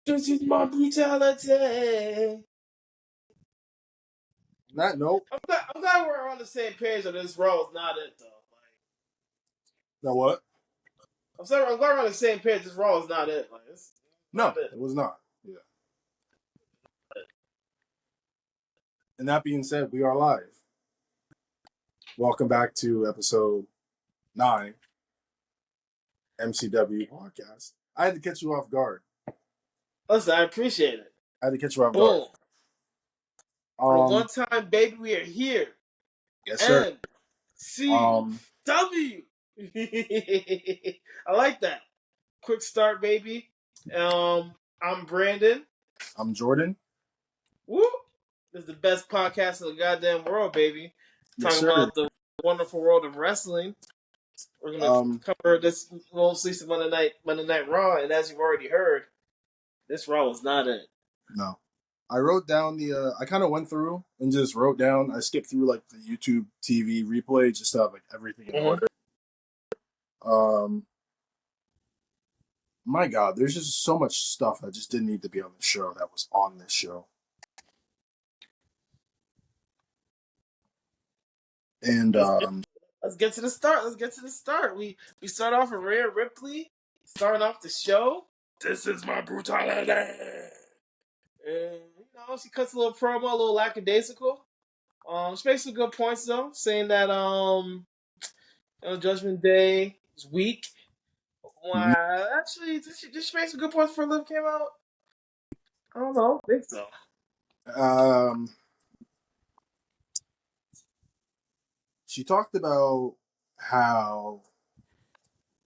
This is my brutality. That note. I'm glad we're on the same page on this. Raw is not it though. That what? I'm sorry. I'm glad we're on the same page. This Raw is not it. Like it's No, not it. it was not. Yeah. And that being said, we are live. Welcome back to episode 9, MCW podcast. I had to catch you off guard. Listen, I appreciate it. I had to catch you off Boom. For the guard. one time, baby, we are here. Yes, sir. MCW. I like that. Quick start, baby. I'm Brandon. I'm Jordan. Woo! This is the best podcast in the goddamn world, baby. Yes, Talking sir. about the wonderful world of wrestling. We're gonna cover this most recent Monday Night Raw, and as you've already heard, this Raw was not it. No. I wrote down I kind of went through and just wrote down, I skipped through like the YouTube TV replay just to have like everything in order. My God, there's just so much stuff that just didn't need to be on the show that was on this show. And let's get to the start. We start off with Rhea Ripley starting off the show. This is my brutality. And she cuts a little promo, a little lackadaisical. She makes some good points though, saying that Judgment Day is weak. Actually, did she make some good points before Liv came out? I don't know. I think so. She talked about how.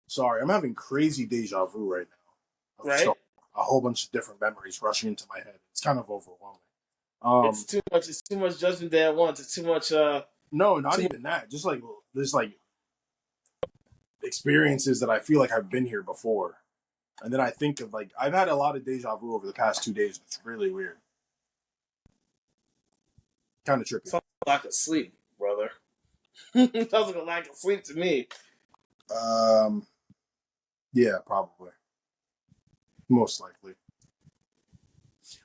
Sorry, I'm having crazy deja vu right now. Right. So, a whole bunch of different memories rushing into my head. It's kind of overwhelming. It's too much. It's too much Judgment Day at once. It's too much. No, not even that. Just like there's like experiences that I feel like I've been here before, and then I think of like I've had a lot of deja vu over the past 2 days. It's really weird. Kind of trippy. Sounds like a lack of sleep, brother. Sounds like a lack of sleep to me. Yeah, probably. Most likely.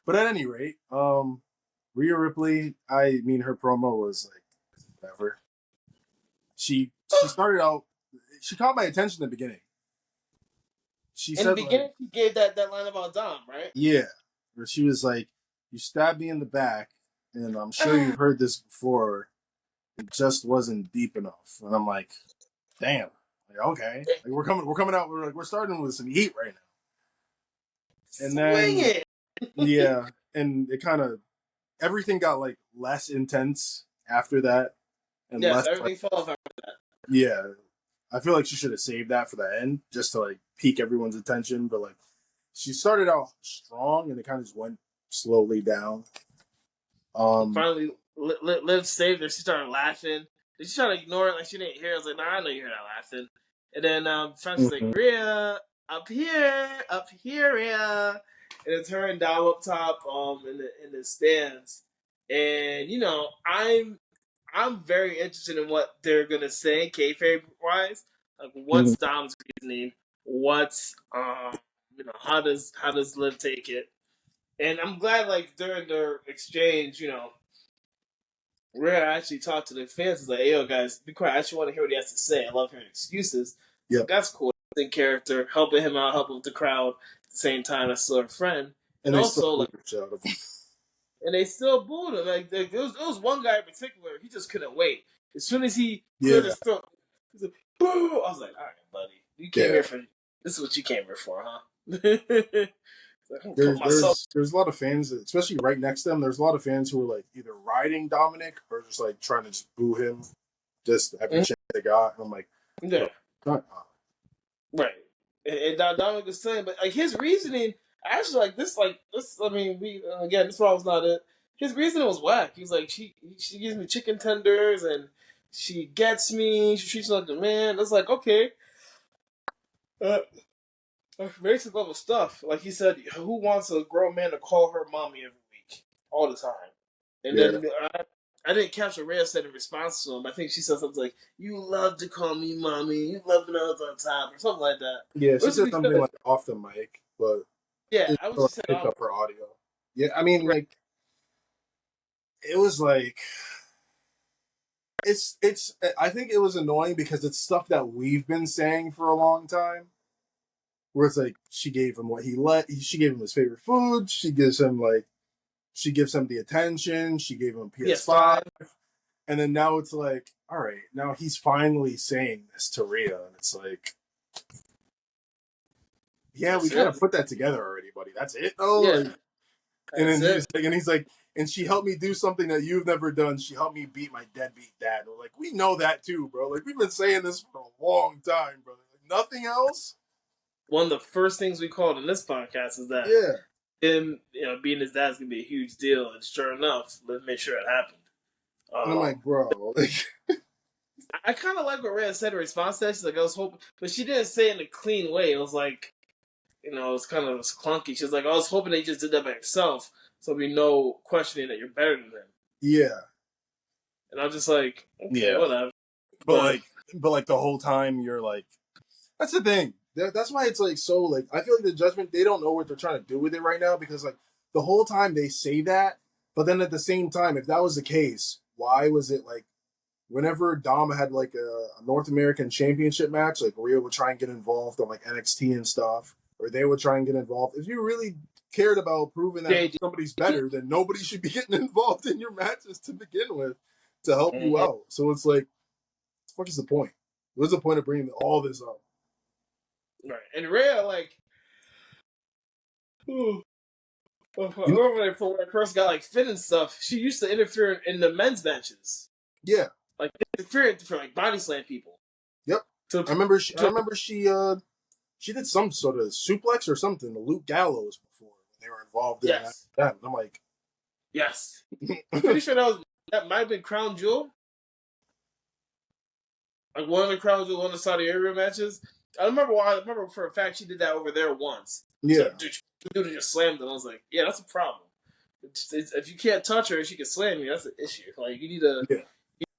But at any rate, Rhea Ripley, her promo was like whatever. She started out. She caught my attention in the beginning. She said, in the beginning, she gave that line about Dom, right? Yeah, where she was like, "You stabbed me in the back, and I'm sure you've heard this before. It just wasn't deep enough." And I'm like, "Damn, like, okay, like, we're coming out. We're starting with some heat right now." And then, yeah, and it kind of everything got like less intense after that, and yes, less everything fell off after that. Yeah, I feel like she should have saved that for the end, just to like pique everyone's attention. But like, she started out strong, and it kind of just went slowly down. Finally, Liv saved her. She started laughing. She tried to ignore it like she didn't hear. I was like, "Nah, I know you heard that laughing." And then Frank's like, "Rhea, up here, Rhea." And it's her and Dom up top, in the stands. And I'm very interested in what they're gonna say, kayfabe wise. Like, what's Dom's reasoning? What's how does Liv take it? And I'm glad, like, during their exchange, Rhea actually talked to the fans. It's like, "Hey, yo, guys, be quiet. I actually want to hear what he has to say. I love hearing excuses." Yeah, like, that's cool. In character, helping him out, helping with the crowd at the same time. That's still a friend, and also like. And they still booed him. Like there was one guy in particular, he just couldn't wait. As soon as he cleared his throat, he's like, "Boo!" I was like, "All right, buddy, you came here for this. Is what you came here for, huh?" There's a lot of fans, especially right next to them. There's a lot of fans who are like either riding Dominic or just like trying to just boo him, just every chance they got. And I'm like, yeah, right. And Dominic was saying, but like his reasoning. Actually, like this. I mean, this was not it. His reasoning was whack. He was like, she gives me chicken tenders and she gets me. She treats me like a man. It's like, okay, basic level stuff. Like he said, who wants a grown man to call her mommy every week, all the time? And then I didn't capture Rhea said in response to him. I think she said something like, "You love to call me mommy. You love when I was on top," or something like that. Yeah, she said something like off the mic, but Yeah, I was just saying. Picked up her audio. Yeah, I mean, like, it was like it's. I think it was annoying because it's stuff that we've been saying for a long time. Where it's like she gave him what he she gave him his favorite food. She gives him the attention. She gave him PS5, and then now it's like, all right, now he's finally saying this to Rhea, and it's like, yeah, we kind of put that together already, buddy. That's it, though. Yeah. Like, and then he's like, and she helped me do something that you've never done. She helped me beat my deadbeat dad. We're like, we know that too, bro. Like, we've been saying this for a long time, bro. Like, nothing else. One of the first things we called in this podcast is that him, being his dad's gonna be a huge deal, and sure enough, let's make sure it happened. And I'm like, bro. I kind of like what Rhea said in response to that. She's like, I was hoping, but she didn't say it in a clean way. It was like, it was kind of clunky. She's like, I was hoping they just did that by yourself, so there'd be no questioning that you're better than him. Yeah. And I'm just like, okay, whatever. But like the whole time you're like, that's the thing. That's why it's like so like I feel like the Judgment, they don't know what they're trying to do with it right now, because like the whole time they say that, but then at the same time, if that was the case, why was it like whenever Dom had like a North American Championship match, like Rhea would try and get involved on like NXT and stuff, or they would try and get involved. If you really cared about proving that somebody's better, then nobody should be getting involved in your matches to begin with to help you out. So it's like, what the fuck is the point? What's the point of bringing all this up? Right. And Rhea, like, from when I first got like fit and stuff, she used to interfere in the men's matches. Yeah. Like, interfering for like body slam people. Yep. I remember she did some sort of suplex or something to Luke Gallows before when they were involved in that. And I'm like, yes. I'm pretty sure that might have been Crown Jewel. Like one of the Crown Jewel, one of the Saudi Arabia matches. I remember for a fact she did that over there once. Yeah. So, dude just slammed them. I was like, yeah, that's a problem. If you can't touch her and she can slam you, that's an issue. Like, you need to... Yeah.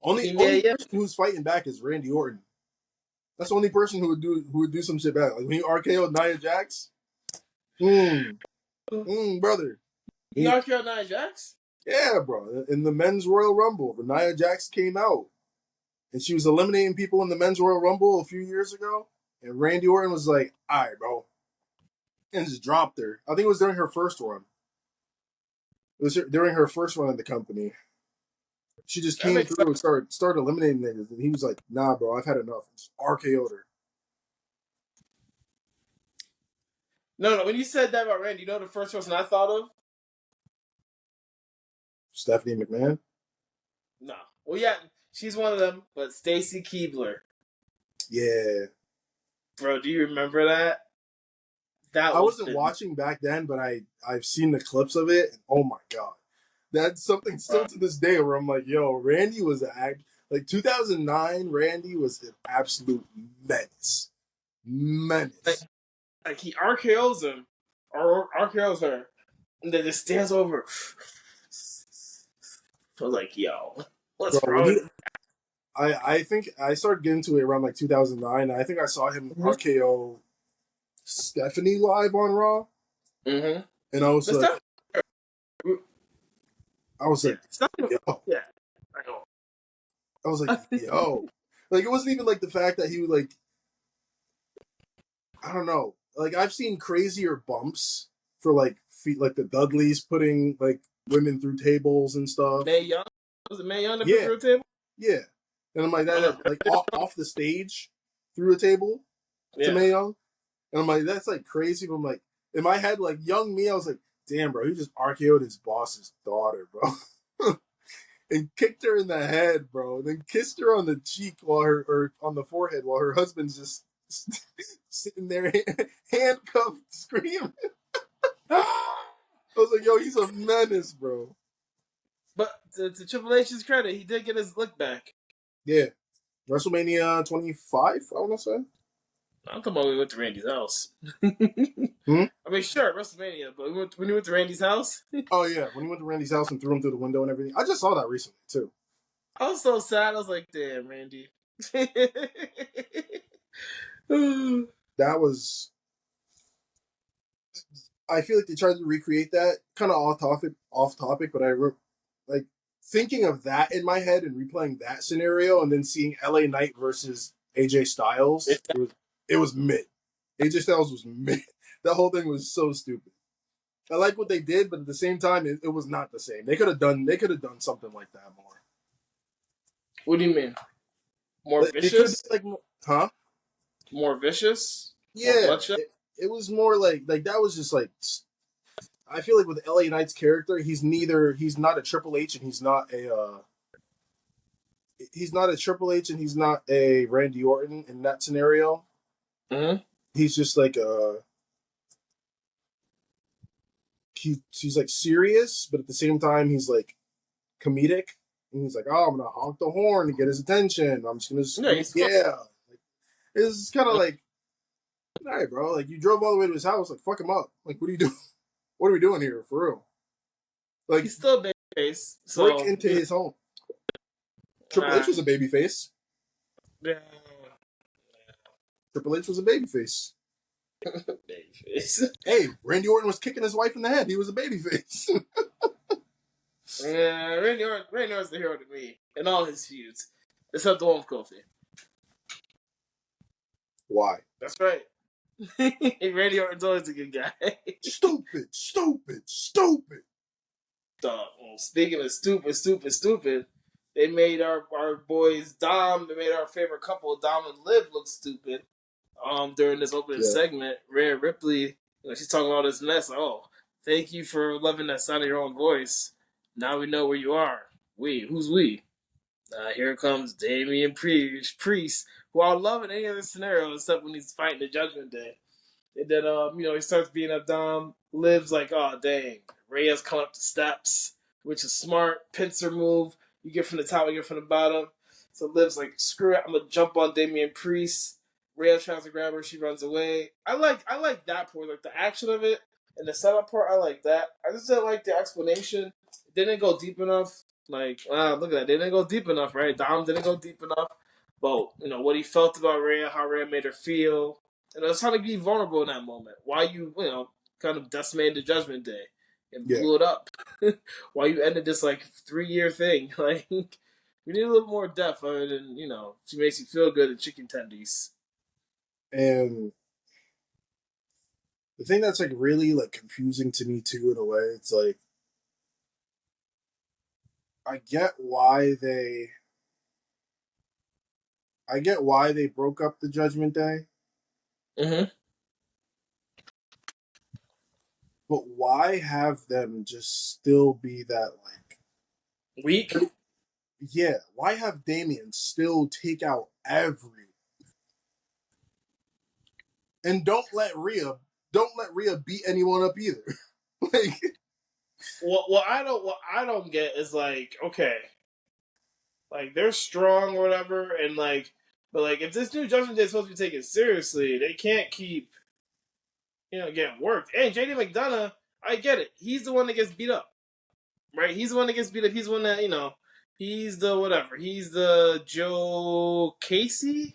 Only person who's fighting back is Randy Orton. That's the only person who would do some shit back. Like when he RKO'd Nia Jax. Brother. He RKO'd Nia Jax? Yeah, bro. In the men's Royal Rumble, the Nia Jax came out. And she was eliminating people in the men's Royal Rumble a few years ago. And Randy Orton was like, all right, bro. And just dropped her. I think it was during her first run. It was during her first run in the company. She just came through and started eliminating niggas. And he was like, nah, bro, I've had enough. And just RKO'd her. No. When you said that about Randy, you know the first person I thought of? Stephanie McMahon? No. Well, yeah, she's one of them, but Stacy Keibler. Yeah. Bro, do you remember that? I wasn't watching back then, but I've seen the clips of it. And oh my God. That's something still to this day where I'm like, yo, Randy was like 2009, Randy was an absolute menace. Like he RKOs him, or RKOs her, and then just stands over. I was like, yo, what's wrong? I think I started getting to it around like 2009. I think I saw him RKO Stephanie live on Raw. Mm-hmm. And I was like, yo. I was like, yo. Like, it wasn't even like the fact that he would like, I don't know. Like, I've seen crazier bumps for like like the Dudleys putting like women through tables and stuff. Mae Young? Was it Mae Young that put through a table? Yeah. And I'm like, that like off the stage through a table to Mae Young. And I'm like, that's like crazy. But I'm like, in my head, like young me, I was like, damn, bro, he just RKO'd his boss's daughter, bro. And kicked her in the head, bro. And then kissed her on the cheek or on the forehead while her husband's just sitting there handcuffed, screaming. I was like, yo, he's a menace, bro. But to Triple H's credit, he did get his look back. Yeah. WrestleMania 25, I want to say. I'm talking about when we went to Randy's house. I mean, sure, WrestleMania, but when we went to Randy's house? Oh, yeah. When we went to Randy's house and threw him through the window and everything. I just saw that recently, too. I was so sad. I was like, damn, Randy. That was... I feel like they tried to recreate that kind of off topic, but like thinking of that in my head and replaying that scenario, and then seeing LA Knight versus AJ Styles. It was mid. AJ Styles was mid. That whole thing was so stupid. I like what they did, but at the same time, it was not the same. They could have done something like that more. What do you mean? More vicious? Like, huh? More vicious? Yeah, it was more like that was just like. I feel like with LA Knight's character, he's not a Triple H and he's not a Triple H and he's not a Randy Orton in that scenario. Mm-hmm. He's just like he's like serious, but at the same time he's like comedic. And he's like, oh, I'm gonna honk the horn to get his attention. I'm just gonna It's kind of like, all right, bro. Like you drove all the way to his house. Like fuck him up. Like what are you doing? What are we doing here for real? Like he's still a babyface. So break into his home. Triple H was a babyface. Yeah. Triple H was a babyface. Babyface. Hey, Randy Orton was kicking his wife in the head. He was a babyface. Yeah, Randy Orton's the hero to me in all his feuds, except the one with Kofi. Why? That's right. Randy Orton's always a good guy. Stupid. Well, speaking of stupid, they made our boys Dom. They made our favorite couple, Dom and Liv, look stupid. During this opening segment, Rhea Ripley, she's talking all this mess. Oh, thank you for loving that sound of your own voice. Now we know where you are. Who's we? Here comes Damian Priest, who I love in any other scenario except when he's fighting the Judgment Day. And then, he starts beating up Dom. Liv's like, oh, dang. Rhea's coming up the steps, which is smart. Pincer move. You get from the top, you get from the bottom. So Liv's like, screw it. I'm going to jump on Damian Priest. Rhea tries to grab her. She runs away. I like that part. Like, the action of it and the setup part, I like that. I just didn't like the explanation. It didn't go deep enough. Like, wow, look at that. They didn't go deep enough, right? Dom didn't go deep enough. But, what he felt about Rhea, how Rhea made her feel. And I was trying to be vulnerable in that moment. Why you, kind of decimated the Judgment Day and blew it up. Why you ended this, 3-year thing. Like, we need a little more depth other than, she makes you feel good at chicken tendies. And the thing that's, really, confusing to me, too, in a way, it's, I get why they broke up the Judgment Day. Mm-hmm. But why have them just still be that, weak? Yeah, why have Damian still take out every... And don't let Rhea beat anyone up either. What I don't get is okay, they're strong or whatever, and but if this new Judgment Day is supposed to be taken seriously, they can't keep getting worked. And JD McDonough, I get it. He's the one that gets beat up, right? He's the one that gets beat up. He's the one that he's the whatever. He's the Joe Casey.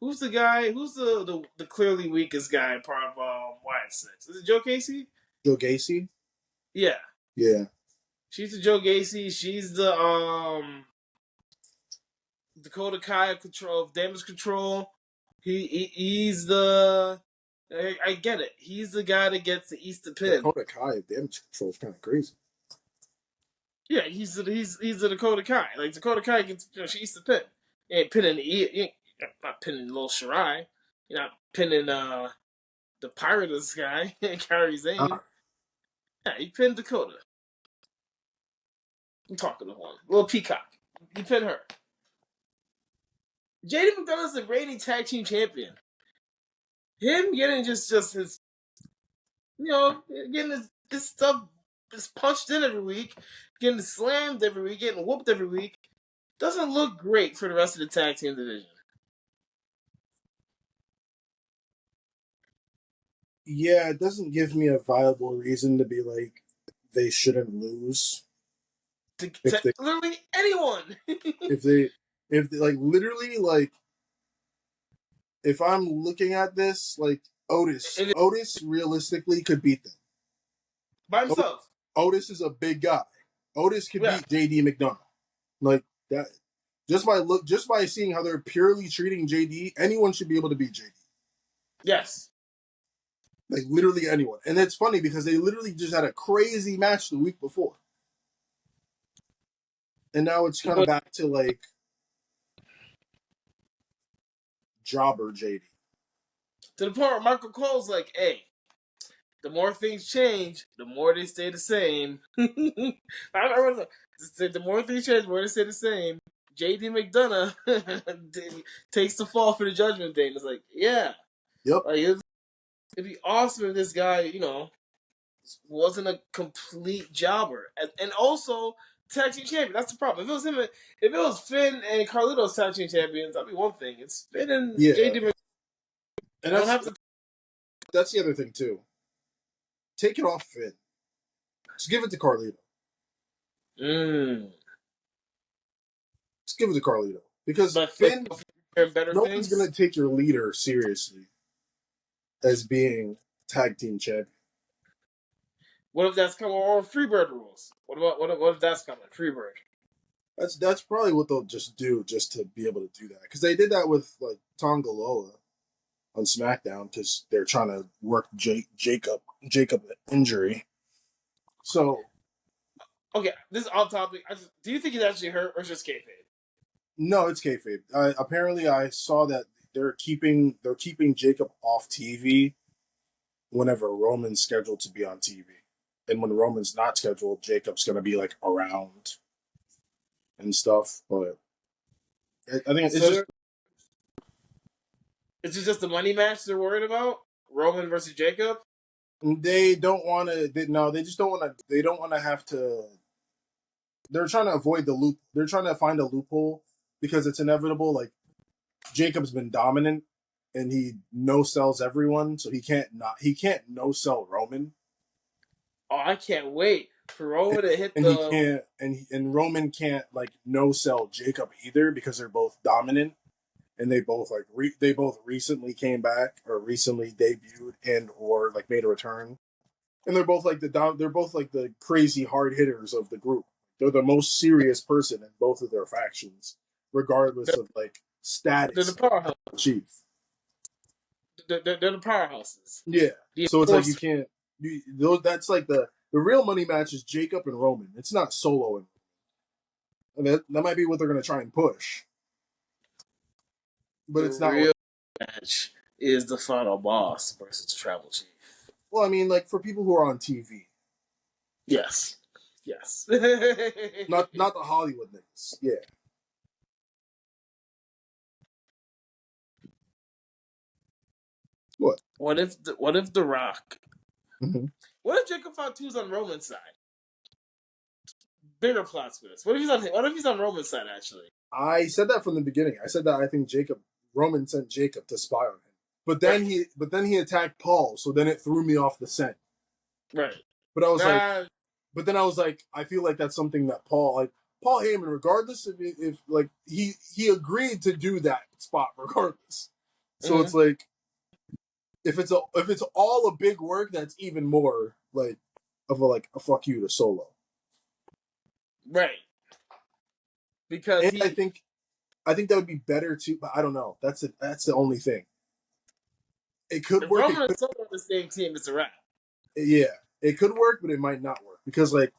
Who's the guy? Who's the clearly weakest guy part of Wyatt Six? Is it Joe Casey? Joe Gacy? Yeah. Yeah. She's the Joe Gacy. She's the Dakota Kai of Damage Control. He's the... I get it. He's the guy that gets the East to pin. Dakota Kai of Damage Control is kind of crazy. Yeah, he's the Dakota Kai. Dakota Kai gets she East to pin. You ain't pinning you're not pinning Lil Shirai. You're not pinning the pirate of this guy, Kairi Sane. Yeah, you pinned Dakota. I'm talking to one. Little Peacock. You pin her. JD McDonough's the reigning tag team champion. Him getting just his, getting his stuff just punched in every week, getting slammed every week, getting whooped every week, doesn't look great for the rest of the tag team division. Yeah, it doesn't give me a viable reason to be like, they shouldn't lose. Literally anyone. If I'm looking at this, Otis realistically could beat them. by himself. Otis is a big guy. Otis could beat JD McDonough. Like that. Just by seeing how they're purely treating JD, anyone should be able to beat JD. Yes. Like literally anyone. And it's funny because they literally just had a crazy match the week before. And now it's kind of back to like jobber JD. To the point where Michael Cole's like, hey, the more things change, the more they stay the same. The more things change, the more they stay the same. JD McDonough takes the fall for the Judgment Day. And it's like, yeah. Yep. Like, it'd be awesome if this guy, wasn't a complete jobber. And also, tag team champion. That's the problem. If it was Finn and Carlito's tag team champions, that'd be one thing. It's Finn and JD McDonough. And that's the other thing, too. Take it off Finn. Just give it to Carlito. Just give it to Carlito. Because Finn, no one's going to take your leader seriously as being tag team champion. What if that's coming on Freebird rules? What if that's coming? Freebird. That's probably what they'll just do just to be able to do that. Because they did that with like Tanga Loa on SmackDown because they're trying to work Jacob injury. So, okay, this is off topic. Do you think he's actually hurt or just kayfabe? No, it's kayfabe. Apparently, I saw that they're keeping Jacob off TV whenever Roman's scheduled to be on TV, and when Roman's not scheduled, Jacob's gonna be like around and stuff. But I think it's just the money match they're worried about. Roman versus Jacob. They don't want to. They just don't want to. They don't want to have to. They're trying to avoid the loop. They're trying to find a loophole because it's inevitable. Like Jacob's been dominant, and he no sells everyone, so he can't no sell Roman. Oh, I can't wait for Roman to hit and he can't, and Roman can't like no sell Jacob either because they're both dominant, and they both recently came back or recently debuted and or like made a return, and they're both like the crazy hard hitters of the group. They're the most serious person in both of their factions, regardless of like status. They're the powerhouse chief. They're the powerhouses. Yeah. So it's like you can't. That's like the real money match is Jacob and Roman. It's not Solo and that might be what they're going to try and push. But it's not. The real match is the final boss versus the tribal chief. Well, I mean, like for people who are on TV. Yes. not the Hollywood niggas. Yeah. What? What if The Rock? Mm-hmm. What if Jacob Fatu's on Roman's side? Bigger plots for this. What if he's on Roman's side actually? I said that from the beginning. I said that I think Roman sent Jacob to spy on him. But then he attacked Paul, so then it threw me off the scent. Right. But I was like, I feel like that's something that Paul Heyman, regardless if like he agreed to do that spot regardless. So It's like if it's all a big work, that's even more like of a fuck you to Solo. Right. Because I think that would be better too, but I don't know. That's the only thing. It could work. Roman and Solo on the same team, it's a wrap. Yeah, it could work, but it might not work because like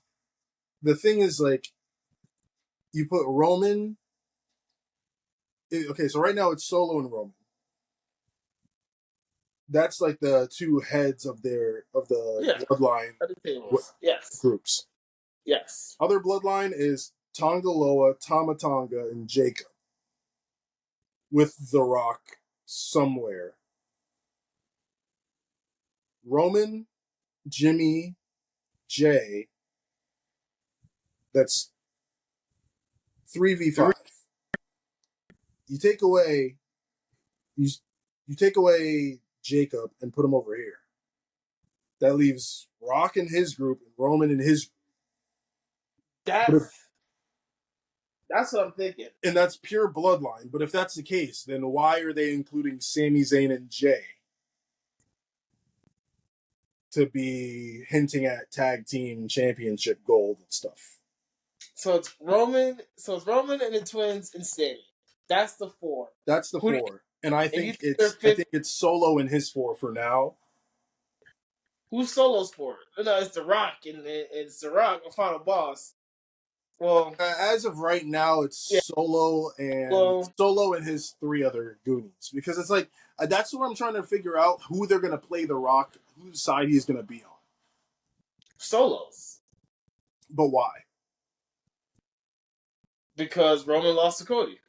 the thing is like you put Roman. Okay, so right now it's Solo and Roman. That's like the two heads of the bloodline groups. Yes. Other bloodline is Tanga Loa, Tama Tonga, and Jacob. With The Rock somewhere. Roman, Jimmy, Jay. That's 3v5. You take away Jacob and put him over here. That leaves Rock in his group and Roman in his group. That's what I'm thinking. And that's pure bloodline. But if that's the case, then why are they including Sami Zayn and Jay to be hinting at tag team championship gold and stuff. So it's Roman and the Twins and Sammy. That's the 4. That's the 4. And I think it's Solo and his 4 for now. Who's Solo's for? No, it's The Rock, and it's The Rock, the final boss. Well, as of right now, it's Solo and his 3 other Goonies, because it's like that's what I'm trying to figure out, who they're gonna play The Rock, whose side he's gonna be on. Solo's. But why? Because Roman lost to Cody.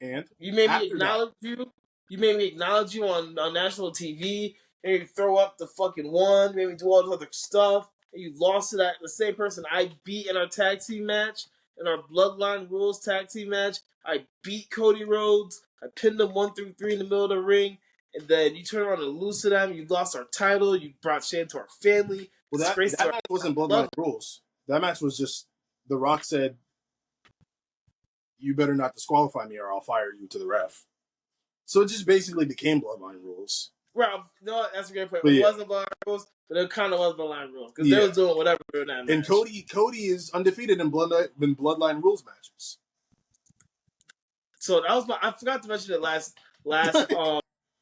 And you made me acknowledge you. You made me acknowledge you on national TV. And you throw up the fucking 1. Made me do all this other stuff. And you lost to the same person I beat in our tag team match, in our Bloodline Rules tag team match. I beat Cody Rhodes. I pinned him 1 through 3 in the middle of the ring. And then you turn around and lose to them. You lost our title. You brought shame to our family. Well, that match wasn't Bloodline Rules. That match was just The Rock said, "You better not disqualify me or I'll fire you," to the ref. So it just basically became Bloodline Rules. Well, no, that's a great point. It wasn't Bloodline Rules, but it kind of was Bloodline Rules because they was doing whatever in that match. And Cody is undefeated in Bloodline Rules matches. So that was I forgot to mention it last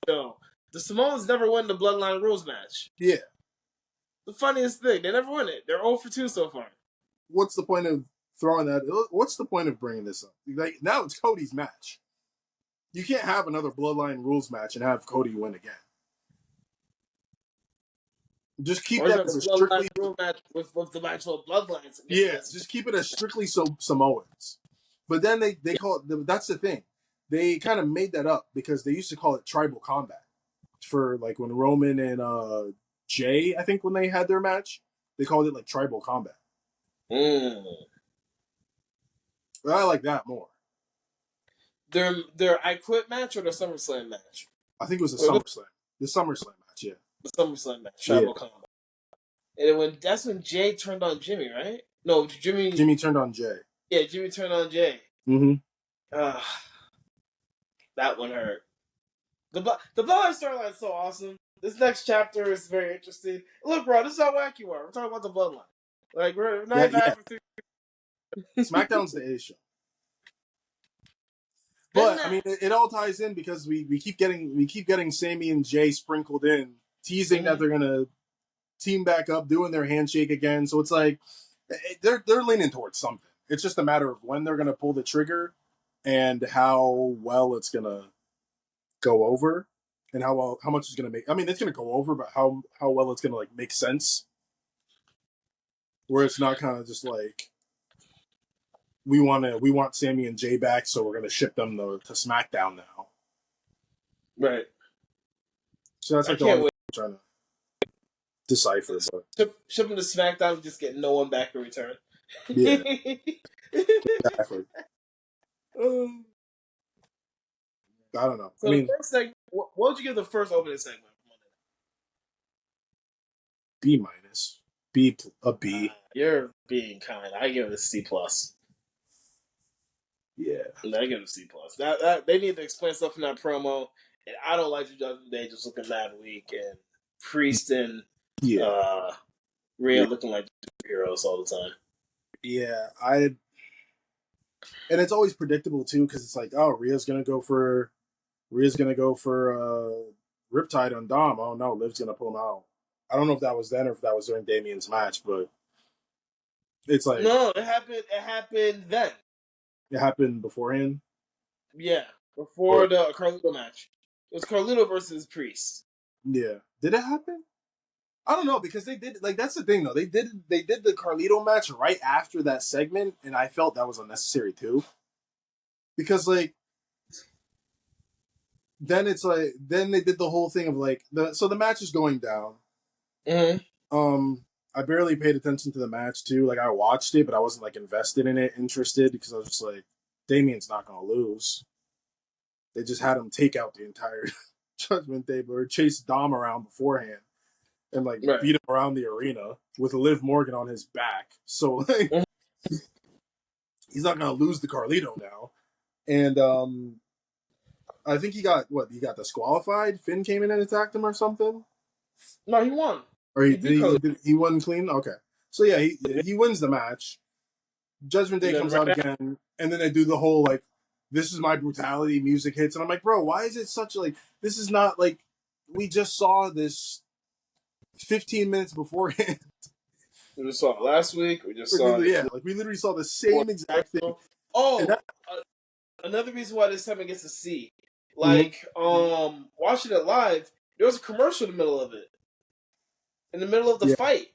show. The Samoans never won the Bloodline Rules match. Yeah. The funniest thing, they never won it. They're 0 for 2 so far. What's the point of throwing that? What's the point of bringing this up? Like, now it's Cody's match. You can't have another Bloodline Rules match and have Cody win again. Just keep that as a strictly rule match with the actual bloodlines. Yeah, just keep it as strictly Samoans. But then they call it. That's the thing. They kind of made that up because they used to call it tribal combat for like when Roman and Jay, I think, when they had their match, they called it like tribal combat. But I like that more. Their I Quit match or the SummerSlam match? I think it was the SummerSlam. The SummerSlam match, yeah. The SummerSlam match, tribal combat. And that's when Jay turned on Jimmy, right? No, Jimmy turned on Jay. Yeah, Jimmy turned on Jay. Mm-hmm. That one hurt. The Bloodline storyline is so awesome. This next chapter is very interesting. Look, bro, this is how wacky you are. We're talking about the Bloodline. Like, we're not even for 3. SmackDown's the A show. But I mean, it all ties in because we keep getting Sammy and Jay sprinkled in, teasing that they're gonna team back up, doing their handshake again. So it's like they're leaning towards something. It's just a matter of when they're gonna pull the trigger and how well it's gonna go over, and how much it's gonna make. I mean, it's gonna go over, but how well it's gonna like make sense, where it's not kind of just like we want Sammy and Jay back, so we're gonna ship them to SmackDown now. Right. So that's like the only thing I'm trying to decipher. But ship them to SmackDown and just get no one back in return. Yeah. Exactly. I don't know. So I mean, the first segment, what would you give the first opening segment? B-. A B. You're being kind. I give it a C+. Yeah. I give it a C+. That they need to explain stuff in that promo, and I don't like the Judgment Day just looking mad weak, and Priest and Rhea looking like heroes all the time. Yeah, and it's always predictable too, because it's like, oh, Rhea's gonna go for Riptide on Dom. Oh no, Liv's gonna pull him out. I don't know if that was then or if that was during Damien's match, but it's like no, it happened then. It happened beforehand. Yeah, before the Carlito match. It was Carlito versus Priest. Yeah, did it happen? I don't know, because they did, like, that's the thing though. They did the Carlito match right after that segment, and I felt that was unnecessary too. Because like then it's like they did the whole thing of like the match is going down. Mm-hmm. I barely paid attention to the match too. Like, I watched it, but I wasn't like invested in it, interested, because I was just like, Damien's not gonna lose. They just had him take out the entire Judgment Day, or chase Dom around beforehand and like beat him around the arena with Liv Morgan on his back. So like, he's not gonna lose the Carlito now. And I think he got disqualified. Finn came in and attacked him or something. No, he won. Or he won clean? Okay. So yeah, he wins the match. Judgment Day comes out again, and then they do the whole like, "This is my brutality" music hits, and I'm like, bro, why is it such like? This is not like we just saw this 15 minutes beforehand. We just saw it last week. We just saw it. Yeah, like we literally saw the same exact thing. Oh, another reason why this time it gets a C. Like, watching it live, there was a commercial in the middle of it. In the middle of the fight.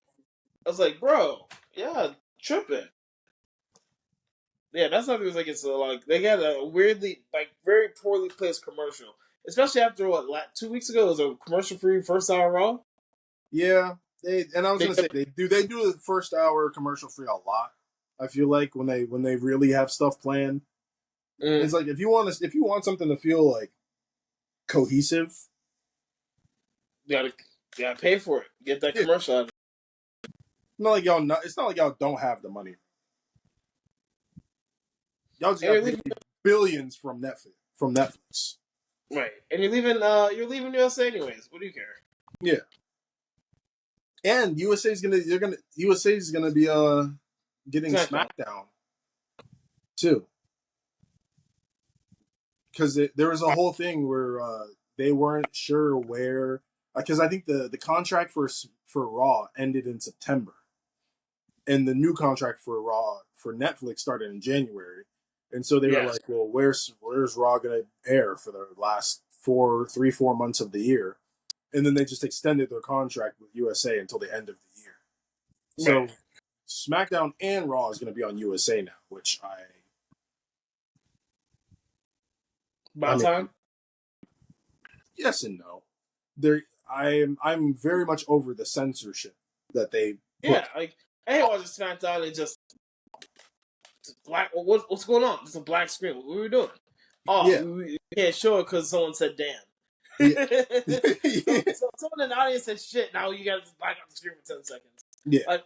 I was like, bro, yeah, tripping. Yeah, that's not because like it's like they got a weirdly, like very poorly placed commercial, especially after what 2 weeks ago it was a commercial free first hour Raw. Yeah, I was gonna say they do the first hour commercial free a lot. I feel like when they really have stuff planned, it's like if you want something to feel like cohesive, you gotta pay for it. Get that commercial out of it. It's not like y'all don't have the money. Y'all just got billions from Netflix. Right, and you're leaving USA anyways. What do you care? Yeah, and USA is gonna be getting SmackDown too, because there was a whole thing where they weren't sure where, because I think the contract for Raw ended in September, and the new contract for Raw for Netflix started in January. And so they were like, well, where's Raw going to air for the last 4 months of the year? And then they just extended their contract with USA until the end of the year. So SmackDown and Raw is going to be on USA now, which time? Yes and no. I'm very much over the censorship that they put. Yeah, like I hate watching SmackDown and just black. What's going on? It's a black screen. What are we doing? Oh, we can't show it because someone said damn. Yeah. so someone in the audience said shit. Now you got to just black out the screen for 10 seconds. Yeah. Like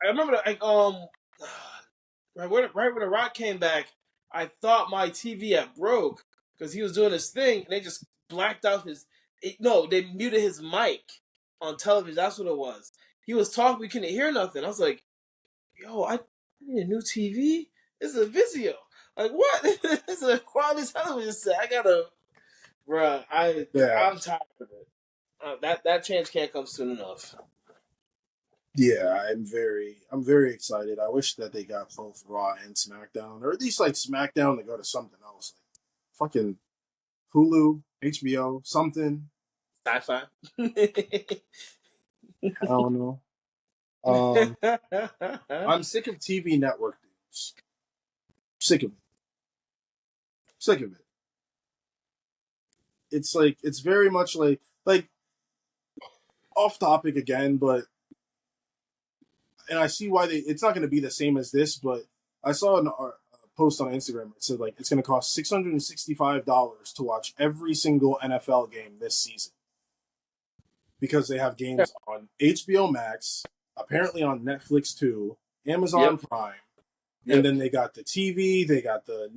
I remember, right when The Rock came back, I thought my TV had broke because he was doing his thing, and they just blacked out they muted his mic on television. That's what it was. He was talking, we couldn't hear nothing. I was like, yo, I need a new TV? This is a Vizio. Like, what? This is a quality television set. I gotta... Bruh, I'm tired of it. That change can't come soon enough. Yeah, I'm very excited. I wish that they got both Raw and SmackDown, or at least like SmackDown to go to something else, like fucking Hulu, HBO, something. Sci-fi. I don't know. I'm sick of TV network news. Sick of it. It's like it's very much like off topic again, but. And I see why it's not going to be the same as this, but I saw a post on Instagram. It said like it's going to cost $665 to watch every single NFL game this season because they have games on HBO Max, apparently on Netflix too, Amazon Prime, and then they got the TV, they got the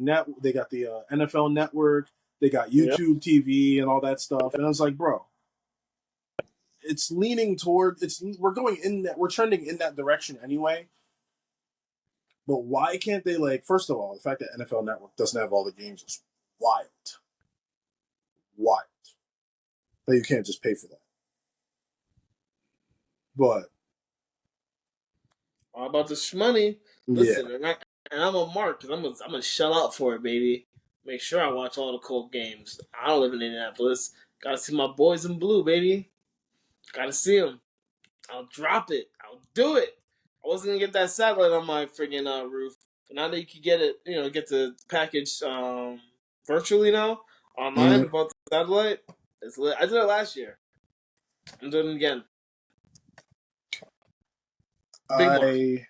NFL Network, they got YouTube TV and all that stuff. And I was like, bro. It's leaning toward we're trending in that direction anyway. But why can't they first of all, the fact that NFL Network doesn't have all the games is wild. But you can't just pay for that. But all about the shmoney. Listen, and I'm a mark because I'm gonna shell out for it, baby. Make sure I watch all the Colt games. I don't live in Indianapolis. Gotta see my boys in blue, baby. Gotta see them. I'll drop it. I'll do it. I wasn't gonna get that satellite on my friggin' roof, but now that you can get it, get the package virtually now online without the satellite. It's lit. I did it last year. I'm doing it again. I'm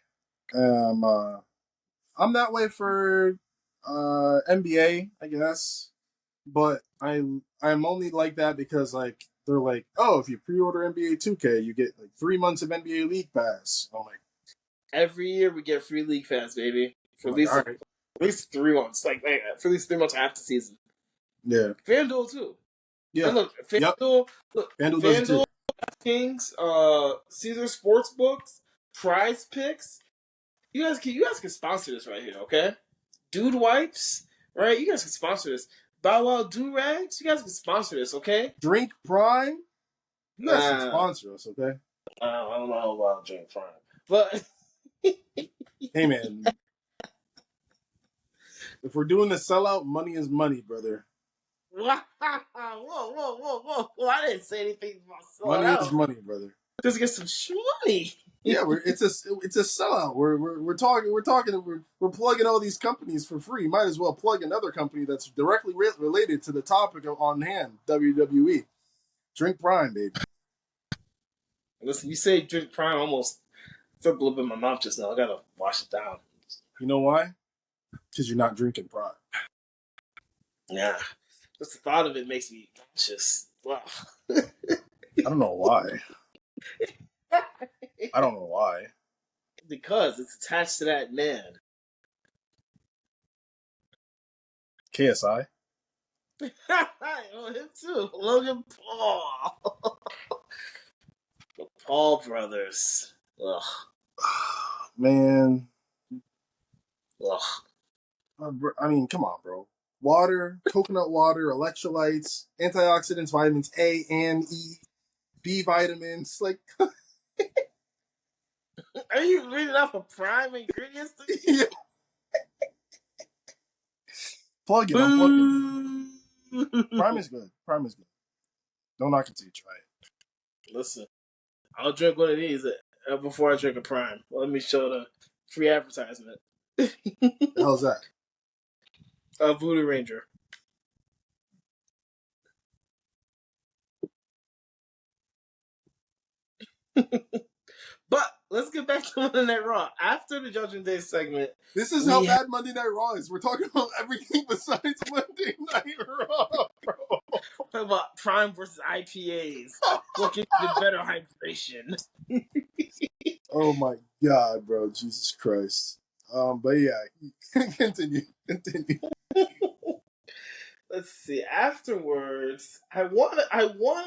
that way for NBA, I guess, but I'm only like that because they're like, oh, if you pre-order NBA 2K, you get 3 months of NBA League Pass. I'm like, every year we get free League Pass, baby, for at least 3 months, for at least 3 months half the season. Yeah, FanDuel too. Yeah, and look, FanDuel, FanDuel Kings, Caesar Sportsbooks, Prize Picks. You guys can sponsor this right here, okay? Dude Wipes, right? You guys can sponsor this. Bow Wow Do Rags, you guys can sponsor this, okay? Drink Prime, you guys can sponsor us, okay? I don't know about Drink Prime, but hey man, if we're doing the sellout, money is money, brother. Whoa! I didn't say anything about sellout. Money is money, brother. Just get some money. Yeah, it's a sellout. We're plugging all these companies for free. Might as well plug another company that's directly related to the topic on hand, WWE. Drink Prime, baby. Listen, you say Drink Prime, almost took a little bit in my mouth just now. I gotta wash it down. You know why? Because you're not drinking Prime. Yeah, just the thought of it makes me anxious. Wow. I don't know why. I don't know why. Because it's attached to that man. KSI? Oh, him too. Logan Paul. The Paul brothers. Ugh. Man. Ugh. I mean, come on, bro. Water, coconut water, electrolytes, antioxidants, vitamins A and E, B vitamins, like... Are you reading off of Prime ingredients? Yeah. Plug it. I'm plugging. Prime is good. Don't knock it till you try it. Listen, I'll drink one of these before I drink a Prime. Let me show the free advertisement. The hell's that? Voodoo Ranger. But let's get back to Monday Night Raw. After the Judgment Day segment, this is how bad Monday Night Raw is. We're talking about everything besides Monday Night Raw, bro. Talk about Prime versus IPAs. What gives you better hydration? Oh my god, bro! Jesus Christ. But yeah, continue. Let's see. Afterwards, I want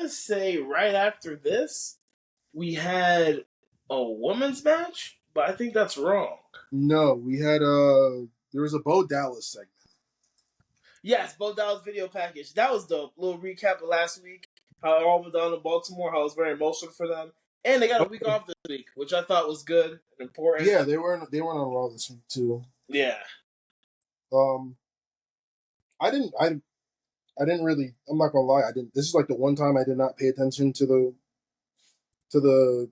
to say right after this, we had a women's match, but I think that's wrong. No, we had there was a Bo Dallas segment. Yes, Bo Dallas video package. That was the little recap of last week. How it all went down in Baltimore. How it was very emotional for them, and they got a week off this week, which I thought was good and important. Yeah, they weren't on Raw this week too. Yeah. I didn't really. I'm not gonna lie. I didn't. This is like the one time I did not pay attention to the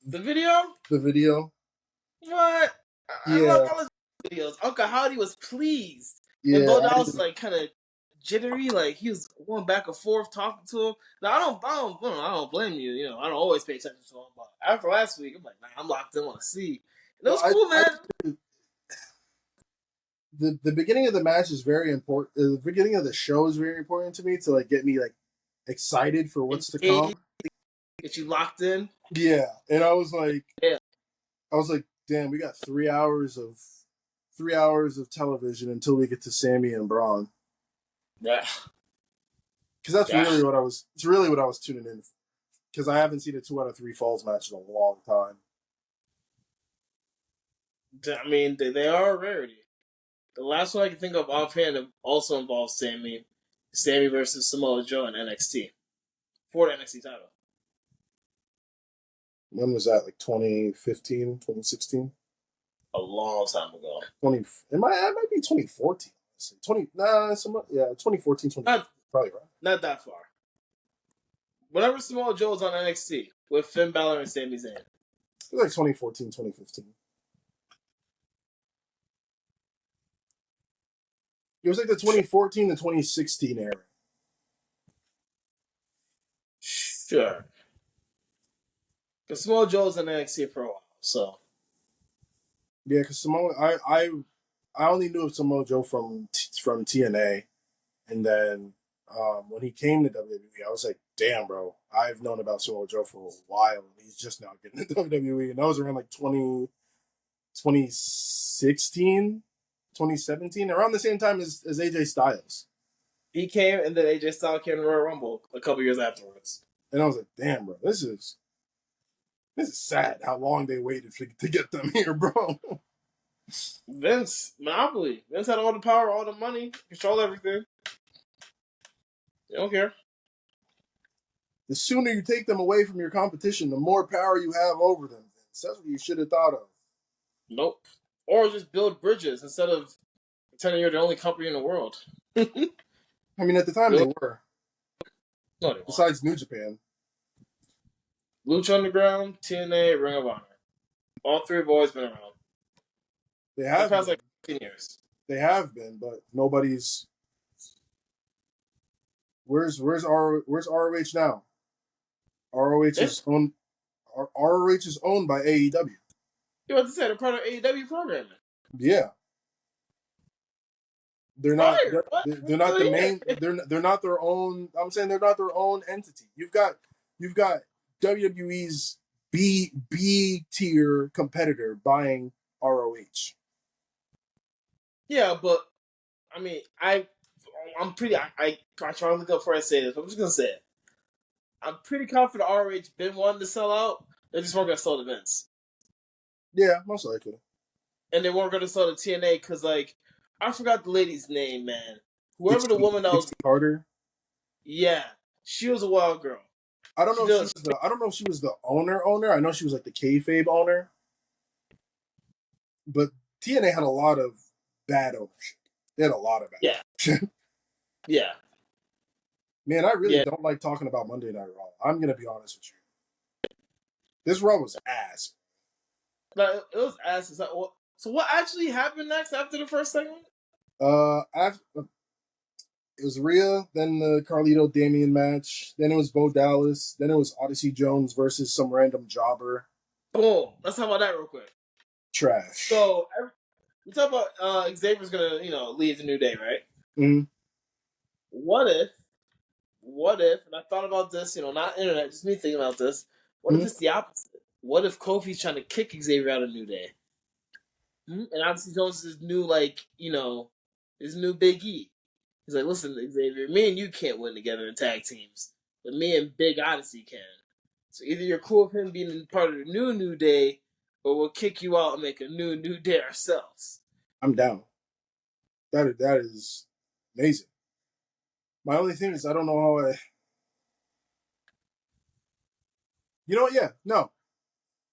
video. The video. What? Yeah. I love all his videos. Uncle Howdy was pleased. Yeah. And Bo Dallas was like kind of jittery, like he was going back and forth talking to him. Now I don't blame you. You know, I don't always pay attention to him, but after last week, I'm like, nah, I'm locked in. Want to see? And it was cool, man. The beginning of the match is very important. The beginning of the show is very important to me to like get me like excited for what's to come. Get you locked in. Yeah, and I was like, damn, we got 3 hours of television until we get to Sammy and Braun. Yeah, because that's really what I was. It's really what I was tuning in for. Because I haven't seen a 2 out of 3 falls match in a long time. I mean, they are a rarity. The last one I can think of offhand also involves Sammy versus Samoa Joe in NXT for the NXT title. When was that? Like 2015, 2016? A long time ago. It might be 2014. 2014, 2015. Probably right. Not that far. Whenever Samoa Joe was on NXT with Finn Balor and Sami Zayn. It was like 2014, 2015. It was like the 2014 to 2016 era. Sure. Because Samoa Joe's in NXT for a while, so. Yeah, because I only knew of Samoa Joe from TNA, and then when he came to WWE, I was like, damn, bro, I've known about Samoa Joe for a while, and he's just now getting into WWE, and that was around like 2016, 2017, around the same time as AJ Styles. He came, and then AJ Styles came to Royal Rumble a couple years afterwards. And I was like, damn, bro, this is sad how long they waited to get them here, bro. Vince, monopoly. Vince had all the power, all the money, control everything. They don't care. The sooner you take them away from your competition, the more power you have over them. Vince. That's what you should have thought of. Nope. Or just build bridges instead of pretending you're the only company in the world. I mean, at the time they were. No, they weren't. Besides New Japan. Lucha Underground, TNA, Ring of Honor. All three have always been around. They have the past like 15 years. They have been, but nobody's. Where's ROH now? ROH is owned. ROH is owned by AEW. You about to say they're part of AEW programming? Yeah. They're not. They're not the main. They're not their own. I'm saying they're not their own entity. You've got WWE's B tier competitor buying ROH. Yeah, but I mean, I'm pretty. I try to look up before I say this. But I'm just gonna say it. I'm pretty confident ROH been wanting to sell out. They just weren't gonna sell to Vince. Yeah, most likely. And they weren't gonna sell to TNA because, like, I forgot the lady's name, man. Whoever the woman that was Carter. Yeah, she was a wild girl. I don't know if she was the owner. I know she was like the kayfabe owner. But TNA had a lot of bad ownership. They had a lot of bad ownership. Yeah. Man, I really don't like talking about Monday Night Raw. I'm gonna be honest with you. This Raw was ass. It was ass. So what actually happened next after the first segment? It was Rhea, then the Carlito Damian match, then it was Bo Dallas, then it was Odyssey Jones versus some random jobber. Boom. Let's talk about that real quick. Trash. So we talk about Xavier's gonna, leave the New Day, right? Mm-hmm. What if, and I thought about this, not internet, just me thinking about this. What if it's the opposite? What if Kofi's trying to kick Xavier out of New Day? And Odyssey Jones is new, his new Big E. He's like, listen, Xavier, me and you can't win together in tag teams, but me and Big Odyssey can. So either you're cool with him being part of the New Day, or we'll kick you out and make a New Day ourselves. I'm down. That is amazing. My only thing is I don't know how You know what? Yeah, no.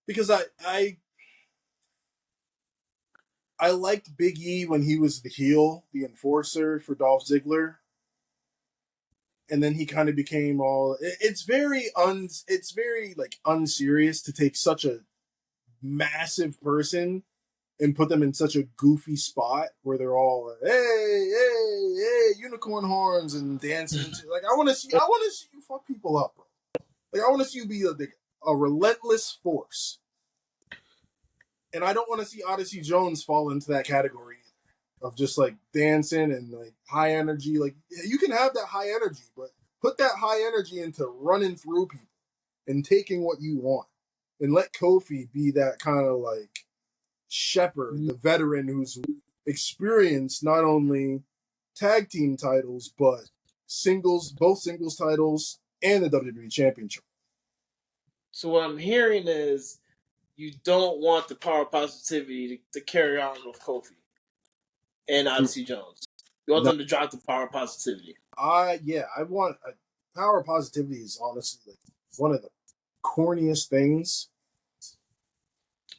Because I liked Big E when he was the heel, the enforcer for Dolph Ziggler. And then he kind of became all. It's very like unserious to take such a massive person and put them in such a goofy spot where they're all hey, unicorn horns and dancing. Like I want to see you fuck people up, bro. Like I want to see you be a relentless force. And I don't want to see Odyssey Jones fall into that category of just like dancing and like high energy. Like you can have that high energy, but put that high energy into running through people and taking what you want. And let Kofi be that kind of like shepherd, the veteran who's experienced not only tag team titles, but both singles titles and the WWE Championship. So what I'm hearing is you don't want the power of positivity to carry on with Kofi and Odyssey Jones. You want them to drop the power of positivity. I want power of positivity is honestly like one of the corniest things.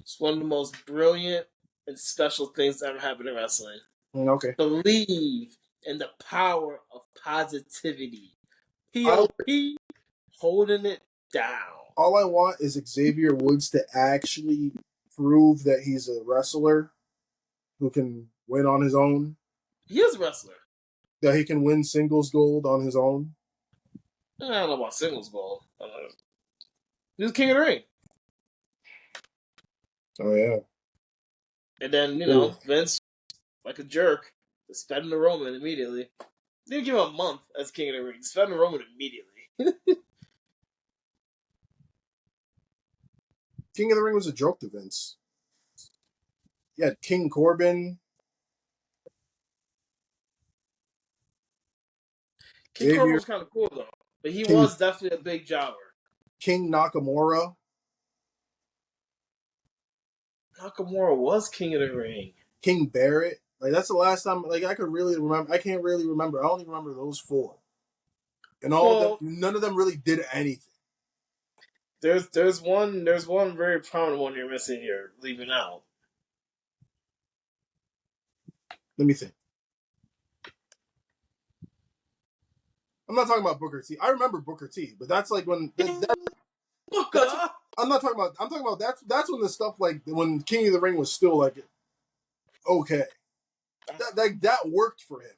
It's one of the most brilliant and special things that ever happened in wrestling. Okay. Believe in the power of positivity. P.O.P. holding it down. All I want is Xavier Woods to actually prove that he's a wrestler who can win on his own. He is a wrestler. That he can win singles gold on his own. I don't know about singles gold. He's King of the Ring. Oh, yeah. And then, Vince, like a jerk, just fed him to Roman immediately. Didn't give him a month as King of the Ring. Just fed him to Roman immediately. King of the Ring was a joke to Vince. Yeah, King Corbin. King Corbin was kind of cool, though. But he was definitely a big jobber. King Nakamura. Nakamura was King of the Ring. King Barrett. Like that's the last time. Like I could really remember. I can't really remember. I only remember those four, and all of them. None of them really did anything. There's one very prominent one you're missing here, leaving out. Let me think. I'm not talking about Booker T. I remember Booker T, but that's like when Booker. I'm not talking about. I'm talking about that's when the stuff like when King of the Ring was still like okay. That worked for him.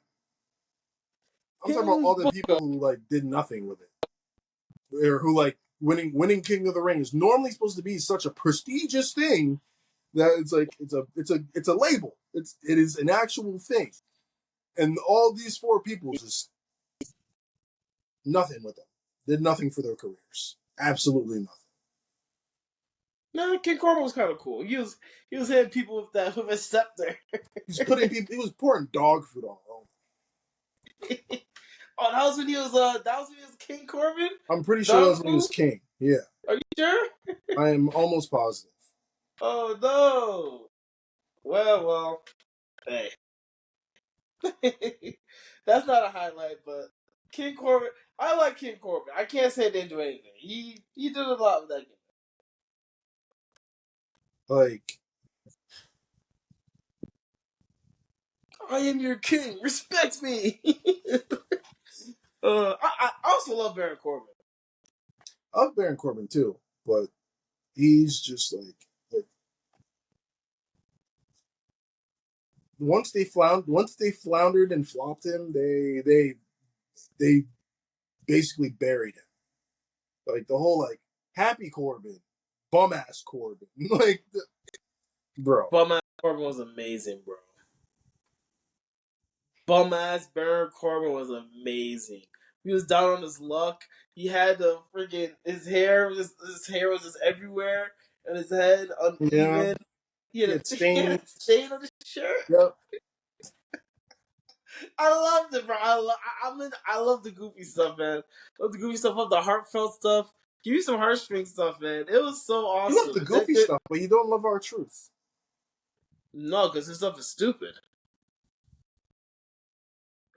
I'm talking about all the people who like did nothing with it, or who like winning King of the Ring is normally supposed to be such a prestigious thing that it's like it's a label. It is an actual thing, and all these four people just nothing with them. Did nothing for their careers. Absolutely nothing. No, King Corbin was kind of cool. He was hitting people with a scepter. He was pouring dog food on them. Oh, that was when he was King Corbin? I'm pretty sure that was when he was king. Yeah. Are you sure? I am almost positive. Oh no. Well, hey. That's not a highlight, but King Corbin, I like King Corbin. I can't say they didn't do anything. He did a lot with that game. Like, I am your king. Respect me. I also love Baron Corbin. I love Baron Corbin too, but he's just like once they floundered and flopped him, they basically buried him. Like the whole like happy Corbin, bum ass Corbin, like bro. Bum ass Corbin was amazing, bro. Bum ass Baron Corbin was amazing. He was down on his luck. He had the freaking his hair was just everywhere and his head uneven. Yeah. He had a stain on his shirt. Yep. I loved it, bro. I love the goofy stuff, man. I love the goofy stuff, love the heartfelt stuff. Give me some heartstring stuff, man. It was so awesome. You love the goofy stuff, but you don't love R-Truth. No, because this stuff is stupid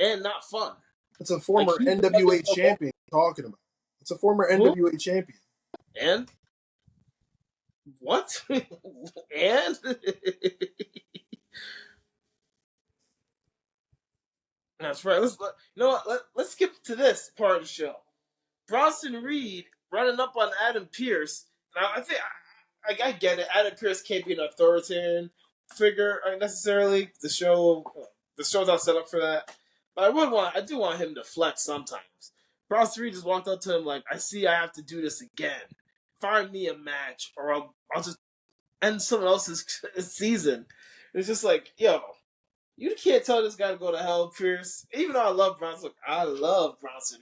and not fun. It's a former NWA champion talking about. It's a former NWA champion. And what? And that's right. You know what? Let's skip to this part of the show. Bronson Reed running up on Adam Pearce. Now I think I get it. Adam Pearce can't be an authoritarian figure necessarily. The show's not set up for that. But I do want him to flex sometimes. Bronson Reed just walked up to him like, I see I have to do this again. Find me a match or I'll just end someone else's season. It's just like, yo, you can't tell this guy to go to hell, Pierce. Even though I love Bronson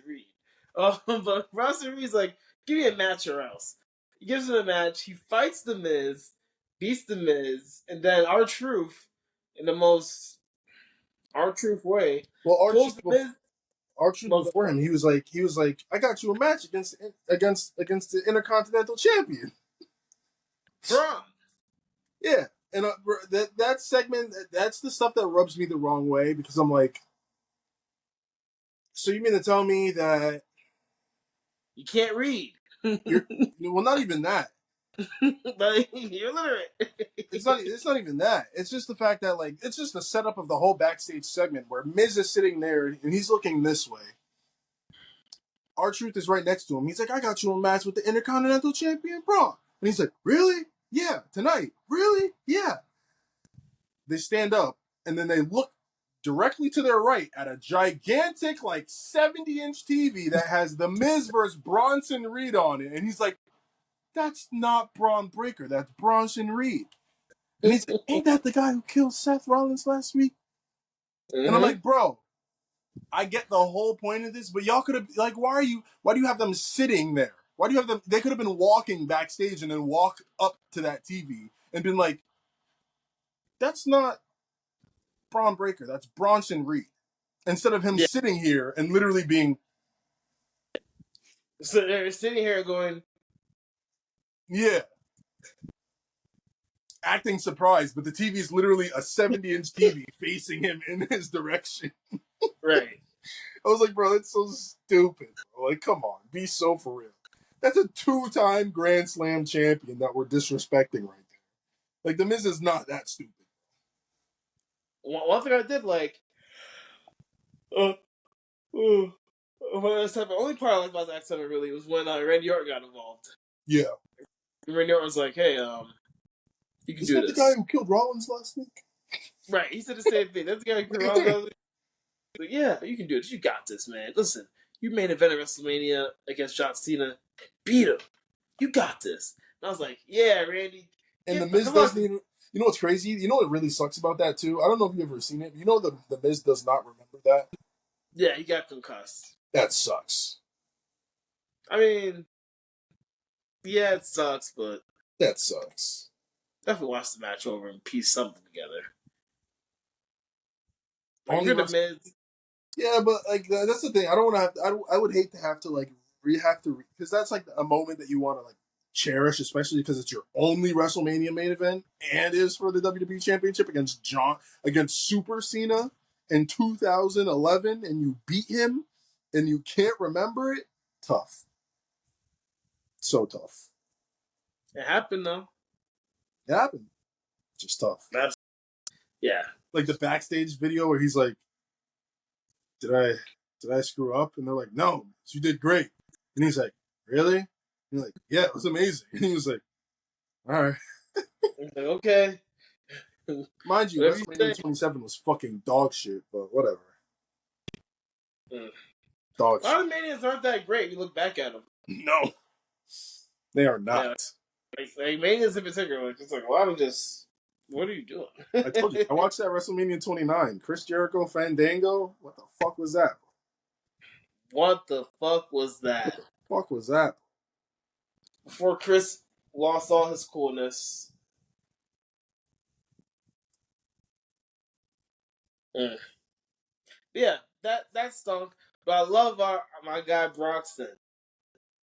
Reed. But Bronson Reed's like, give me a match or else. He gives him a match. He fights The Miz, beats The Miz, and then R-Truth, in the most R-Truth way. Well, R-Truth before him, he was like, I got you a match against the Intercontinental Champion. Braun. Yeah, and that segment, that's the stuff that rubs me the wrong way because I'm like, so you mean to tell me that you can't read? Well, not even that. But you're literate. It's not even that. It's just the fact that like it's just the setup of the whole backstage segment where Miz is sitting there and he's looking this way. R-Truth is right next to him. He's like, I got you a match with the Intercontinental Champion, Braun. And he's like, really? Yeah, tonight. Really? Yeah. They stand up and then they look directly to their right at a gigantic, like 70-inch TV that has The Miz versus Bronson Reed on it. And he's like, that's not Braun Breaker. That's Bronson Reed. And he's like, ain't that the guy who killed Seth Rollins last week? Mm-hmm. And I'm like, bro, I get the whole point of this, but y'all could have, like, why do you have them sitting there? Why do you have them, they could have been walking backstage and then walk up to that TV and been like, that's not Braun Breaker, that's Bronson Reed. Instead of him sitting here and literally being. So they're sitting here going, Yeah. Acting surprised, but the TV is literally a 70-inch TV facing him in his direction. Right. I was like, bro, that's so stupid. Bro. Like, come on, be so for real. That's a 2-time Grand Slam champion that we're disrespecting right there. Like, The Miz is not that stupid. One thing I did like, when I was the only part I liked about that segment really was when Randy Orton got involved. Yeah. And Randy Orton was like, "Hey, you can Isn't do that this." the guy who killed Rollins last week? Right. He said the same thing. That's the guy who killed Rollins last week. Like, yeah, you can do it. You got this, man. Listen, you main event at WrestleMania against John Cena, beat him. You got this. And I was like, yeah, Randy. And The Miz doesn't even. You know what's crazy? You know what really sucks about that too? I don't know if you've ever seen it. You know the Miz does not remember that. Yeah, he got concussed. That sucks. I mean, yeah, it sucks, but that sucks. Definitely watch the match over and piece something together. Like, you're the Miz. Yeah, but like that's the thing. I don't want to have. I would hate to have to like because that's like a moment that you want to like cherish, especially because it's your only WrestleMania main event and is for the WWE Championship against Super Cena in 2011, and you beat him, and you can't remember it. Tough. So tough. It happened though. It happened. Just tough. Yeah. Like the backstage video where he's like, Did I screw up? And they're like, no, you did great. And he's like, really? And you're like, yeah, it was amazing. And he was like, all right. Okay. Mind you, WrestleMania 27 was fucking dog shit, but whatever. Dog shit. A lot of Manias aren't that great. You look back at them. No. They are not. Yeah. Like Manias in particular, it's like a lot of just, what are you doing? I told you, I watched that WrestleMania 29. Chris Jericho, Fandango. What the fuck was that? What the fuck was that? Fuck was that? Before Chris lost all his coolness. Yeah, that stunk. But I love my guy Broxton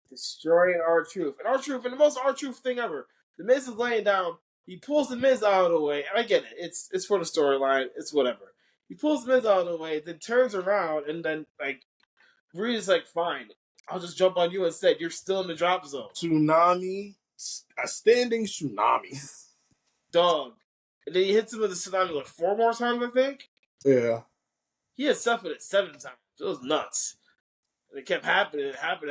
destroying R-Truth. And R-Truth, and the most R-Truth thing ever. The Miz is laying down. He pulls the Miz out of the way. And I get it. It's for the storyline. It's whatever. He pulls the Miz out of the way, then turns around, and then, like, Reed's like, fine. I'll just jump on you instead. You're still in the drop zone. Tsunami. A standing tsunami. Dog. And then he hits him with the tsunami like 4 more times, I think. Yeah. He had suffered it 7 times. It was nuts. And it kept happening. After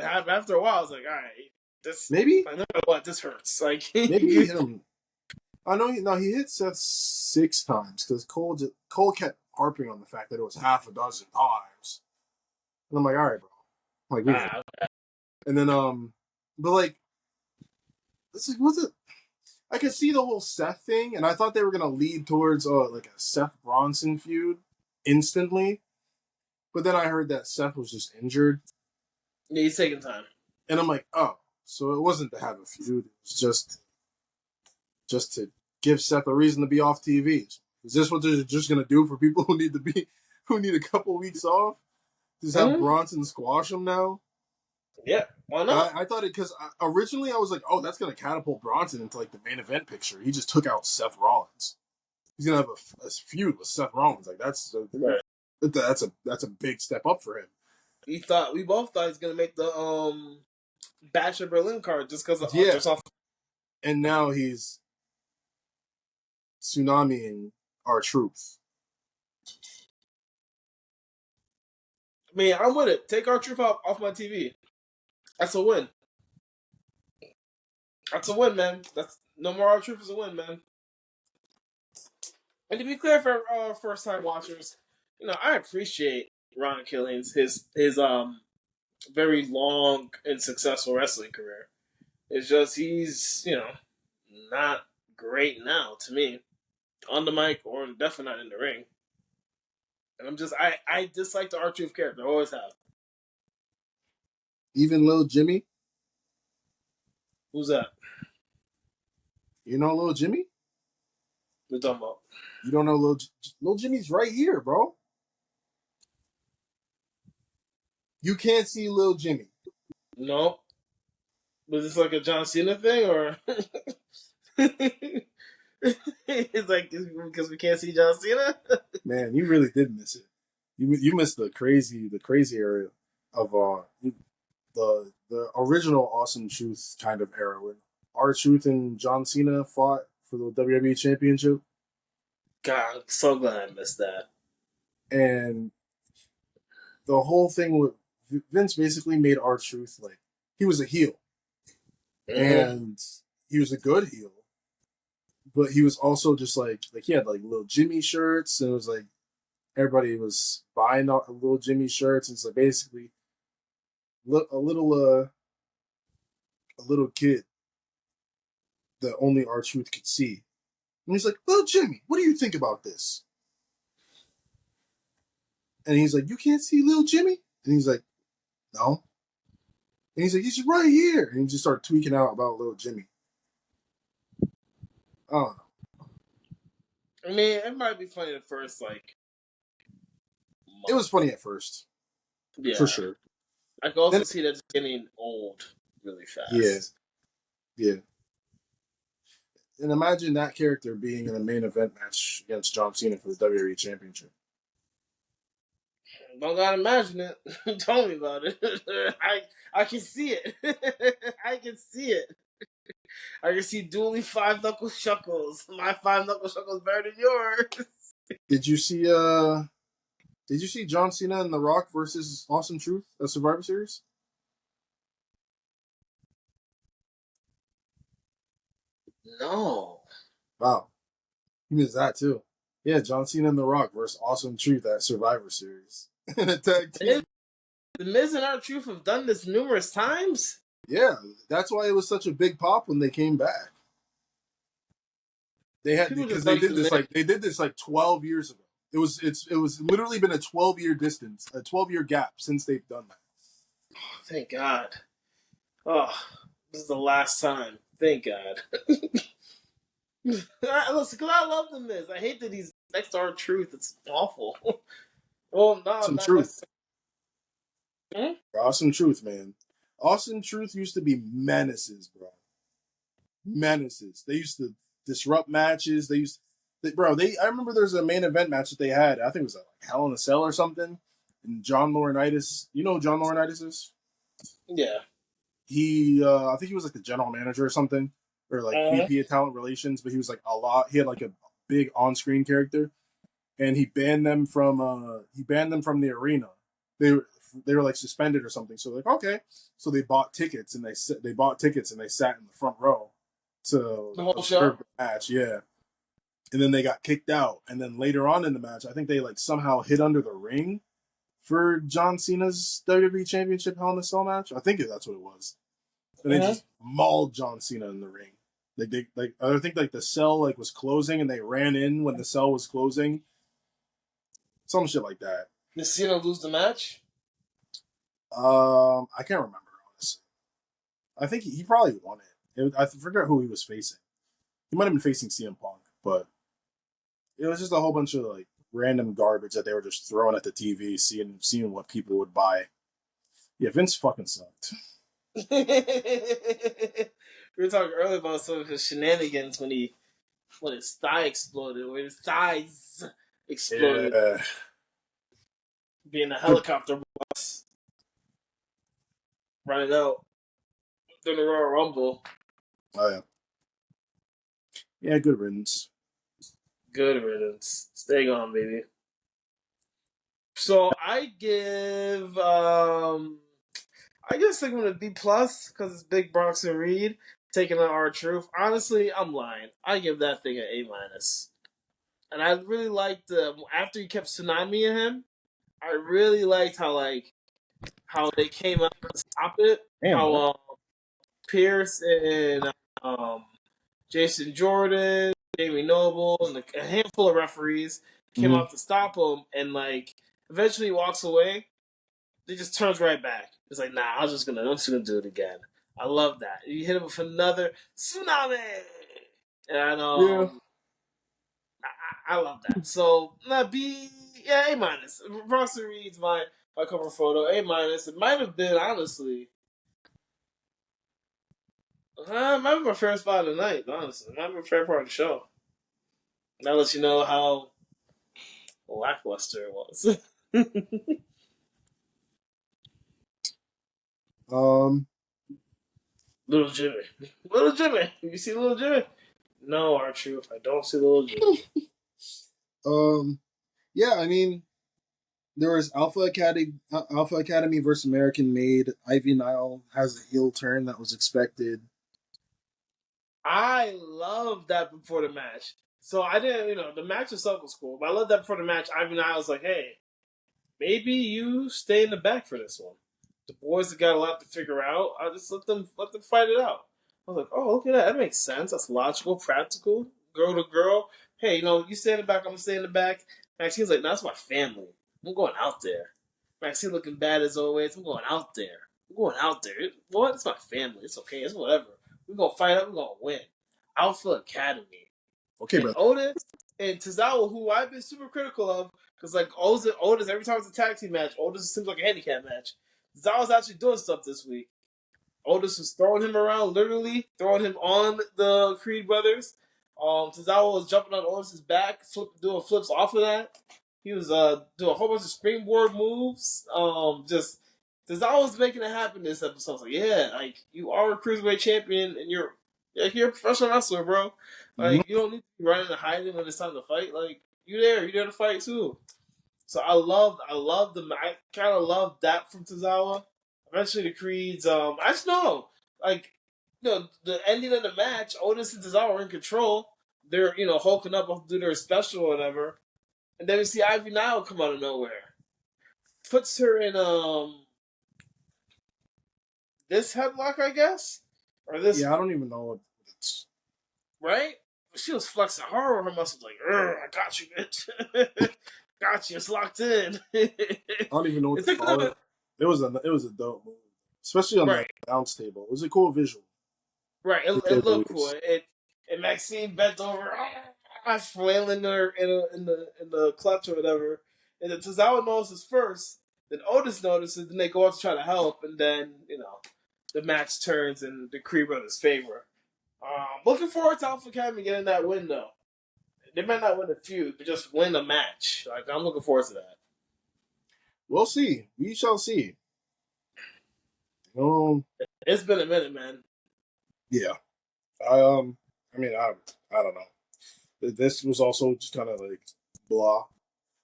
a while, I was like, all right, this. Maybe. I know what this hurts. Like maybe he hit him. I know. He hit Seth 6 times because Cole kept harping on the fact that it was half a dozen times. And I'm like, all right, bro. I'm like, okay. And then but like, it's like, what's it? I could see the whole Seth thing, and I thought they were gonna lead towards like a Seth Bronson feud instantly. But then I heard that Seth was just injured. Yeah, he's taking time. And I'm like, oh, so it wasn't to have a feud. It was just to give Seth a reason to be off TV. Is this what they're just gonna do for people who need a couple weeks off? Just have Bronson squash him now? Yeah, why not? I thought it because originally I was like, oh, that's gonna catapult Bronson into like the main event picture. He just took out Seth Rollins. He's gonna have a feud with Seth Rollins. Like that's a big step up for him. We both thought he's gonna make the Bash of Berlin card just because of And now he's tsunamiing R-Truth. I mean, I'm with it. Take R-Truth off my TV. That's a win. That's a win, man. That's no more R-Truth is a win, man. And to be clear for first time watchers, I appreciate Ron Killings, his very long and successful wrestling career. It's just he's, not great now to me. On the mic or definitely not in the ring. And I'm just I dislike the R-Truth character. I always have. Even Lil Jimmy? Who's that? You know Lil Jimmy? What you talking about? You don't know Lil Jimmy's right here, bro. You can't see Lil Jimmy. No. Was this like a John Cena thing, or it's like because we can't see John Cena? Man, you really did miss it. You missed the crazy area of the original Awesome Truth kind of era when R-Truth and John Cena fought for the WWE Championship. God, I'm so glad I missed that. And the whole thing with Vince basically made R-Truth like he was a heel, and he was a good heel, but he was also just like he had like little Jimmy shirts, and it was like everybody was buying little Jimmy shirts, and it's like basically a little kid that only R-Truth could see. And he's like, "Little Jimmy, what do you think about this?" And he's like, "You can't see little Jimmy?" And he's like, "No." And he's like, "He's right here." And he just started tweaking out about little Jimmy. I don't know. I mean, it might be funny at first, like It was funny at first, yeah, for sure. I can also see that it's getting old really fast. Yeah. And imagine that character being in a main event match against John Cena for the WWE Championship. Don't gotta imagine it. Tell me about it. I can see it. I can see it. I can see Dooley 5 knuckle shuckles. My 5 knuckle shuckles better than yours. Did you see John Cena and The Rock versus Awesome Truth at Survivor Series? No. Wow. He missed that too. Yeah, John Cena and The Rock versus Awesome Truth at Survivor Series. In a tag team. The Miz and R-Truth have done this numerous times. Yeah, that's why it was such a big pop when they came back. They had because they did this like 12 years ago. It was literally been a 12-year distance, a 12-year gap since they've done that. Oh, thank God. Oh, this is the last time. Thank God. Listen, because I love the Miz. I hate that he's next to R-Truth. It's awful. Well, no, Some not truth. Hmm? Awesome Truth, man. Awesome Truth used to be menaces, bro. Menaces. They used to disrupt matches. I remember there was a main event match that they had. I think it was like Hell in a Cell or something. And John Laurinaitis, you know who John Laurinaitis is? Yeah. I think he was like the general manager or something, or like VP of talent relations. But he was like he had like a big on-screen character, and he banned them from the arena. They were like suspended or something. So like, okay, so they bought tickets and they sat in the front row to observe the match. Yeah, and then they got kicked out. And then later on in the match, I think they like somehow hid under the ring for John Cena's WWE Championship Hell in a Cell match. I think that's what it was. And they just mauled John Cena in the ring. I think like the cell like was closing and they ran in when the cell was closing. Some shit like that. Did Cena lose the match? I can't remember honestly. I think he probably won it. I forget who he was facing. He might have been facing CM Punk, but it was just a whole bunch of like random garbage that they were just throwing at the TV, seeing what people would buy. Yeah, Vince fucking sucked. We were talking earlier about some of his shenanigans when his thigh exploded, when his thighs exploded. Yeah. Being a helicopter boss. Running out during the Royal Rumble. Oh yeah. Yeah, good riddance. Good riddance. Stay on, baby. So I give I guess I'm gonna B plus because it's Big Bronson Reed taking on R-Truth. Honestly, I'm lying. I give that thing an A minus. And I really liked after he kept Tsunami in him. I really liked how they came up to stop it. Damn, how Pierce and Jason Jordan, Jamie Noble, and a handful of referees came out to stop him, and like eventually he walks away. He just turns right back. It's like, nah, I'm just gonna do it again. I love that. You hit him with another tsunami, and I love that. So A minus. Bronson Reed's my cover photo. A minus. It might have been honestly Might be my favorite spot of the night, honestly. Might be my favorite part of the show. That lets you know how lackluster it was. Little Jimmy. Little Jimmy. You see Little Jimmy? No, R-Truth. I don't see Little Jimmy. Yeah, I mean, there was Alpha Academy versus American Made. Ivy Nile has a heel turn that was expected. I loved that before the match. So I didn't, the match itself was cool, but I loved that before the match. Ivy Nile was like, hey, maybe you stay in the back for this one. The boys have got a lot to figure out. I'll just let them fight it out. I was like, oh, look at that. That makes sense. That's logical, practical. Girl to girl. Hey, you stay in the back, I'm gonna stay in the back. Maxine's like, no, that's my family. I'm going out there. Maxine looking bad as always. I'm going out there. I'm going out there. What? It's my family. It's okay. It's whatever. We're gonna fight up, we're gonna win. Alpha Academy. Okay, and bro. Otis and Tozawa, who I've been super critical of, because like Otis, every time it's a tag team match, Otis seems like a handicap match. Tozawa's actually doing stuff this week. Otis was throwing him around, literally throwing him on the Creed brothers. Tozawa was jumping on Otis's back, doing flips off of that. He was doing a whole bunch of springboard moves. Just Tozawa was making it happen this episode. I was like, yeah, like you are a cruiserweight champion, and you're a professional wrestler, bro. Like you don't need to be running and hiding when it's time to fight. Like you're there to fight too. So I kind of love that from Tozawa. Eventually the Creeds, I just know, like, the ending of the match, Otis and Tozawa are in control. They're, hulking up to do their special or whatever. And then we see Ivy Nile come out of nowhere. Puts her in, this headlock, I guess? Or this. Yeah, I don't even know what it's. Right? She was flexing her muscles like, I got you, bitch. Got you, it's locked in. I don't even know what to call it. It was a dope move. Especially on the bounce table. It was a cool visual. Right, it looked cool. And Maxine bent over, flailing her in the clutch or whatever. And then Tozawa notices first, then Otis notices, then they go out to try to help, and then, the match turns in the Creed brothers' favor. Looking forward to Alpha Academy getting that win, though. They might not win the feud, but just win a match. Like, I'm looking forward to that. We'll see. We shall see. It's been a minute, man. Yeah. I don't know. This was also just kind of like blah.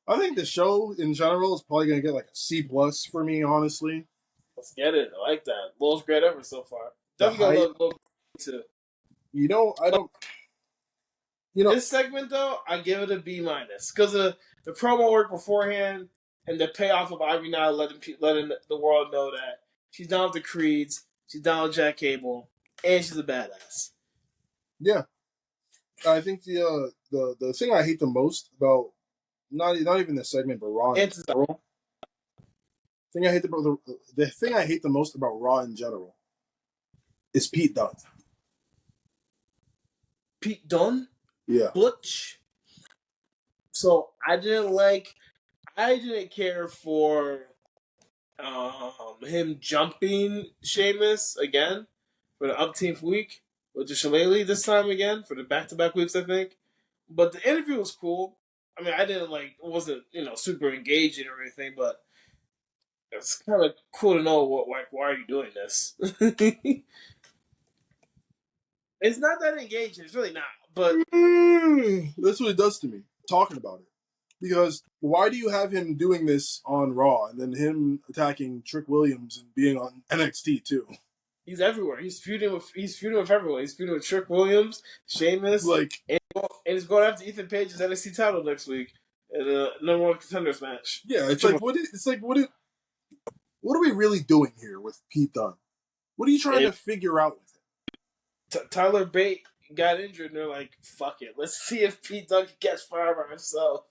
I think the show in general is probably gonna get like a C+ for me, honestly. Let's get it. I like that. Lowest grade ever so far. Definitely got low too. This segment though, I give it a B- because of the promo work beforehand and the payoff of Ivy Nile letting the world know that she's down with the Creeds, she's down with Jack Cable, and she's a badass. Yeah, I think the thing I hate the most about not even this segment, but Raw in general. The thing I hate the most about Raw in general is Pete Dunne. Pete Dunne? Yeah. Butch. So I didn't care for him jumping Sheamus again for the umpteenth week with the Shillelagh this time again for the back-to-back weeks, I think. But the interview was cool. I mean, I didn't it wasn't super engaging or anything, but it's kind of cool to know why are you doing this? It's not that engaging. It's really not. But that's what it does to me, talking about it. Because why do you have him doing this on Raw and then him attacking Trick Williams and being on NXT too? He's everywhere. He's feuding with everyone. He's feuding with Trick Williams, Sheamus, and he's going after Ethan Page's NXT title next week in a number one contenders match. Yeah, what are we really doing here with Pete Dunne? What are you trying to figure out with it? Tyler Bate got injured, and they're like, "Fuck it, let's see if Pete Dunne can catch fire by himself."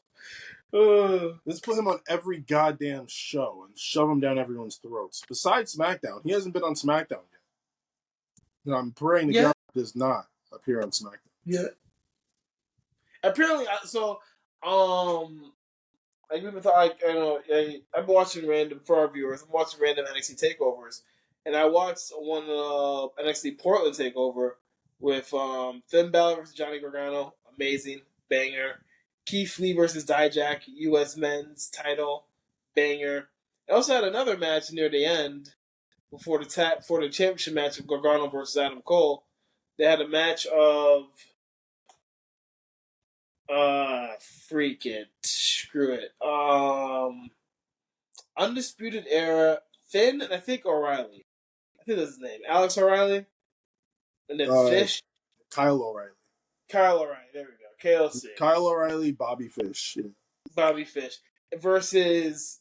Let's put him on every goddamn show and shove him down everyone's throats. Besides SmackDown, he hasn't been on SmackDown yet. I'm praying to God he does not appear on SmackDown. Yeah. Apparently, like we've been talking, I've been watching for our viewers. I'm watching random NXT takeovers, and I watched one NXT Portland takeover with Finn Balor versus Johnny Gargano, amazing banger. Keith Lee versus Dijak, U.S. Men's title, banger. I also had another match near the end for the championship match of Gargano versus Adam Cole. They had a match of freak it, screw it. Undisputed Era, Finn, and I think O'Reilly. I think that's his name. Alex O'Reilly. And then Fish. Kyle O'Reilly. Kyle O'Reilly. There we go. KOC. Kyle O'Reilly, Bobby Fish. Yeah. Bobby Fish. Versus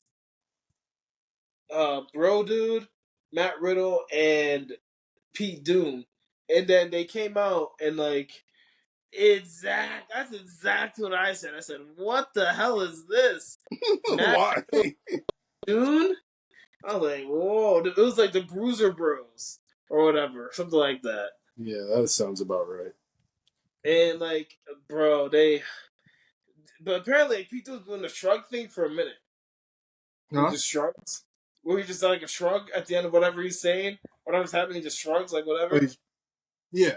Bro Dude, Matt Riddle, and Pete Dunne. And then they came out and like that's exactly what I said. I said, what the hell is this? Why? Dunne? I was like, whoa. It was like the Bruiser Bros or whatever. Something like that. Yeah, that sounds about right. And like, bro, but apparently like, Pete was doing the shrug thing for a minute. Huh? He just shrugs. Where he just like a shrug at the end of whatever he's saying. Whatever's happening, he just shrugs like whatever. Yeah.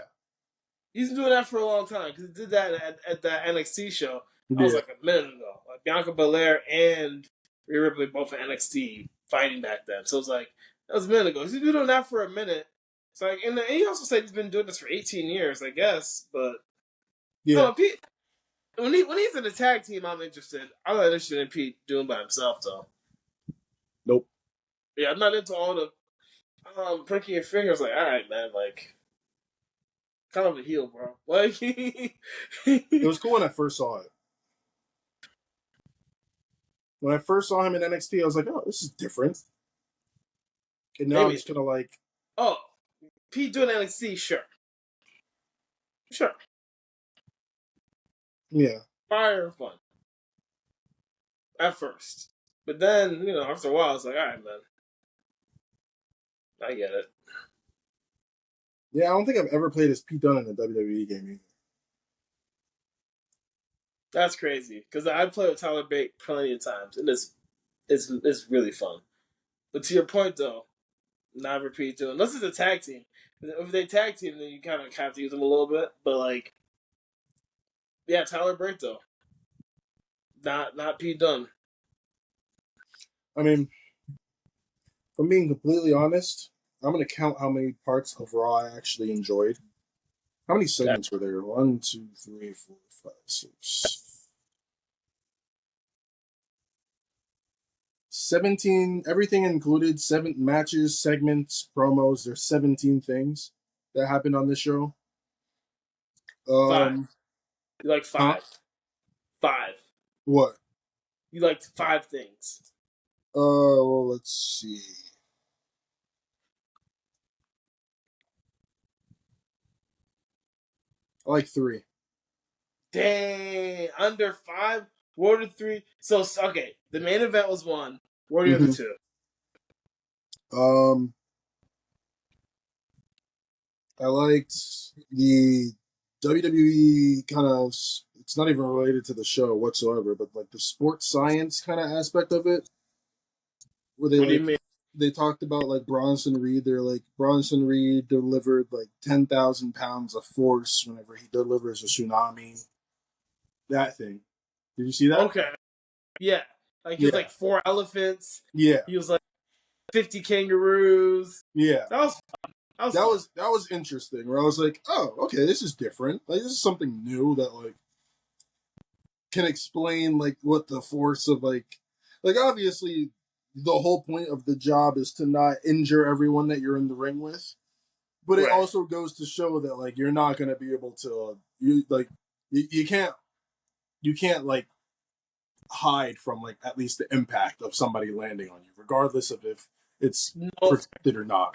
He's been doing that for a long time because he did that at that NXT show. That was like a minute ago. Like Bianca Belair and Rhea Ripley both at NXT fighting back then. So it was like, that was a minute ago. He's been doing that for a minute. It's like, and he also said he's been doing this for 18 years, I guess. But yeah, no, Pete, when he's in a tag team, I'm interested. I'm not interested in Pete doing by himself though. Nope. Yeah, I'm not into all the pricking your fingers. Like, all right, man, like. Kind of a heel, bro. Like it was cool when I first saw it. When I first saw him in NXT, I was like, "Oh, this is different." And now I'm just kind of like, "Oh, Pete doing NXT, sure." Yeah. Fire and fun. At first, but then after a while, it's like, all right, man, I get it. Yeah, I don't think I've ever played as Pete Dunne in a WWE game either. That's crazy because I played with Tyler Bate plenty of times, and it's really fun. But to your point, though, not repeat doing unless it's a tag team. If they tag team, then you kind of have to use them a little bit. But like, yeah, Tyler Bate though, not Pete Dunne. I mean, if I'm being completely honest, I'm going to count how many parts of Raw I actually enjoyed. How many segments were there? 1, 2, 3, 4, 5, 6. 17, everything included, 7 matches, segments, promos. There's 17 things that happened on this show. 5. You like 5? Huh? 5. What? You liked 5 things. Well, let's see. I like 3. Dang, under 5? What are the 3? So, okay, the main event was 1. What are the other 2? I liked the WWE kind of, it's not even related to the show whatsoever, but like the sports science kind of aspect of it. Where they, what do you mean? They talked about like Bronson Reed. They're like, Bronson Reed delivered like 10,000 pounds of force whenever he delivers a tsunami. That thing. Did you see that? Okay. Yeah. Like he was like 4 elephants. Yeah. He was like 50 kangaroos. Yeah. That was fun. That was interesting. Where I was like, oh, okay, this is different. Like this is something new that like can explain like what the force of like obviously the whole point of the job is to not injure everyone that you're in the ring with. But it also goes to show that like you're not gonna be able to you can't like hide from like at least the impact of somebody landing on you, regardless of if it's protected or not.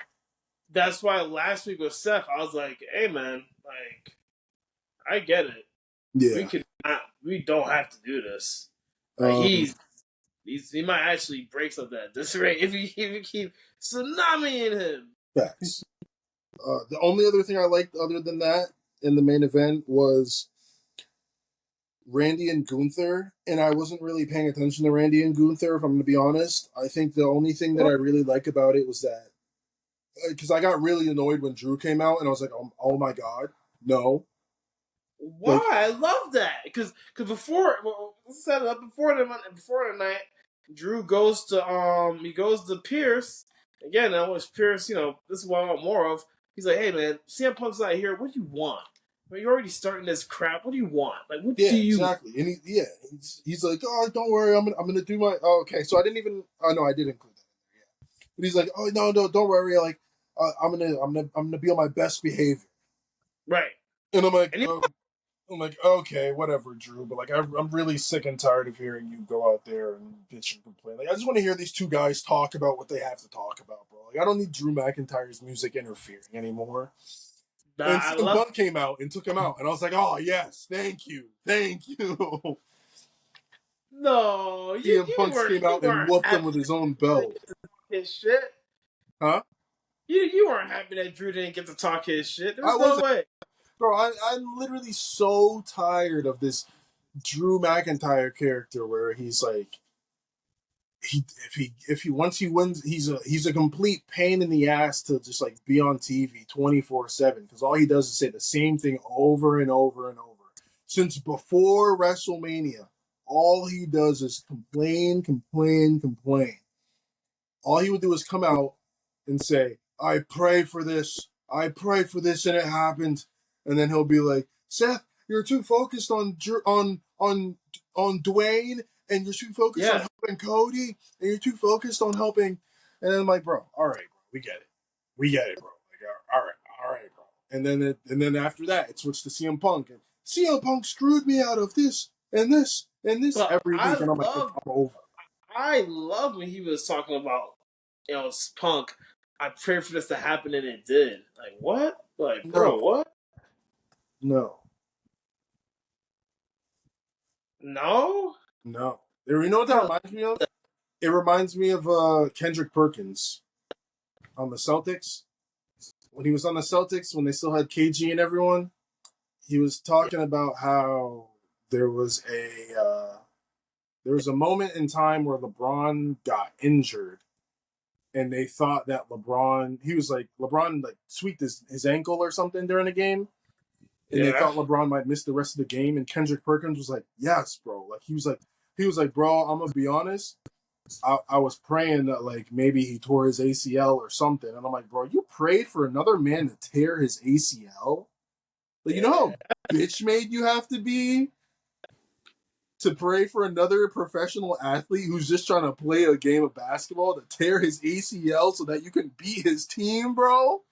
That's why last week with Seth, I was like, "Hey man, like, I get it. Yeah, we don't have to do this. Like, he might actually break something at this rate if he keep tsunamiing him." Facts. The only other thing I liked other than that in the main event was Randy and Gunther, and I wasn't really paying attention to Randy and Gunther, if I'm going to be honest. I think the only thing that I really like about it was that because I got really annoyed when Drew came out, and I was like, oh my god, no. Why? Like, I love that because before set it up before the night, Drew goes to Pierce again. Now was Pierce, this is what I want more of. He's like, hey man, CM Punk's not here. What do you want? You're already starting this crap. What do you want? Like, what do you? Exactly. And he's like, oh, don't worry, I'm gonna do my. Oh, okay, so I didn't even. Oh no, I did include that. Yeah, but he's like, oh no, don't worry. Like, I'm gonna be on my best behavior. Right. And I'm like, okay, whatever, Drew. But like, I'm really sick and tired of hearing you go out there and bitch and complain. Like, I just want to hear these two guys talk about what they have to talk about, bro. Like, I don't need Drew McIntyre's music interfering anymore. And CM Punk came out and took him out, and I was like, "Oh yes, thank you." No, CM Punk came out and whooped him with his own belt. His shit, huh? You weren't happy that Drew didn't get to talk his shit. There's no way, bro. I'm literally so tired of this Drew McIntyre character where he's like, if he once he wins, he's a complete pain in the ass to just like be on TV 24/7 because all he does is say the same thing over and over and over. Since before WrestleMania, all he does is complain. All he would do is come out and say, "I pray for this, and it happened," and then he'll be like, "Seth, you're too focused on Dwayne." And you're too focused on helping Cody, and you're too focused on helping. And then I'm like, bro, all right, bro, we get it, bro. Like, all right, bro. And then after that, it switched to CM Punk, and CM Punk screwed me out of this and this and this every week, and I'm like, I'm over. I love when he was talking about, Punk. I prayed for this to happen, and it did. Like what? Like, bro, what? No. You know what that reminds me of? It reminds me of Kendrick Perkins on the Celtics. When he was on the Celtics, when they still had KG and everyone, he was talking about how there was a moment in time where LeBron got injured, and they thought that LeBron tweaked his ankle or something during the game, and they thought LeBron might miss the rest of the game. And Kendrick Perkins was like, "Yes, bro." Like he was like, "Bro, I'm gonna be honest. I was praying that like maybe he tore his ACL or something." And I'm like, "Bro, you prayed for another man to tear his ACL? Like, you know how bitch made you have to be to pray for another professional athlete who's just trying to play a game of basketball to tear his ACL so that you can beat his team, bro?"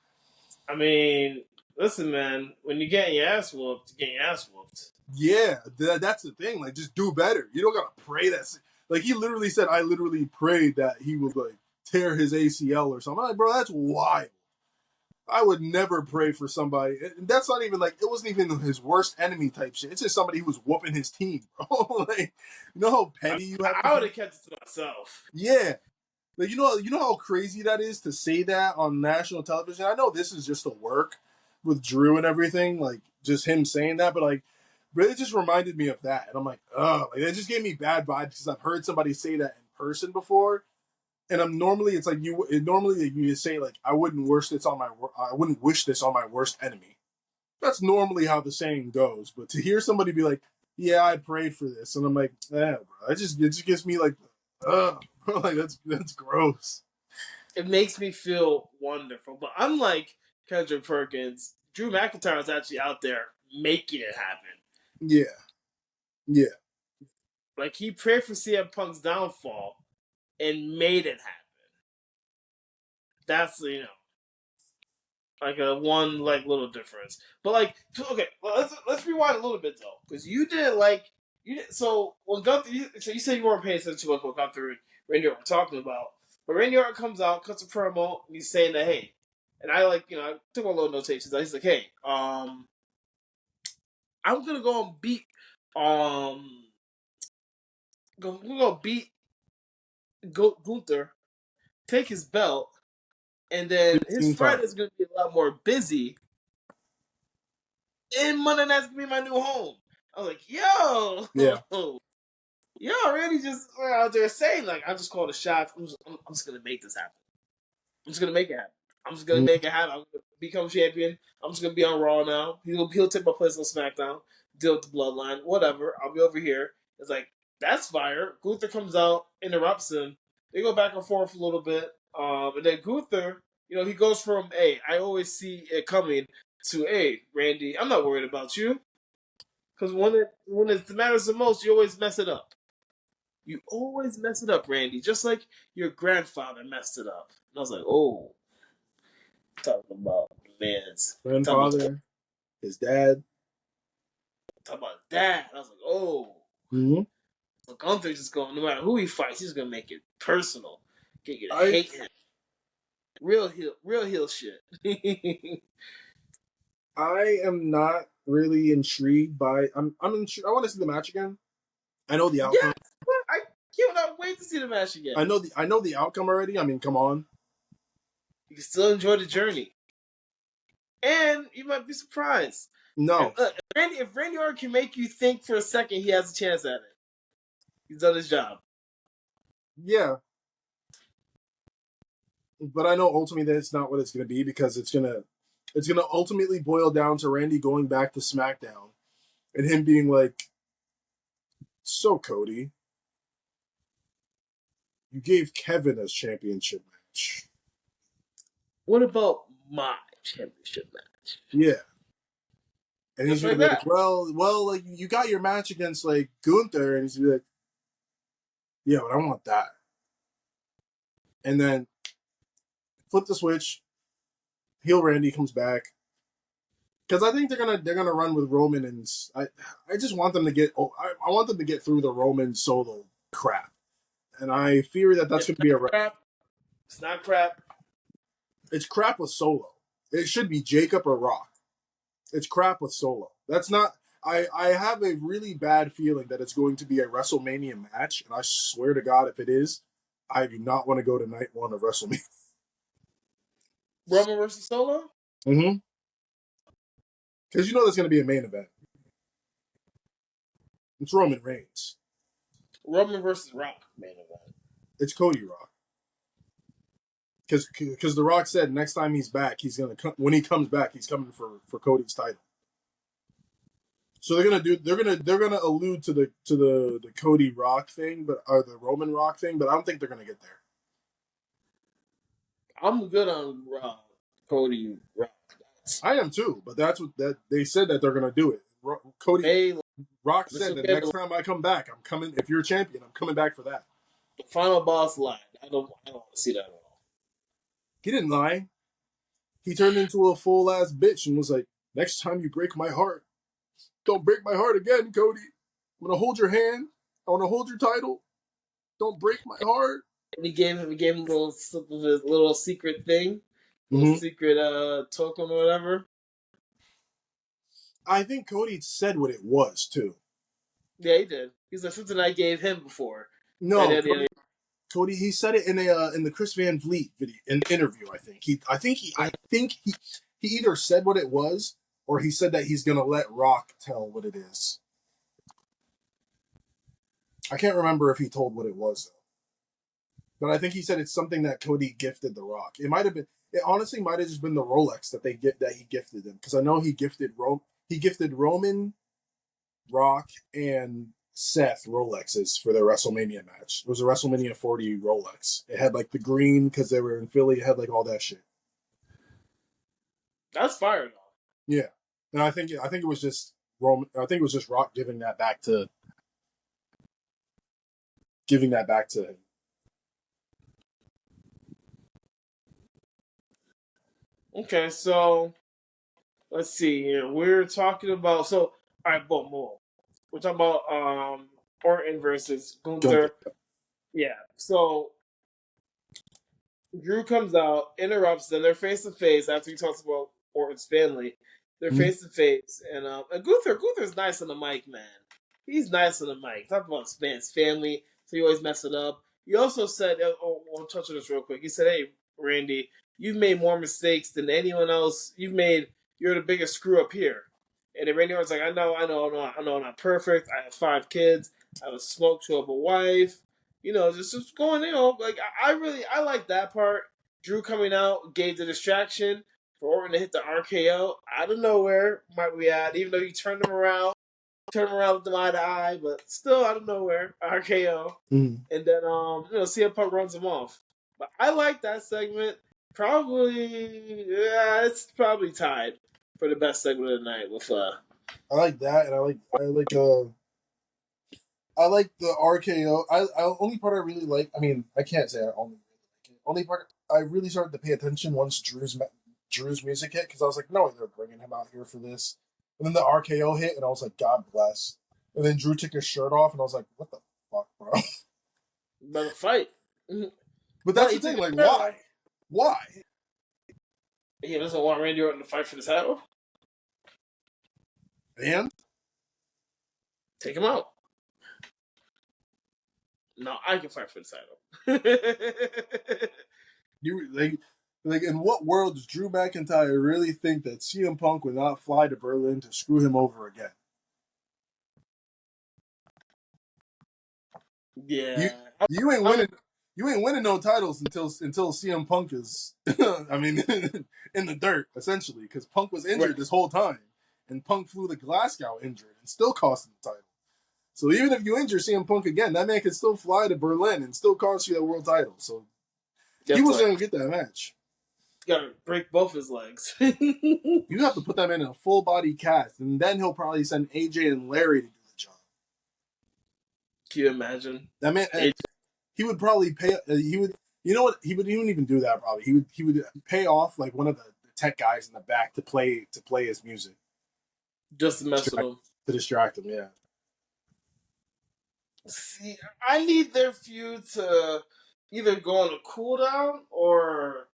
I mean, listen, man. When you're getting your ass whooped, you're getting your ass whooped. Yeah, that's the thing. Like, just do better. You don't gotta pray that. Like, he literally said, "I literally prayed that he would like tear his ACL or something." I'm like, bro, that's wild. I would never pray for somebody. And that's not even like, it wasn't even his worst enemy type shit. It's just somebody who was whooping his team, bro. Like, you know how petty you have to I would have kept it to myself. Yeah. Like, you know how crazy that is to say that on national television? I know this is just a work with Drew and everything, like just him saying that, but like, really just reminded me of that. And I'm like, oh, like, that just gave me bad vibes because I've heard somebody say that in person before. And it's like normally you say like, I wouldn't wish this on my worst enemy. That's normally how the saying goes. But to hear somebody be like, yeah, I prayed for this, and I'm like, bro, it just gives me like, bro, like that's gross. It makes me feel wonderful. But unlike Kendrick Perkins, Drew McIntyre is actually out there making it happen. Yeah. Like, he prayed for CM Punk's downfall and made it happen. That's, like a one like little difference. But like, okay, well, let's rewind a little bit though, because you didn't like So when Gunther, so you said you weren't paying attention to what Gunther and Randy Orton were talking about, but Randy Orton comes out, cuts a promo, and he's saying that, hey, and I I took my little notations. He's like, hey, I'm gonna go and beat we're gonna beat Gunther, take his belt, and then his fight is gonna be a lot more busy. And Monday Night's gonna be my new home. I was like, yo, you already just out there saying like, I'm just calling the shots. I'm just gonna make this happen. I'm just gonna make it happen. I'm just gonna make it happen. I'm gonna become champion. I'm just gonna be on Raw now. He'll take my place on SmackDown. Deal with the bloodline. Whatever. I'll be over here. It's like that's fire. Gunther comes out, interrupts him. They go back and forth a little bit. And then Gunther, he goes from hey, I always see it coming to hey, Randy, I'm not worried about you. Because when it matters the most, you always mess it up. You always mess it up, Randy. Just like your grandfather messed it up. And I was like, oh, talking about man's grandfather, his dad. Talking about that. I was like, oh. Mm-hmm. So Gunther's just going, no matter who he fights, he's gonna make it personal. Get you to hate him. Real heel shit. I am not really intrigued by. I'm intrigued. I want to see the match again. I know the outcome. Yeah, I cannot wait to see the match again. I know the outcome already. I mean, come on. You can still enjoy the journey, and you might be surprised. No, if Randy Orton can make you think for a second, he has a chance at it. He's done his job. Yeah, but I know ultimately that's not what it's going to be because it's gonna ultimately boil down to Randy going back to SmackDown and him being like, "So Cody, you gave Kevin a championship match. What about my championship match?" Yeah. And he's gonna be like, well, like you got your match against like Gunther, and he's gonna be like, yeah, but I want that. And then flip the switch, heel Randy comes back. Because I think they're gonna run with Roman, and I just want them to get I want them to get through the Roman Solo crap, and I fear that that's gonna be a crap. It's not crap. It's crap with Solo. It should be Jacob or Rock. It's crap with Solo. That's not. I have a really bad feeling that it's going to be a WrestleMania match, and I swear to God, if it is, I do not want to go to night one of WrestleMania. Roman versus Solo? Mm-hmm. Because you know there's going to be a main event. It's Roman Reigns. Roman versus Rock main event. It's Cody Rock. Because The Rock said next time he's back, he's gonna when he comes back, he's coming for Cody's title. So they're gonna allude to the Cody Rock thing, or the Roman Rock thing, but I don't think they're gonna get there. I'm good on Cody Rock. I am too, but that's what they said that they're gonna do it. Cody Rock said that next time I come back, I'm coming. If you're a champion, I'm coming back for that. The final boss lied. I don't want to see that at all. He didn't lie. He turned into a full ass bitch and was like, "Next time you break my heart, don't break my heart again, Cody. I'm gonna hold your hand. I want to hold your title. Don't break my heart." And he gave him a little secret thing, secret token or whatever. I think Cody said what it was too. Yeah, he did. He's like something I gave him before. No, Cody, he said it in the Chris Van Vliet video, in the interview. I think he either said what it was or he said that he's gonna let Rock tell what it is. I can't remember if he told what it was though, but I think he said it's something that Cody gifted The Rock. It might have been. It honestly might have just been the Rolex that he gifted him, because I know he gifted Roman, Rock, and Seth Rolexes for their WrestleMania match. It was a WrestleMania 40 Rolex. It had like the green because they were in Philly. It had like all that shit. That's fire though. Yeah, and I think it was just Roman. I think it was just Rock giving that back to him. Okay, so let's see here. We're talking about all right, boom. We're talking about Orton versus Gunther. Yeah. So Drew comes out, interrupts them. They're face to face after he talks about Orton's family. They're face to face, and Gunther's nice on the mic, man. He's nice on the mic. Talk about his family, so he always mess it up. He also said, I'll touch on this real quick. He said, "Hey, Randy, you've made more mistakes than anyone else. You're the biggest screw up here." And then Randy Orton's like, I know, I'm not perfect. I have 5 kids. I have a smoke show of a wife. Just going, like I like that part. Drew coming out gave the distraction for Orton to hit the RKO out of nowhere. Might we add, even though you turned him around with them eye to eye, but still out of nowhere, RKO. And then CM Punk runs him off. But I like that segment. It's probably tied for the best segment of the night with I like that, and I like the RKO. Only part I really like. I mean, I can't say I only really like it. Only part I really started to pay attention once Drew's music hit, because I was like, no, they're bringing him out here for this. And then the RKO hit, and I was like, God bless. And then Drew took his shirt off, and I was like, what the fuck, bro? About to fight. But that's the thing, like, why? Why? He doesn't want Randy Orton to fight for the title. And? Take him out. No, I can fight for the title. You like in what world does Drew McIntyre really think that CM Punk would not fly to Berlin to screw him over again? Yeah. You ain't winning. You ain't winning no titles until CM Punk is, I mean, in the dirt, essentially, because Punk was injured this whole time, and Punk flew to Glasgow injured and still cost him the title. So even if you injure CM Punk again, that man can still fly to Berlin and still cost you that world title. So he was going to get that match. You got to break both his legs. You have to put that man in a full body cast, and then he'll probably send AJ and Larry to do the job. Can you imagine? That man, he would probably pay. He would, you know what? He wouldn't even do that. Probably he would pay off like one of the tech guys in the back to play his music, just to mess with him, to distract him. Yeah. See, I need their feud to either go on a cooldown or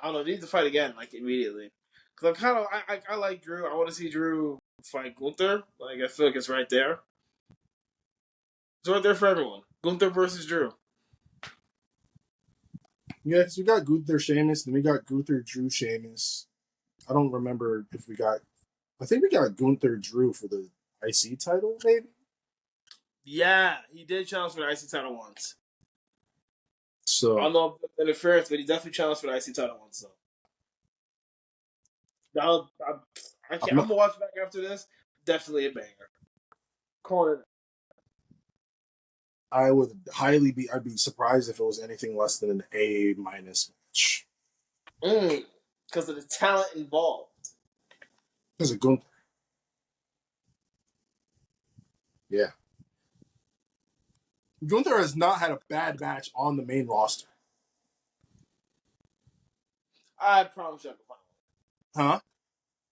I don't know. They need to fight again like immediately. Because I'm kind of I like Drew. I want to see Drew fight Gunther. Like I feel like it's right there. It's right there for everyone. Gunther versus Drew. Yeah, so we got Gunther Sheamus, then we got Gunther Drew Sheamus. I don't remember if we got. I think we got Gunther Drew for the IC title, maybe. Yeah, he did challenge for the IC title once. So I don't know if interference, but he definitely challenged for the IC title once. So I'm gonna watch back after this. Definitely a banger. Calling it. I would I'd be surprised if it was anything less than an A- match. Because of the talent involved. Because of Gunther. Yeah. Gunther has not had a bad match on the main roster. I promise you I can find one. Huh?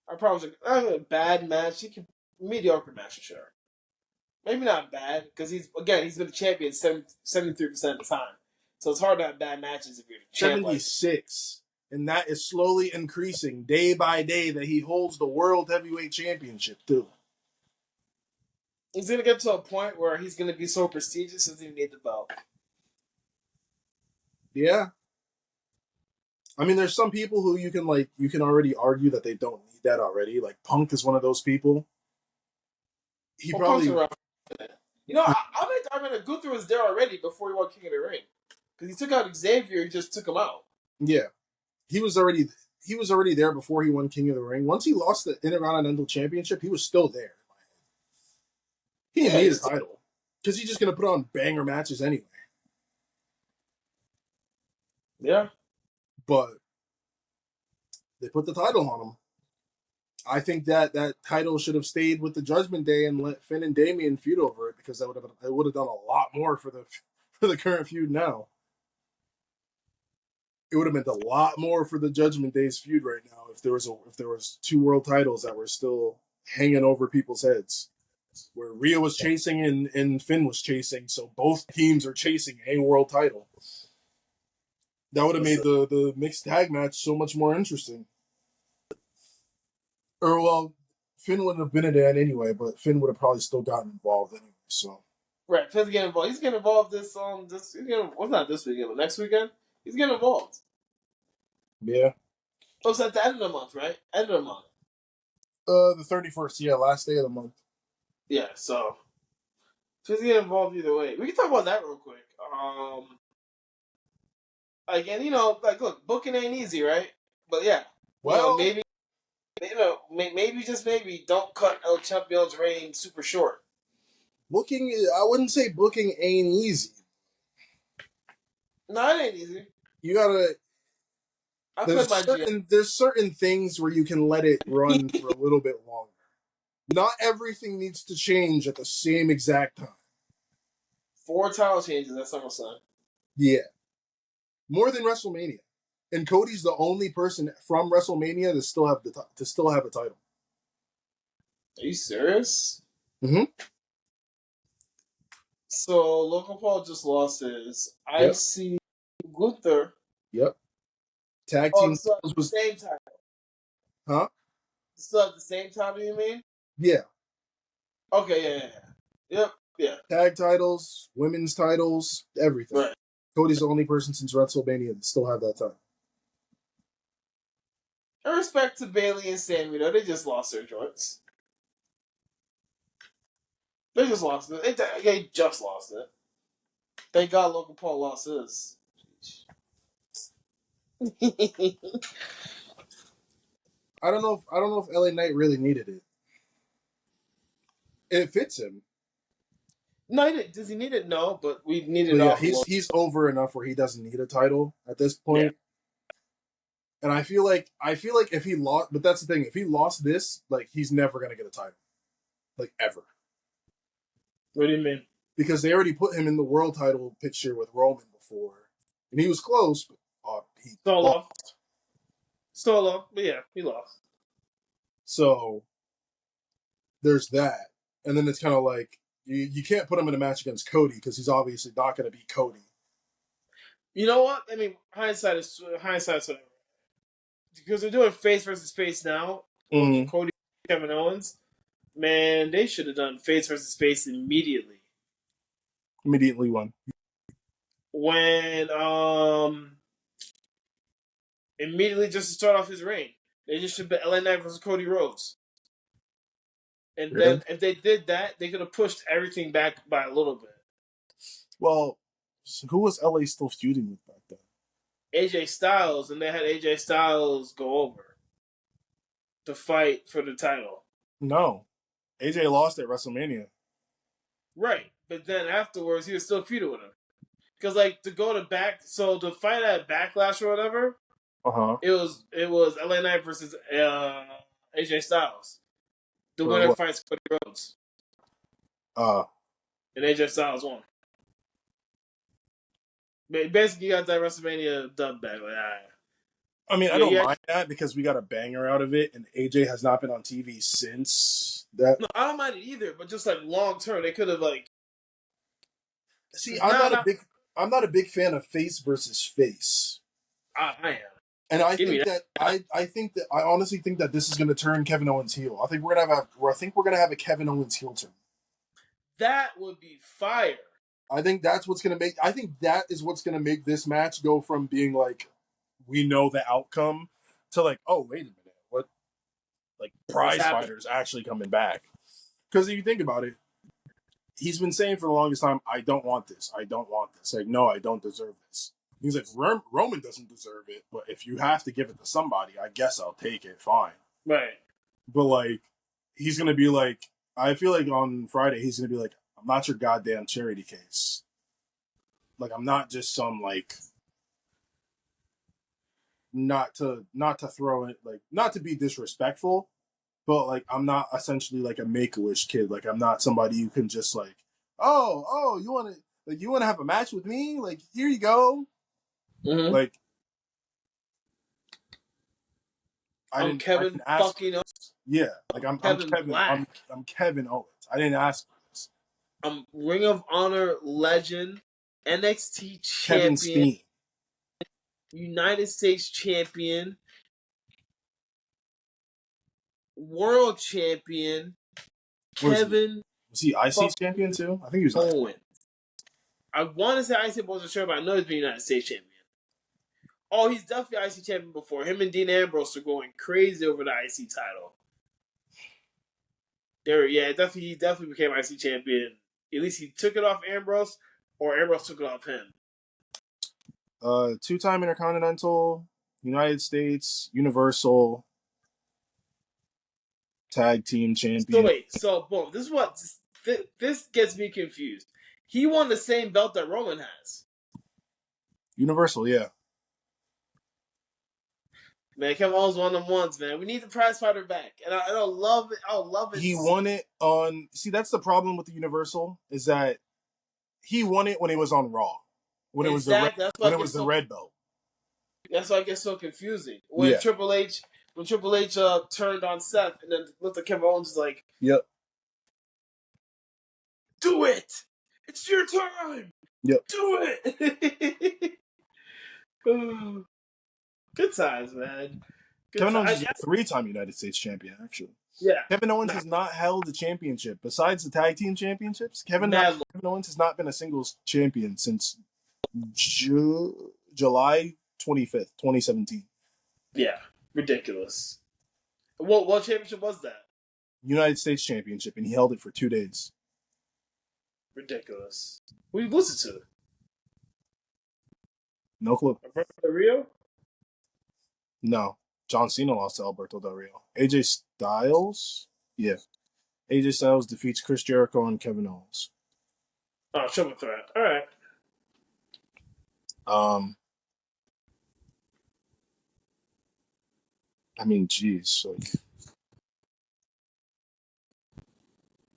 I promise you. A bad match. He can mediocre match for sure. Maybe not bad, because he's been the champion 73% of the time. So it's hard to have bad matches if you're the champion. 76. And that is slowly increasing day by day that he holds the World Heavyweight Championship, too. He's going to get to a point where he's going to be so prestigious he doesn't even need the belt. Yeah. I mean, there's some people who you can already argue that they don't need that already. Like, Punk is one of those people. He probably... You know, I'll make the argument that Gunther was there already before he won King of the Ring. Because he took out Xavier, he just took him out. Yeah. He was already there before he won King of the Ring. Once he lost the Intercontinental Championship, he was still there. He didn't need a title. Because he's just going to put on banger matches anyway. Yeah. But they put the title on him. I think that title should have stayed with the Judgment Day and let Finn and Damian feud over it, because it would have done a lot more for the current feud now. It would have meant a lot more for the Judgment Day's feud right now if there was two world titles that were still hanging over people's heads, where Rhea was chasing and Finn was chasing, so both teams are chasing a world title. That would have made the mixed tag match so much more interesting. Or, well, Finn wouldn't have been in it anyway, but Finn would have probably still gotten involved anyway. So right, Finn's getting involved. He's getting involved not this weekend, but next weekend. He's getting involved. Yeah. Oh, so at the end of the month, right? End of the month. The 31st, yeah, last day of the month. Yeah, so Finn's getting involved either way. We can talk about that real quick. Like, and look, booking ain't easy, right? But yeah, Well, maybe, maybe just maybe don't cut El Champion's reign super short. Booking, I wouldn't say booking ain't easy. No, it ain't easy. You gotta. I put my There's certain things where you can let it run for a little bit longer. Not everything needs to change at the same exact time. 4 title changes at SummerSlam. Yeah, more than WrestleMania, and Cody's the only person from WrestleMania to still have a title. Are you serious? Mm-hmm. So Logan Paul just lost his IC Gunther. Yep. Tag team still have the same title. Huh? Still have the same title, you mean? Yeah. Okay, yeah. Yep, yeah. Tag titles, women's titles, everything. Right. Cody's the only person since WrestleMania to still have that title. In respect to Bayley and Sami, though, they just lost their joints. They just lost it. They just lost it. Thank God Logan Paul lost his. I don't know if LA Knight really needed it. It fits him. No, does he need it? No, but we need it. But yeah, he's over enough where he doesn't need a title at this point. Yeah. And I feel like if he lost, but that's the thing, if he lost this, like he's never gonna get a title, like ever. What do you mean? Because they already put him in the world title picture with Roman before, and he was close, but he lost. Solo, but yeah, he lost. So there's that, and then it's kind of like you can't put him in a match against Cody because he's obviously not going to beat Cody. You know what? I mean, hindsight is whatever. Because they're doing face versus face now. Mm-hmm. Cody, Kevin Owens. Man, they should have done face versus face immediately. Immediately won. When immediately just to start off his reign, they just should be LA Knight versus Cody Rhodes. And then if they did that, they could have pushed everything back by a little bit. Well, so who was LA still feuding with back then? AJ Styles, and they had AJ Styles go over to fight for the title. No. AJ lost at WrestleMania. Right. But then afterwards, he was still feuding with him. Because, like, to fight at Backlash or whatever, it was LA Knight versus AJ Styles. The winner fights Cody Rhodes. And AJ Styles won. Basically, you got that WrestleMania dub back. Like, I mean, I don't mind that because we got a banger out of it, and AJ has not been on TV since that. No, I don't mind it either, but just like long term, they could have like. See, I'm not a big fan of face versus face. I am, and I think that I honestly think that this is going to turn Kevin Owens heel. I think we're gonna have a Kevin Owens heel turn. That would be fire. I think that's what's gonna make. I think that is what's gonna make this match go from being like we know the outcome to like, oh wait a minute, what? Like prize fighters actually coming back. Because if you think about it, he's been saying for the longest time, I don't want this. I don't want this. Like, no, I don't deserve this. He's like, Roman doesn't deserve it, but if you have to give it to somebody, I guess I'll take it. Fine. Right. But like, he's gonna be like, I feel like on Friday he's gonna be like, I'm not your goddamn charity case. Like, I'm not just some like, not to throw it, like, not to be disrespectful, but like, I'm not essentially like a Make-A-Wish kid. Like, I'm not somebody you can just like, oh, you want to have a match with me? Like, here you go. Mm-hmm. Like, I'm Kevin fucking Owens. Yeah, like I'm Kevin Owens. I didn't ask for this. I'm Ring of Honor legend, NXT champion, United States champion, world champion, Kevin. Was he IC champion too? I think he was Owens. I want to say IC, but I wasn't sure, but I know he's been United States champion. Oh, he's definitely IC champion before. Him and Dean Ambrose are going crazy over the IC title. He definitely became IC champion. At least he took it off Ambrose, or Ambrose took it off him. 2-time Intercontinental, United States, Universal, Tag Team So Champion. wait, so boom, this gets me confused. He won the same belt that Roman has. Universal, yeah. Man, Kevin Owens won them once, man. We need the prize fighter back, and I'll love it. I'll love it. He won it on. See, that's the problem with the Universal is that he won it when it was on Raw, when it was the red belt. That's why it gets so confusing when Yeah. Triple H turned on Seth and then looked at Kevin Owens like, "Yep, do it, it's your time. Yep, do it." Good times, man. Kevin Owens is a 3-time United States champion, actually. Yeah. Kevin Owens has not held a championship besides the tag team championships. Kevin Owens has not been a singles champion since July 25th, 2017. Yeah, ridiculous. What championship was that? United States Championship, and he held it for 2 days. Ridiculous. Who you listen to? No clue. Alberto Del Rio? No. John Cena lost to Alberto Del Rio. AJ Styles? Yeah. AJ Styles defeats Chris Jericho and Kevin Owens. Oh, triple threat. All right. I mean, geez, like,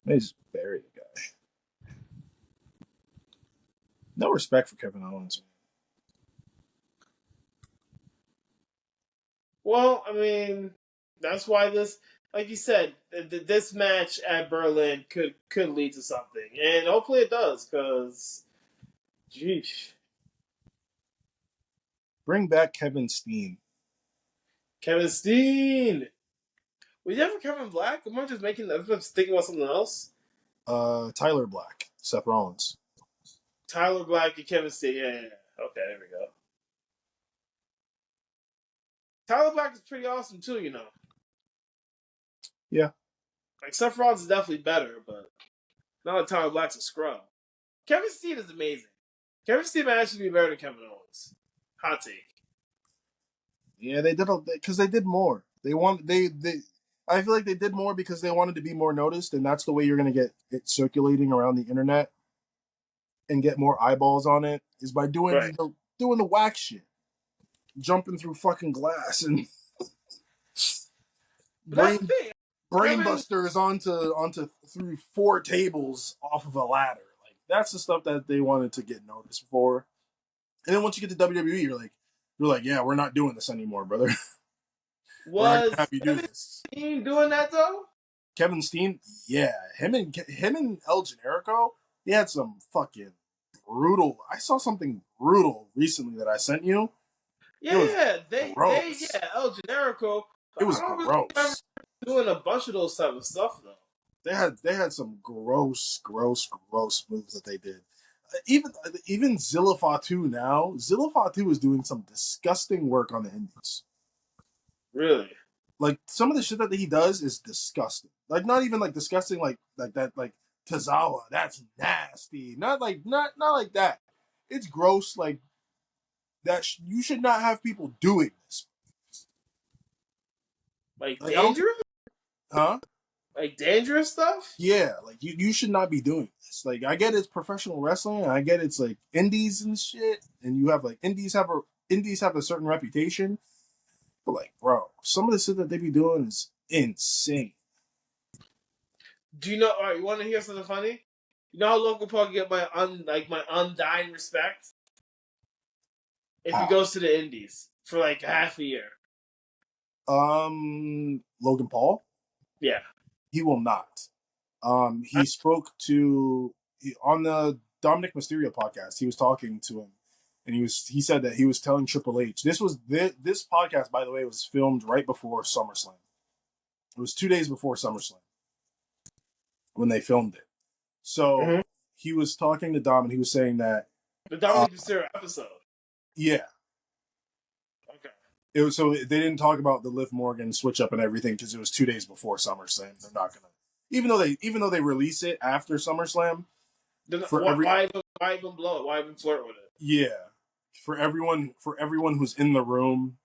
they just buried the guy. No respect for Kevin Owens. Well, I mean, that's why this, like you said, this match at Berlin could lead to something, and hopefully it does. Because, jeez, bring back Kevin Steen. Kevin Steen. Was you ever Kevin Black? Am I just thinking about something else? Tyler Black, Seth Rollins. Tyler Black and Kevin Steen. Yeah. Okay, there we go. Tyler Black is pretty awesome too, you know. Yeah. Like Seth Rollins is definitely better, but not like Tyler Black's a scrub. Kevin Steen is amazing. Kevin Steen might actually be better than Kevin Owens. Hot take. Yeah, they did because they did more. I feel like they did more because they wanted to be more noticed, and that's the way you're going to get it circulating around the internet and get more eyeballs on it is by doing the whack shit, jumping through fucking glass and brainbusters onto through 4 tables off of a ladder. Like that's the stuff that they wanted to get noticed for. And then once you get to WWE, you're like, yeah, we're not doing this anymore, brother. Was Kevin Steen doing that though? Kevin Steen, yeah, him and El Generico, they had some fucking brutal. I saw something brutal recently that I sent you. Yeah, El Generico. It was gross. Doing a bunch of those type of stuff though. They had some gross moves that they did. Even Zilla Fatu now. Zilla Fatu is doing some disgusting work on the indies. Really? Like some of the shit that he does is disgusting. Like not even like disgusting like that like Tozawa. That's nasty. Not like that. It's gross. Like that. You should not have people doing this. Like dangerous? Huh? Like dangerous stuff? Yeah. Like you should not be doing this. Like I get it's professional wrestling. And I get it's like indies and shit. And you have like indies have a certain reputation. But like, bro, some of the shit that they be doing is insane. Do you know? All right, you want to hear something funny? You know how Logan Paul can get my undying respect if he goes to the Indies for like half a year. Logan Paul? Yeah, he will not. He spoke on the Dominic Mysterio podcast. He was talking to him. And he said that he was telling Triple H. This podcast, by the way, was filmed right before SummerSlam. It was 2 days before SummerSlam when they filmed it. So he was talking to Dom, and he was saying that the Dominic Mysterio episode. Yeah. Okay. It was so they didn't talk about the Liv Morgan switch up and everything because it was 2 days before SummerSlam. They're not gonna, even though they release it after SummerSlam. Why even blow it? Why even flirt with it? Yeah. for everyone who's in the room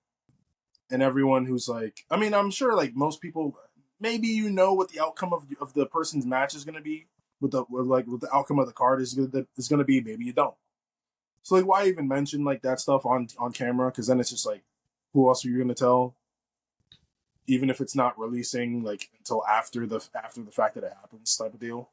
and everyone who's like, I mean, I'm sure like most people, maybe you know what the outcome of the person's match is going to be, with the outcome of the card is going to be. Maybe you don't. So like, why even mention like that stuff on camera? Because then it's just like, who else are you going to tell? Even if it's not releasing like until after the fact that it happens, type of deal.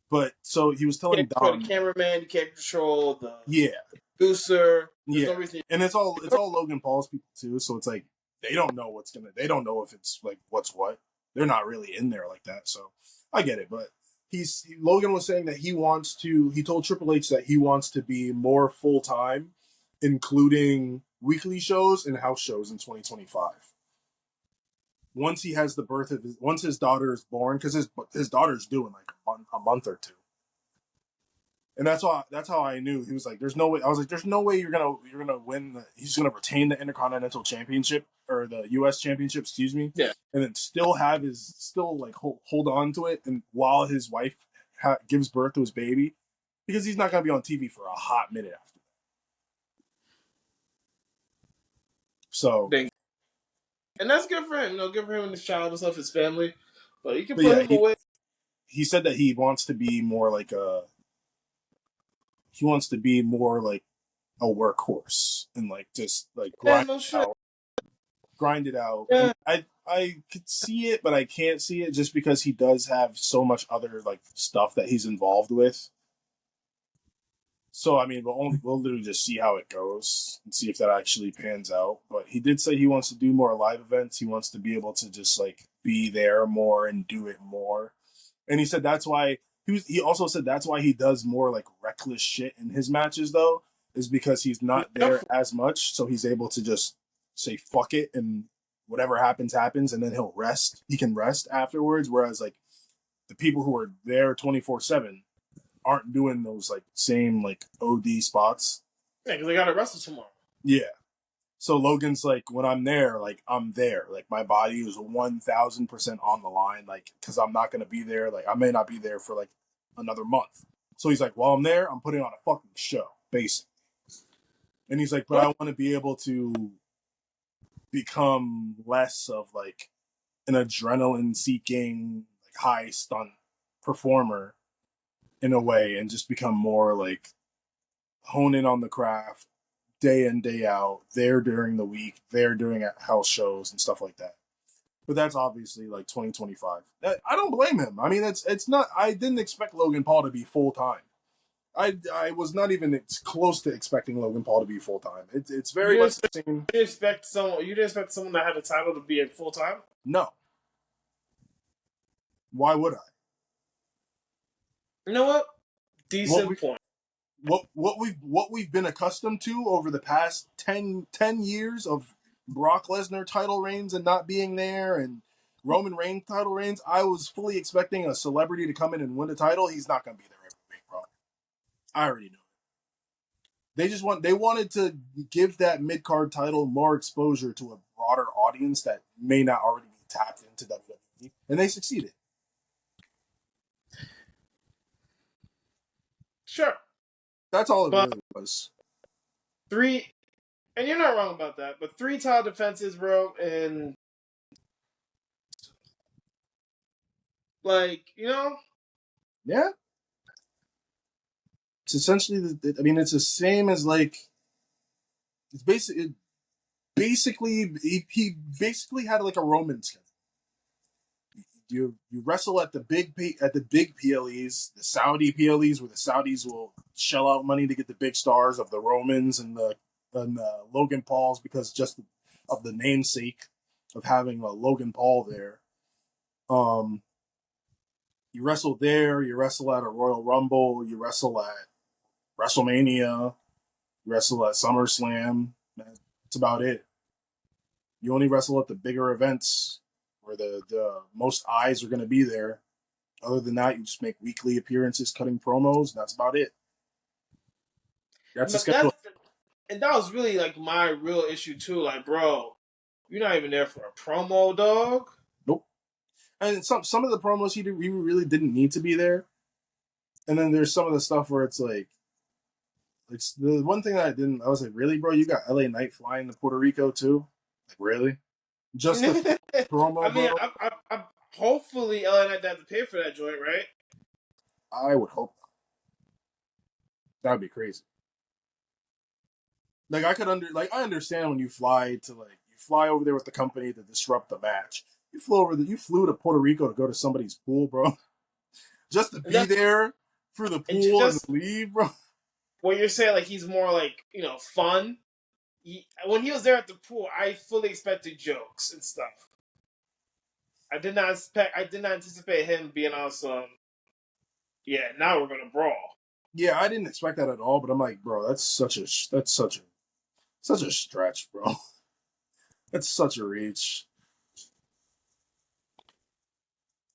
But so he was telling Dom, the cameraman, you can't control the yeah, producer. There's no reason and it's all Logan Paul's people too. So it's like they don't know they don't know if it's like what's what. They're not really in there like that. So I get it, but Logan was saying that he told Triple H that he wants to be more full time, including weekly shows and house shows in 2025. Once he has once his daughter is born, because his daughter's due in like a month or two, and that's how I knew. He was like, "There's no way." I was like, "There's no way you're gonna win. He's gonna retain the Intercontinental Championship or the U.S. Championship, excuse me, yeah, and then still like hold on to it, and while his wife gives birth to his baby, because he's not gonna be on TV for a hot minute after that." So. And that's good for him, good for him and his child and stuff, his family. But you can put him away. He said that he wants to be more like a workhorse and like just like grind it out. Yeah. I could see it, but I can't see it just because he does have so much other like stuff that he's involved with. So I mean, we'll literally just see how it goes and see if that actually pans out. But he did say he wants to do more live events. He wants to be able to just like be there more and do it more. And he said that's why he also said that's why he does more like reckless shit in his matches though, is because he's not there as much, so he's able to just say fuck it and whatever happens, and then he'll rest. He can rest afterwards. Whereas like the people who are there 24/7 aren't doing those like same like OD spots. Yeah, because they got to wrestle tomorrow. Yeah. So Logan's like, when I'm there, like I'm there. Like my body is 1,000% on the line. Like, because I'm not gonna be there. Like I may not be there for like another month. So he's like, while I'm there, I'm putting on a fucking show, basically. And he's like, but I want to be able to become less of like an adrenaline-seeking, like high stunt performer in a way, and just become more like hone in on the craft day in, day out, there during the week, there during house shows and stuff like that. But that's obviously like 2025. I don't blame him. I mean, it's not. I didn't expect Logan Paul to be full time. I was not even close to expecting Logan Paul to be full time. It's very much the same. You didn't expect someone that had a title to be in full time? No. Why would I? You know what? Decent point. What we've been accustomed to over the past 10 years of Brock Lesnar title reigns and not being there, and Roman Reigns title reigns, I was fully expecting a celebrity to come in and win the title. He's not going to be there every week, bro. I already know it. They wanted to give that mid-card title more exposure to a broader audience that may not already be tapped into WWE, and they succeeded. Sure. That's all it really was. 3, and you're not wrong about that, but 3 title defenses, bro, and like, yeah. It's essentially, it's the same as like, it's basically he basically had like a Roman schedule. You wrestle at the big PLEs, the Saudi PLEs, where the Saudis will shell out money to get the big stars of the Romans and the Logan Pauls, because just of the namesake of having a Logan Paul there. You wrestle there. You wrestle at a Royal Rumble. You wrestle at WrestleMania. You wrestle at SummerSlam. That's about it. You only wrestle at the bigger events where the most eyes are going to be there. Other than that, you just make weekly appearances, cutting promos. That's about it. That's the schedule. And that was really like my real issue too. Like, bro, you're not even there for a promo, dog. Nope. And some of the promos he really didn't need to be there. And then there's some of the stuff where it's like It's the one thing that I was like, really, bro? You got LA Knight flying to Puerto Rico too? Like, really? Just the promo, I mean, bro? I'm hopefully LA Knight have to pay for that joint, right? I would hope not. That'd be crazy. Like I understand when you fly over there with the company to disrupt the match. You flew to Puerto Rico to go to somebody's pool, bro. Just to be there for the pool and leave, bro. What you're saying, like he's more like fun. When he was there at the pool, I fully expected jokes and stuff. I did not anticipate him being on some. Yeah, now we're gonna brawl. Yeah, I didn't expect that at all. But I'm like, bro, that's such a stretch, bro. That's such a reach.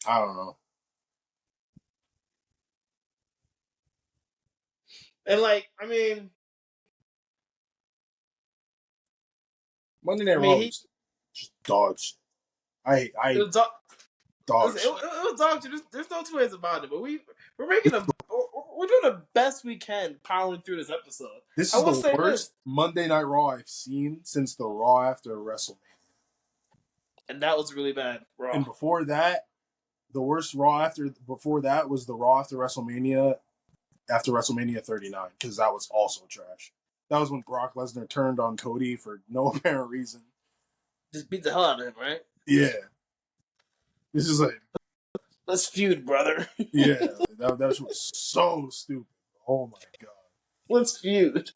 I don't know. And I mean, Monday Night Raw was just dog shit. It was dog, dog shit. It was dog shit. There's no two ways about it. But we're doing the best we can powering through this episode. This is the worst Monday Night Raw I've seen since the Raw after WrestleMania. And that was really bad, Raw. And before that, the worst Raw before that was the Raw after WrestleMania 39, because that was also trash. That was when Brock Lesnar turned on Cody for no apparent reason. Just beat the hell out of him, right? Yeah. This is like, let's feud, brother. Yeah, that was so stupid. Oh my god. Let's feud.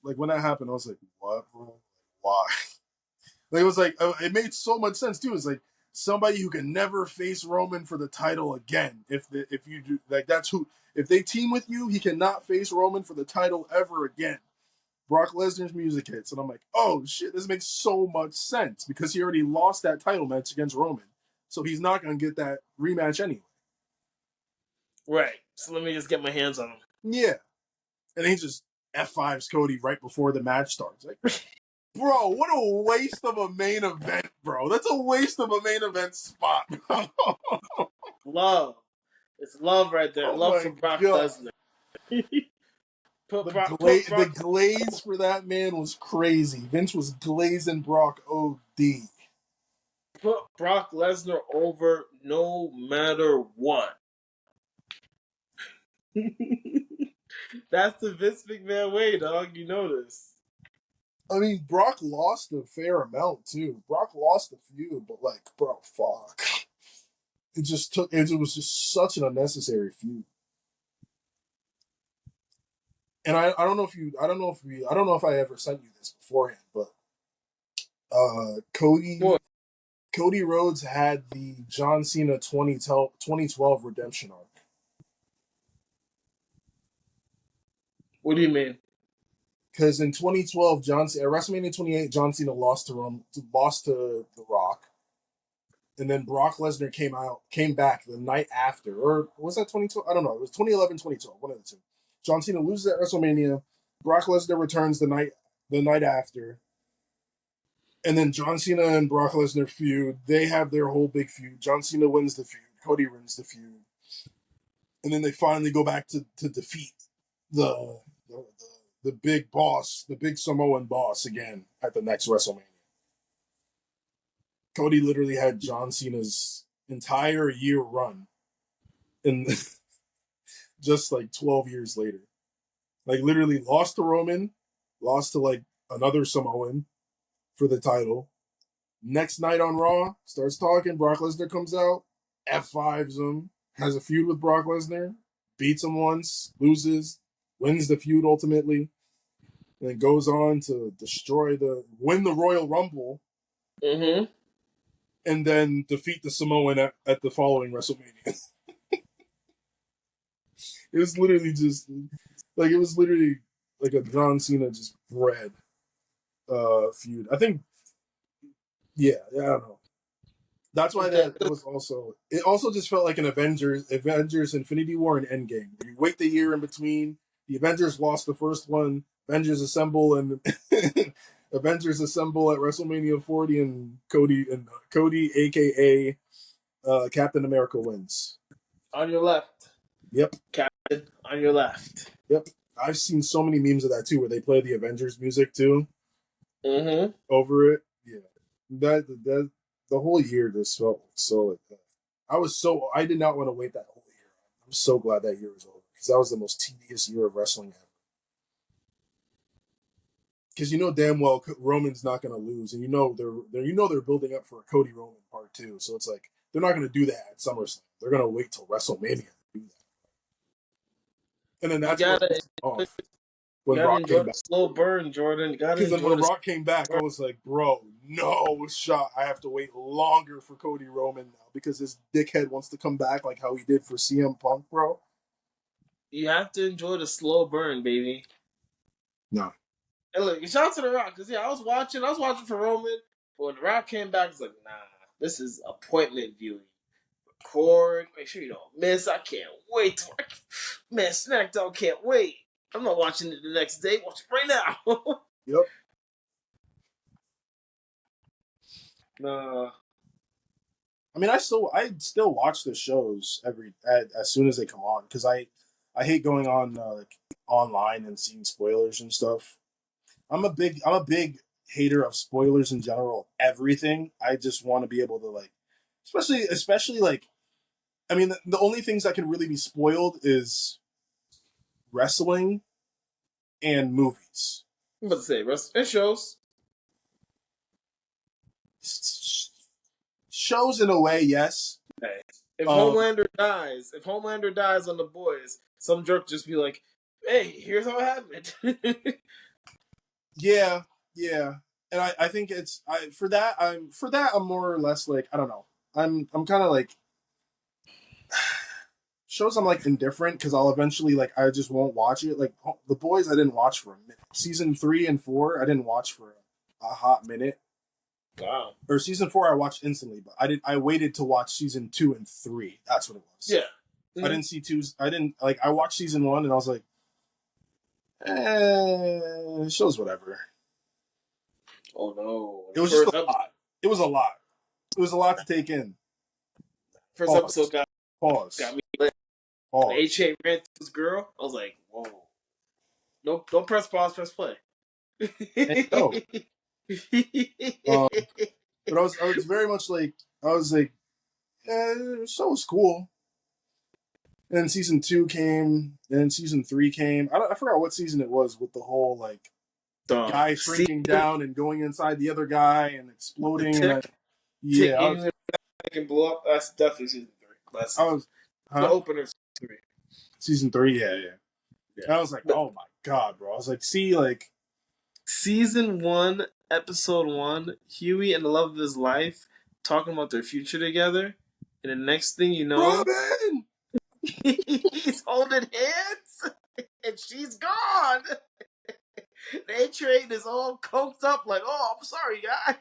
Like when that happened, I was like, what, bro? Why? Like, it was like, it made so much sense too. It's like somebody who can never face Roman for the title again. If you do, like, that's who. If they team with you, he cannot face Roman for the title ever again. Brock Lesnar's music hits, and I'm like, oh shit, this makes so much sense because he already lost that title match against Roman, so he's not gonna get that rematch anyway. Right. So let me just get my hands on him. Yeah, and he just F5s Cody right before the match starts. Like, bro, what a waste of a main event, bro. That's a waste of a main event spot. Love. It's love right there. Love for Brock Lesnar. The glaze for that man was crazy. Vince was glazing Brock OD. Put Brock Lesnar over no matter what. That's the Vince McMahon way, dog. You know this. I mean, Brock lost a fair amount too. Brock lost a few, but like, bro, fuck. It was just such an unnecessary feud. And I don't know if I ever sent you this beforehand, but Cody Rhodes had the John Cena 2012 redemption arc. What do you mean? Because in 2012, at WrestleMania 28, John Cena lost to The Rock, and then Brock Lesnar came back the night after, or was that 2012? I don't know. It was 2011, 2012, one of the two. John Cena loses at WrestleMania. Brock Lesnar returns the night after, and then John Cena and Brock Lesnar feud. They have their whole big feud. John Cena wins the feud. Cody wins the feud, and then they finally go back to defeat the big boss, the big Samoan boss again at the next WrestleMania. Cody literally had John Cena's entire year run in just like 12 years later. Like, literally lost to Roman, lost to like another Samoan for the title. Next night on Raw, starts talking, Brock Lesnar comes out, F5s him, has a feud with Brock Lesnar, beats him once, loses, wins the feud ultimately, and then goes on to win the Royal Rumble, and then defeat the Samoan at the following WrestleMania. It was literally like a John Cena just bred feud. I think, I don't know. That's why that was also. It also just felt like an Avengers Infinity War and Endgame. You wait the year in between. The Avengers lost the first one. Avengers assemble and Avengers assemble at WrestleMania 40, and Cody, aka Captain America, wins. On your left. Yep. Captain on your left. Yep. I've seen so many memes of that too, where they play the Avengers music too Mm-hmm. over it. Yeah, that the whole year just felt so like that. I did not want to wait that whole year. I'm so glad that year was over because that was the most tedious year of wrestling ever. Because you know damn well Roman's not going to lose, and they're building up for a Cody Roman part two. So it's like they're not going to do that at SummerSlam. They're going to wait till WrestleMania to do that, and then You that's what gotta, pissed me off you when gotta Rock enjoy came the back. slow burn, Jordan. You gotta Because then enjoy when the Rock came back, I burn. was like, bro, no shot. I have to wait longer for Cody Roman now because this dickhead wants to come back like how he did for CM Punk, bro. You have to enjoy the slow burn, baby. No. And look, shout out to The Rock, because I was watching for Roman, but when The Rock came back, it's like, nah, this is appointment viewing. Record, make sure you don't miss. I can't wait. Man, SmackDown can't wait. I'm not watching it the next day. Watch it right now. Yep. Nah. I mean, I still watch the shows as soon as they come on because I hate going on like online and seeing spoilers and stuff. I'm a big hater of spoilers in general. Everything. I just want to be able to like, especially like, I mean, the only things that can really be spoiled is wrestling and movies. I'm about to say, it shows. Shows in a way, yes. Hey, if Um, Homelander dies on The Boys, some jerk just be like, hey, here's how it happened. yeah, yeah, and I think it's I for that I'm more or less like I don't know. I'm kind of like shows I'm like indifferent because I'll eventually like I just won't watch it. Like The Boys, I didn't watch for a minute. Season 3 and 4, I didn't watch for a hot minute. Wow. Or season 4, I watched instantly, but I waited to watch season 2 and 3. That's what it was. Yeah. I didn't see twos. I didn't like. I watched season 1 and I was like, show's whatever. Oh no. It was just a lot. It was a lot. It was a lot to take in. First Pause. episode got me lit. Pause. H.A. ran to this girl. I was like, whoa. Nope, don't press pause, press play. No. But I was very much like, I was like, so was cool. And then season 2 came, and then season 3 came. I forgot what season it was with the whole like guy shrinking down and going inside the other guy and exploding. And yeah, can blow up. That's definitely season 3. The opener of season 3. Season 3, yeah. And I was like, oh my god, bro. I was like, see, like season 1, episode 1, Huey and the love of his life talking about their future together, and the next thing you know, Robin! he's holding hands, and she's gone. The A-Train is all coked up, like, oh, I'm sorry, guy.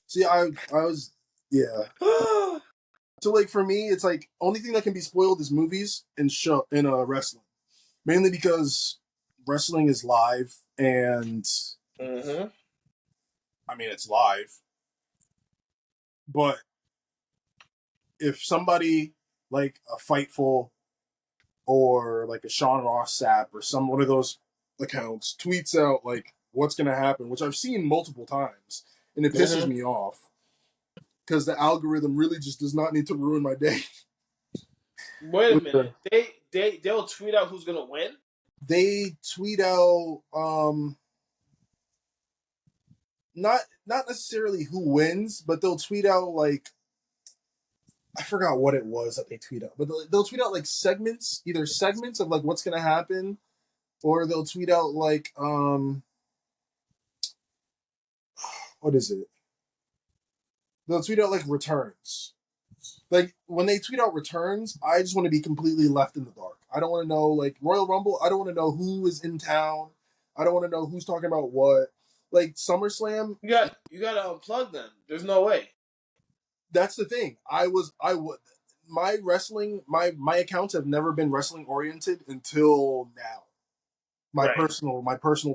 See, I was, yeah. So, like, for me, it's like, only thing that can be spoiled is movies and wrestling. Mainly because wrestling is live, and, I mean, it's live. But if somebody, like a Fightful, or like a Sean Ross Sapp, or one of those accounts tweets out like what's going to happen, which I've seen multiple times, and it pisses me off because the algorithm really just does not need to ruin my day. Wait a minute, they'll tweet out who's gonna win. They tweet out not necessarily who wins, but they'll tweet out like I forgot what it was that they tweet out, but they'll tweet out like either segments of like what's going to happen, or they'll tweet out like what is it? They'll tweet out like returns. Like when they tweet out returns, I just want to be completely left in the dark. I don't want to know like Royal Rumble. I don't want to know who is in town. I don't want to know who's talking about what. Like SummerSlam, you got to unplug them. There's no way. That's the thing. My wrestling my accounts have never been wrestling oriented until now. My personal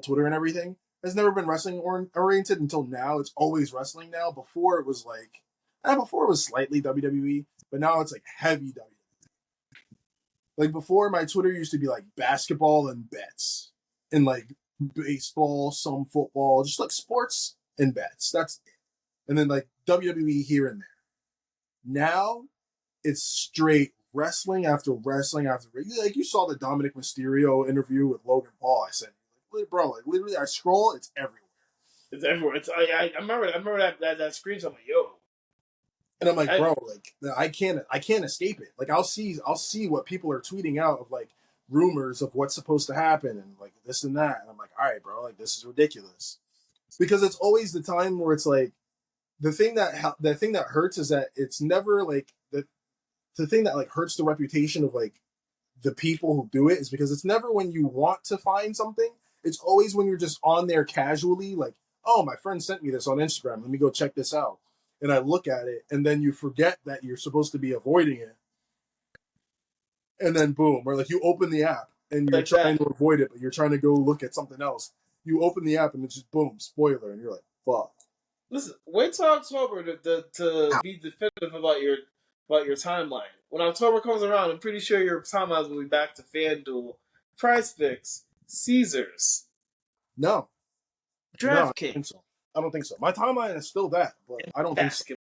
Twitter and everything has never been wrestling oriented until now. It's always wrestling now. Before it was like, before it was slightly WWE, but now it's like heavy WWE. Like before, my Twitter used to be like basketball and bets, and like baseball, some football, just like sports and bets. That's it. And then like WWE here and there. Now it's straight wrestling after wrestling after like you saw the Dominic Mysterio interview with Logan Paul. I said, like, bro, like literally, I scroll, it's everywhere. It's everywhere. I remember that screenshot. I'm like, yo. And I'm like, bro, like I can't escape it. Like I'll see what people are tweeting out of like rumors of what's supposed to happen and like this and that. And I'm like, all right, bro, like this is ridiculous. Because it's always the time where it's like the thing that hurts is that it's never like the thing that like hurts the reputation of like the people who do it is because it's never when you want to find something. It's always when you're just on there casually, like, oh, my friend sent me this on Instagram. Let me go check this out. And I look at it, and then you forget that you're supposed to be avoiding it. And then boom, or like you open the app and you're trying to avoid it, but you're trying to go look at something else. You open the app and it's just boom, spoiler, and you're like, fuck. Listen, wait till October to be definitive about your timeline. When October comes around, I'm pretty sure your timeline will be back to FanDuel, PrizePicks, Caesars. No. DraftKings. I don't think so. My timeline is still that, but I don't think so.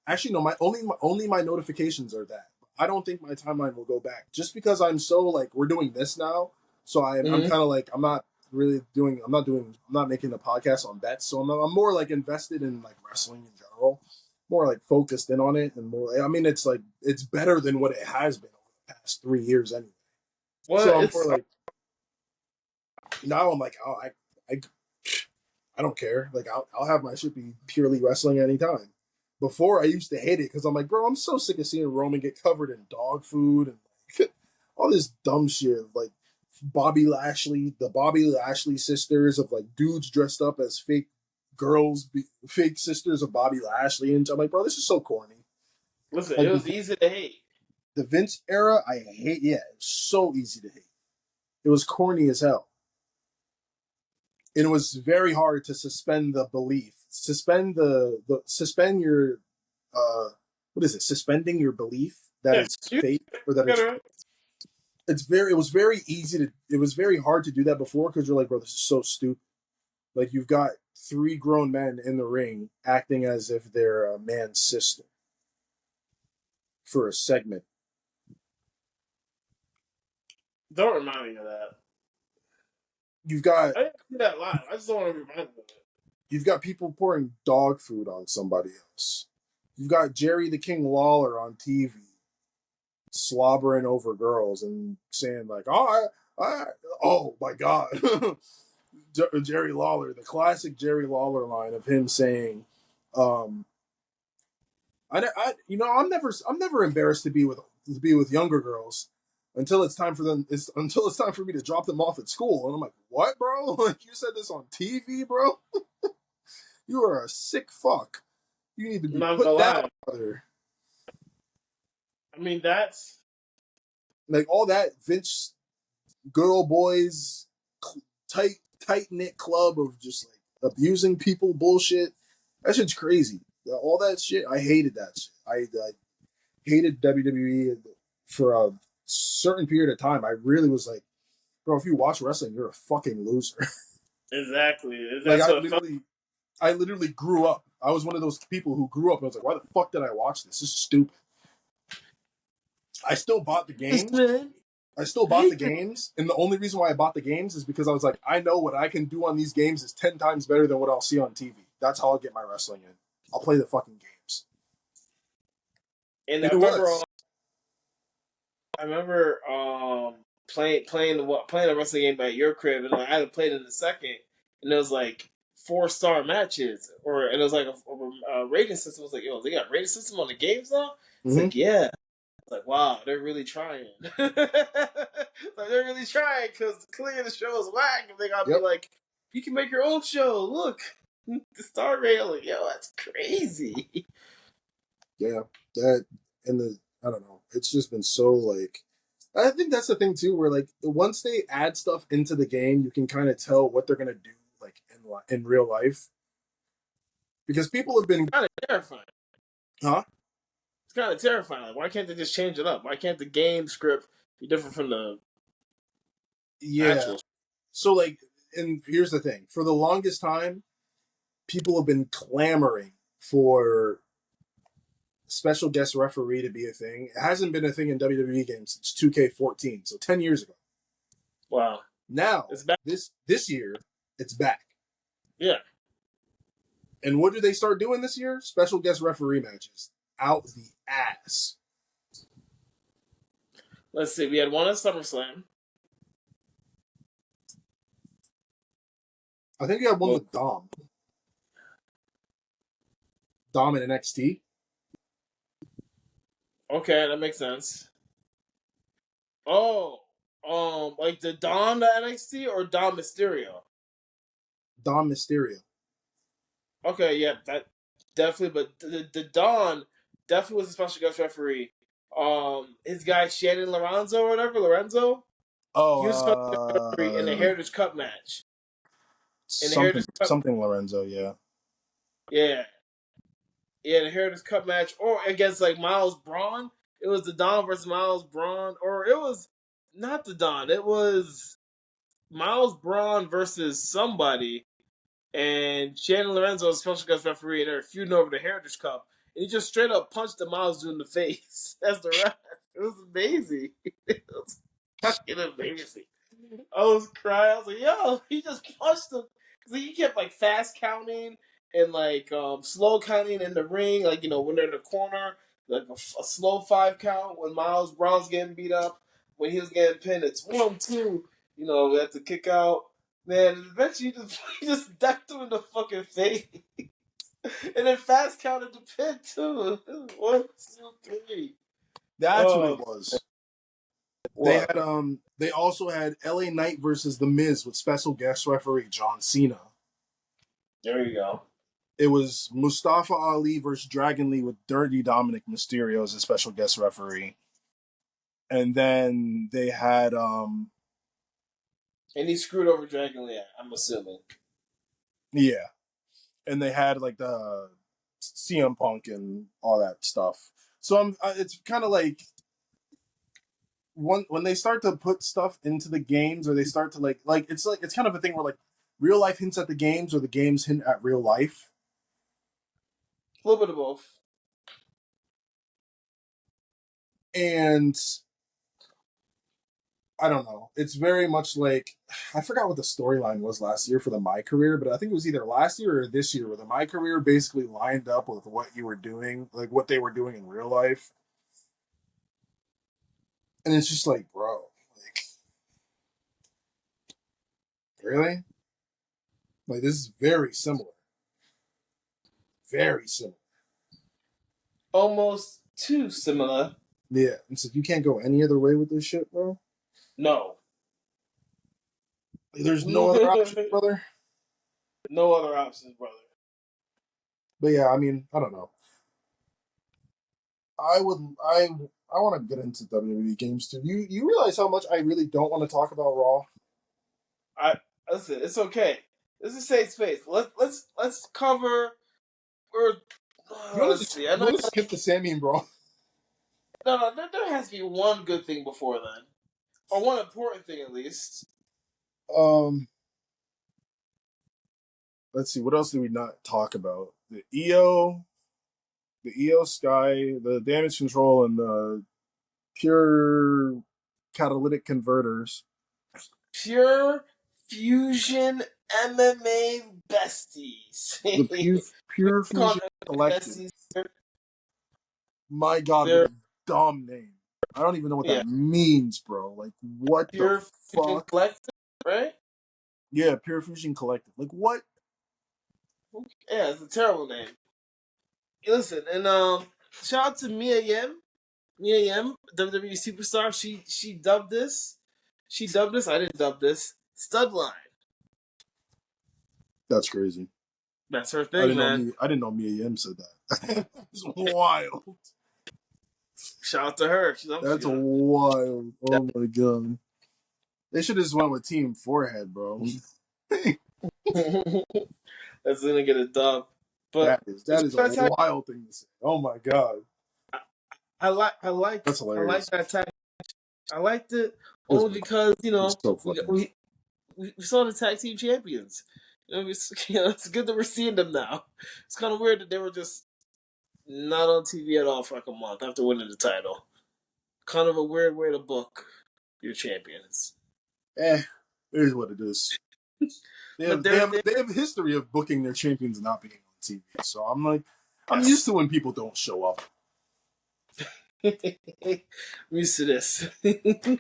Actually, no. My only my notifications are that. I don't think my timeline will go back just because I'm so like we're doing this now. So I'm kind of like I'm not making a podcast on bets. So I'm more like invested in like wrestling in general, more like focused in on it and more. I mean, it's like it's better than what it has been over the past 3 years anyway. Well, so I'm more like now I'm like, oh, I don't care. Like I'll have my shit be purely wrestling anytime. Before I used to hate it because I'm like, bro, I'm so sick of seeing Roman get covered in dog food and like, all this dumb shit. Like the Bobby Lashley sisters of like dudes dressed up as fake girls, fake sisters of Bobby Lashley, and I'm like, bro, this is so corny. Listen, like, it was easy to hate. The Vince era, I hate. Yeah, it was so easy to hate. It was corny as hell. And it was very hard to suspend the belief, suspend your, what is it? Suspending your belief that it's fake or that it was very easy it was very hard to do that before because you're like, bro, this is so stupid. Like you've got 3 grown men in the ring acting as if they're a man's sister for a segment. Don't remind me of that. You've got. I didn't see that live. I just don't want to remind me of it. You've got people pouring dog food on somebody else. You've got Jerry the King Lawler on TV slobbering over girls and saying like, oh my God. Jerry Lawler, the classic Jerry Lawler line of him saying, I'm never embarrassed to be with younger girls until it's time for me to drop them off at school. And I'm like, what, bro? Like you said this on TV, bro? You are a sick fuck. You need to be put down, brother. I mean, that's like all that Vince good old boys tight knit club of just like abusing people bullshit. That shit's crazy. All that shit, I hated that shit. I hated WWE for a certain period of time. I really was like, bro, if you watch wrestling, you're a fucking loser. Exactly. Like I literally grew up. I was one of those people who grew up and I was like, why the fuck did I watch this? This is stupid. I still bought the games. And the only reason why I bought the games is because I was like, I know what I can do on these games is 10 times better than what I'll see on TV. That's how I'll get my wrestling in. I'll play the fucking games. And I remember playing a wrestling game at your crib, and I hadn't played in a second, and it was like 4-star matches, and it was like a rating system. I was like, yo, they got rating system on the games now? It's like, yeah. I was like, wow, they're really trying. Like, they're really trying because clearly the show is whack. And they gotta be like, you can make your own show. Look, the star rating. Like, yo, that's crazy. Yeah, that and I don't know. It's just been so like. I think that's the thing too, where like once they add stuff into the game, you can kind of tell what they're gonna do like in real life. Because people have been kind of terrifying. Huh? It's kind of terrifying. Like, why can't they just change it up? Why can't the game script Be different from the actual. So like, and here's the thing: for the longest time, people have been clamoring for special guest referee to be a thing. It hasn't been a thing in WWE games since 2K14, so 10 years ago. Wow. Now, it's back. This year, it's back. Yeah. And what do they start doing this year? Special guest referee matches. Out the ass. Let's see. We had one at SummerSlam. I think you had one with Dom. Dom in NXT. Okay, that makes sense. Oh, like the Dom the NXT or Dom Mysterio? Dom Mysterio. Okay, yeah, that definitely. But the Dom definitely was a special guest referee. His guy Shannon Lorenzo. Oh, he was a special referee in the Heritage Cup match. Something Lorenzo, yeah. Yeah. Yeah, the Heritage Cup match, or against like Miles Braun. It was the Don versus Miles Braun, or it was not the Don. It was Miles Braun versus somebody, and Shannon Lorenzo was special guest referee, and they're feuding over the Heritage Cup. And he just straight up punched the Miles dude in the face as the ref. It was amazing. It was fucking amazing. I was crying. I was like, yo, he just punched him. Because he kept like fast counting and like slow counting in the ring. Like, when they're in the corner, like a slow 5 count when Miles Brown's getting beat up. When he was getting pinned, it's 1, 2. We have to kick out. Man, eventually he just decked him in the fucking face. And then fast counted the pin too. 1, 2, 3. That's what it was. What? They also had LA Knight versus The Miz with special guest referee John Cena. There you go. It was Mustafa Ali versus Dragon Lee with Dirty Dominic Mysterio as a special guest referee. And then they had and he screwed over Dragon Lee, I'm assuming. Yeah. And they had like the CM Punk and all that stuff. So it's kind of like when they start to put stuff into the games, or they start to like it's kind of a thing where like real life hints at the games, or the games hint at real life. A little bit of both. And I don't know. It's very much like, I forgot what the storyline was last year for the My Career, but I think it was either last year or this year where the My Career basically lined up with what you were doing, like what they were doing in real life. And it's just like, bro, like, really? Like, this is very similar. Very similar. Almost too similar. Yeah. It's like, you can't go any other way with this shit, bro? No. Like, there's no other option, brother? No other options, brother. But yeah, I mean, I don't know. I want to get into WWE games too. You realize how much I really don't want to talk about Raw? Listen, it's okay. This is safe space. Let's cover. You want to skip the Sammy and Braun? No. There has to be one good thing before then, or one important thing at least. Let's see. What else did we not talk about? The EO Sky, the Damage Control, and the Pure Catalytic Converters. Pure Fusion MMA Besties. The Pure Fusion Collective. My God, what a dumb name. I don't even know what that means, bro. Like, what Pure the fuck? Fusion Collective, right? Yeah, Pure Fusion Collective. Like, what? Yeah, it's a terrible name. Listen, and shout out to Mia Yim, WWE superstar. She dubbed this. She dubbed this. I didn't dub this. Studline. That's crazy. That's her thing, man. I didn't know Mia Yim said that. It's wild. Shout out to her. That's wild. Oh my god. They should have just went with Team Forehead, bro. That's gonna get a dub. But that is a wild thing to say. Oh my god. I like that's hilarious. I like that tag. I liked it only because so we saw the tag team champions. It's good that we're seeing them now. It's kind of weird that they were just not on TV at all for like a month after winning the title. Kind of a weird way to book your champions. It is what it is. They have a history of booking their champions not being on TV. So I'm used to when people don't show up. I'm used to this.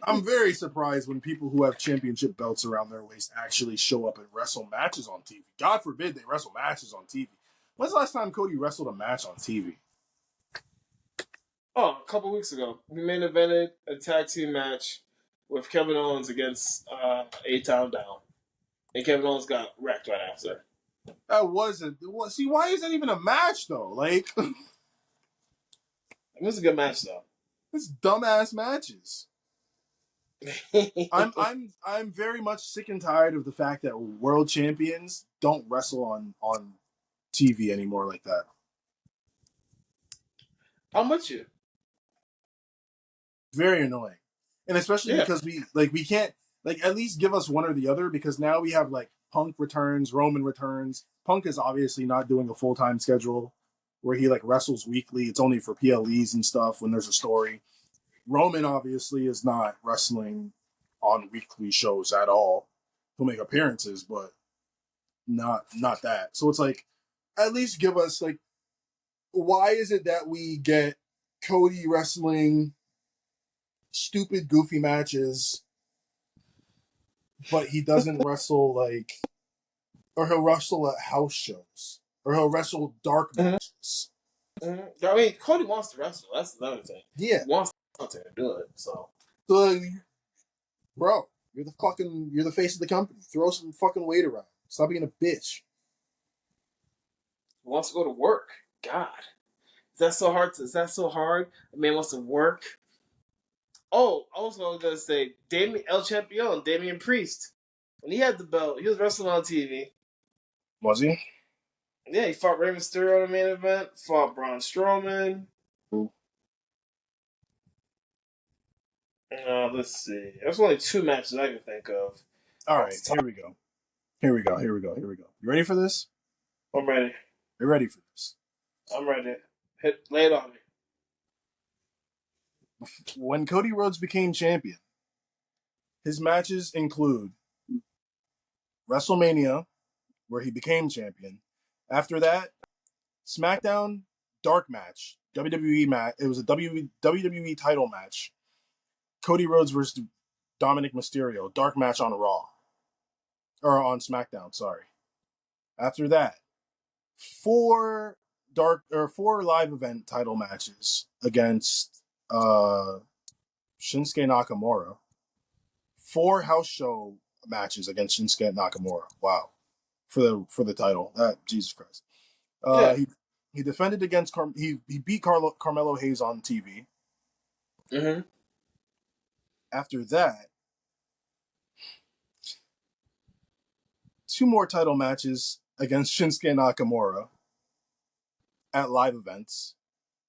I'm very surprised when people who have championship belts around their waist actually show up and wrestle matches on TV. God forbid they wrestle matches on TV. When's the last time Cody wrestled a match on TV? Oh, a couple weeks ago, we main evented a tag team match with Kevin Owens against A-Town Down. And Kevin Owens got wrecked right after. That wasn't. See, why is that even a match though? Like, it was a good match though. It's dumbass matches. I'm very much sick and tired of the fact that world champions don't wrestle on TV anymore like that. I'm with you. Very annoying, and especially because we can't at least give us one or the other, because now we have Punk returns, Roman returns. Punk is obviously not doing a full-time schedule where he wrestles weekly. It's only for PLEs and stuff when there's a story. Roman obviously is not wrestling on weekly shows at all. He'll make appearances, but not that. So it's at least give us why is it that we get Cody wrestling stupid, goofy matches, but he doesn't wrestle or he'll wrestle at house shows, or he'll wrestle dark matches. Mm-hmm. I mean, Cody wants to wrestle. That's another thing. Yeah, he wants to do it. So, bro, you're the face of the company. Throw some fucking weight around. Stop being a bitch. He wants to go to work. God, is that so hard? Is that so hard? A man wants to work. Oh, also I was gonna say, El Champion, Damian Priest, when he had the belt, he was wrestling on TV. Was he? Yeah, he fought Rey Mysterio in the main event. Fought Braun Strowman. Ooh. Let's see. There's only 2 matches I can think of. All right, here we go. You ready for this? I'm ready. You're ready for this? I'm ready. Lay it on me. When Cody Rhodes became champion, his matches include WrestleMania, where he became champion. After that, SmackDown dark match, WWE match. It was a WWE title match. Cody Rhodes versus Dominic Mysterio, dark match on Raw. Or on SmackDown, sorry. After that, 4 live event title matches against Shinsuke Nakamura. 4 house show matches against Shinsuke Nakamura. Wow. For the title. Jesus Christ. He defended against he beat Carmelo Hayes on TV. Mm-hmm. After that, 2 more title matches against Shinsuke Nakamura at live events.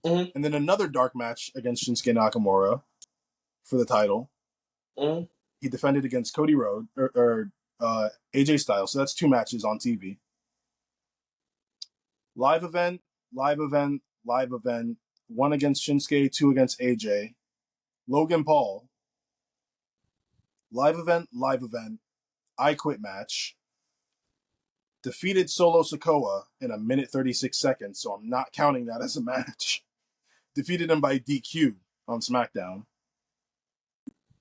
Mm-hmm. And then another dark match against Shinsuke Nakamura for the title. Mm-hmm. He defended against Cody Rhodes or AJ Styles. So that's 2 matches on TV. Live event, 1 against Shinsuke, 2 against AJ. Logan Paul. Live event, I Quit match. Defeated Solo Sikoa in 1:36 seconds, so I'm not counting that as a match. Defeated him by DQ on SmackDown.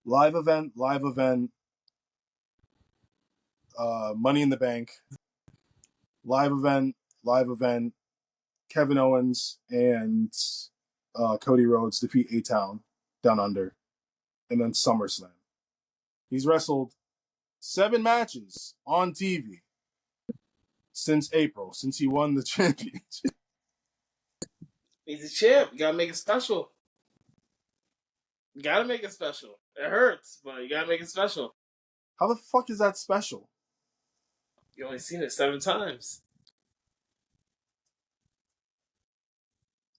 Live event, Money in the Bank. Live event, Kevin Owens and Cody Rhodes defeat A-Town Down Under. And then SummerSlam. He's wrestled 7 matches on TV since April, since he won the championship. He's a champ. You gotta make it special. You gotta make it special. It hurts, but you gotta make it special. How the fuck is that special? You only seen it 7 times.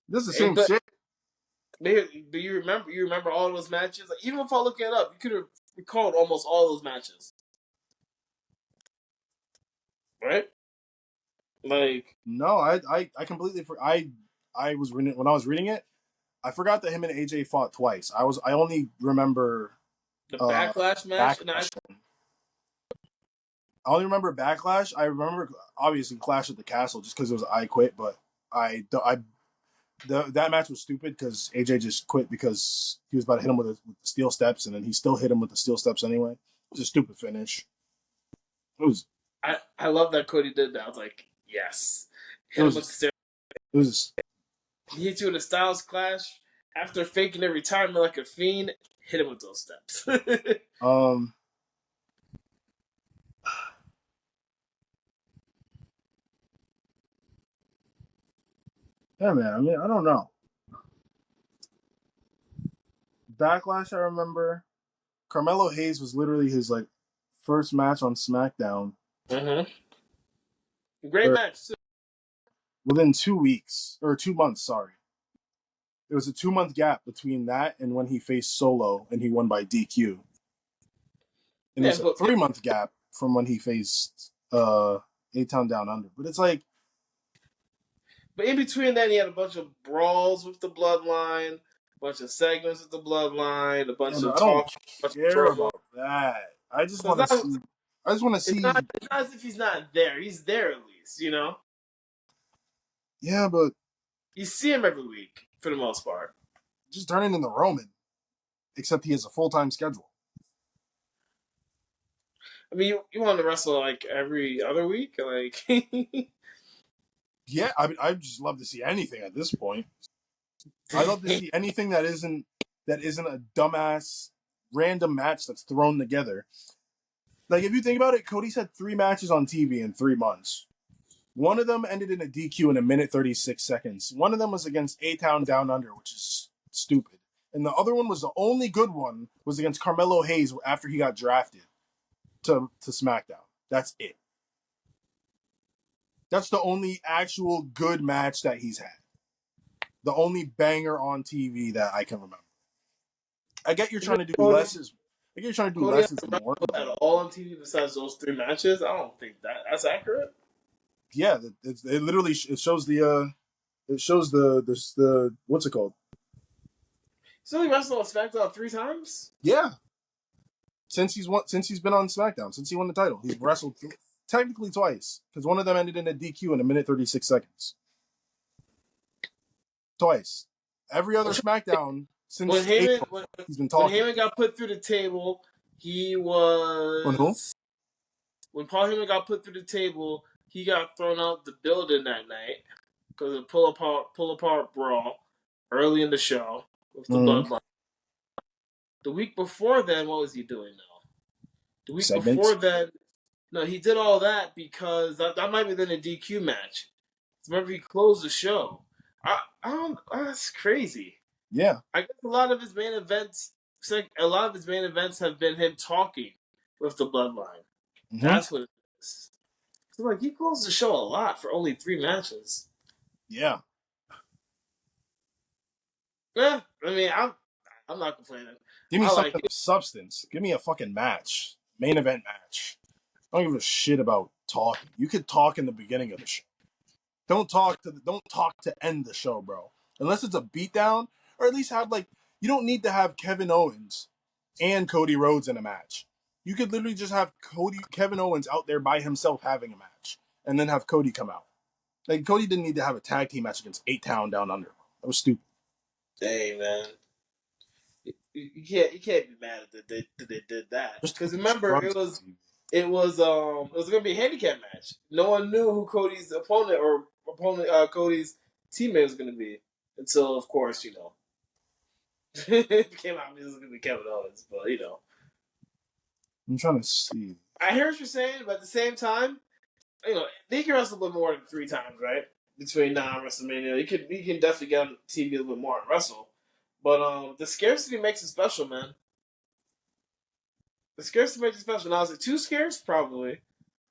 This is the same shit. Do you remember? You remember all those matches? Like, even without looking it up, you could have recalled almost all those matches, right? Like No, I completely I was reading when I was reading it. I forgot that him and AJ fought twice. I only remember the Backlash match, and Backlash. I only remember Backlash. I remember obviously Clash at the Castle just because it was I Quit, but that match was stupid because AJ just quit because he was about to hit him with the steel steps, and then he still hit him with the steel steps anyway. It was a stupid finish. It was. I love that Cody did that. I was like, yes, hit him with the stairs. It was. He hit you with a Styles Clash after faking a retirement like a fiend. Hit him with those steps. Yeah, man. I mean, I don't know. Backlash, I remember. Carmelo Hayes was literally his like first match on SmackDown. Mm-hmm. Great match too. Within 2 weeks or 2 months, sorry. There was a 2-month gap between that and when he faced Solo and he won by DQ. And there's a 3-month gap from when he faced A-Town Down Under. But it's like, but in between that, he had a bunch of brawls with the Bloodline, a bunch of segments with the Bloodline, a bunch of talk. I don't care about that. I just want to see. I just want to see. It's not as if he's not there. He's there at least, you know. Yeah, but you see him every week for the most part. Just turning into Roman, except he has a full-time schedule. I mean, you want to wrestle like every other week, like. Yeah, I mean, I just love to see anything at this point. I love to see anything that isn't a dumbass random match that's thrown together. Like if you think about it, Cody's had 3 matches on TV in 3 months. One of them ended in a DQ in 1:36. One of them was against A-Town Down Under, which is stupid. And the other one was the only good one was against Carmelo Hayes after he got drafted to SmackDown. That's it. That's the only actual good match that he's had. The only banger on TV that I can remember. I get you're trying to do less is more. At all on TV besides those 3 matches? I don't think that's accurate. Yeah, it literally shows the what's it called? So he wrestled on SmackDown 3 times? Yeah. Since he's been on SmackDown, since he won the title, he's wrestled technically twice because one of them ended in a DQ in 1:36. Twice. Every other SmackDown since when Heyman, he's been talking. When Heyman got put through the table, he was. When who? When Paul Heyman got put through the table, he got thrown out the building that night because of pull apart brawl early in the show with the Bloodline. The week before then, what was he doing now? The week before then, no, he did all that because that might have been a DQ match. Remember, he closed the show. I don't. That's crazy. Yeah, I guess a lot of his main events have been him talking with the Bloodline. Mm-hmm. That's what it is. So like he closed the show a lot for only 3 matches. Yeah. Yeah, I mean, I'm not complaining. Give me something of substance. Give me a fucking match, main event match. I don't give a shit about talking. You could talk in the beginning of the show. Don't talk to end the show, bro. Unless it's a beatdown, or at least have you don't need to have Kevin Owens and Cody Rhodes in a match. You could literally just have Kevin Owens out there by himself having a match, and then have Cody come out. Like Cody didn't need to have a tag team match against A-Town Down Under. That was stupid. Hey man, you can't be mad that they did that because remember it was gonna be a handicap match. No one knew who Cody's opponent Cody's teammate was gonna be until, of course, it came out. It was gonna be Kevin Owens, but I'm trying to see. I hear what you're saying, but at the same time, they can wrestle a little more than 3 times, right? Between now and WrestleMania, you can definitely get on TV a little bit more and wrestle. But the scarcity makes it special, man. The scarcity makes it special. Now, is it too scarce? Probably.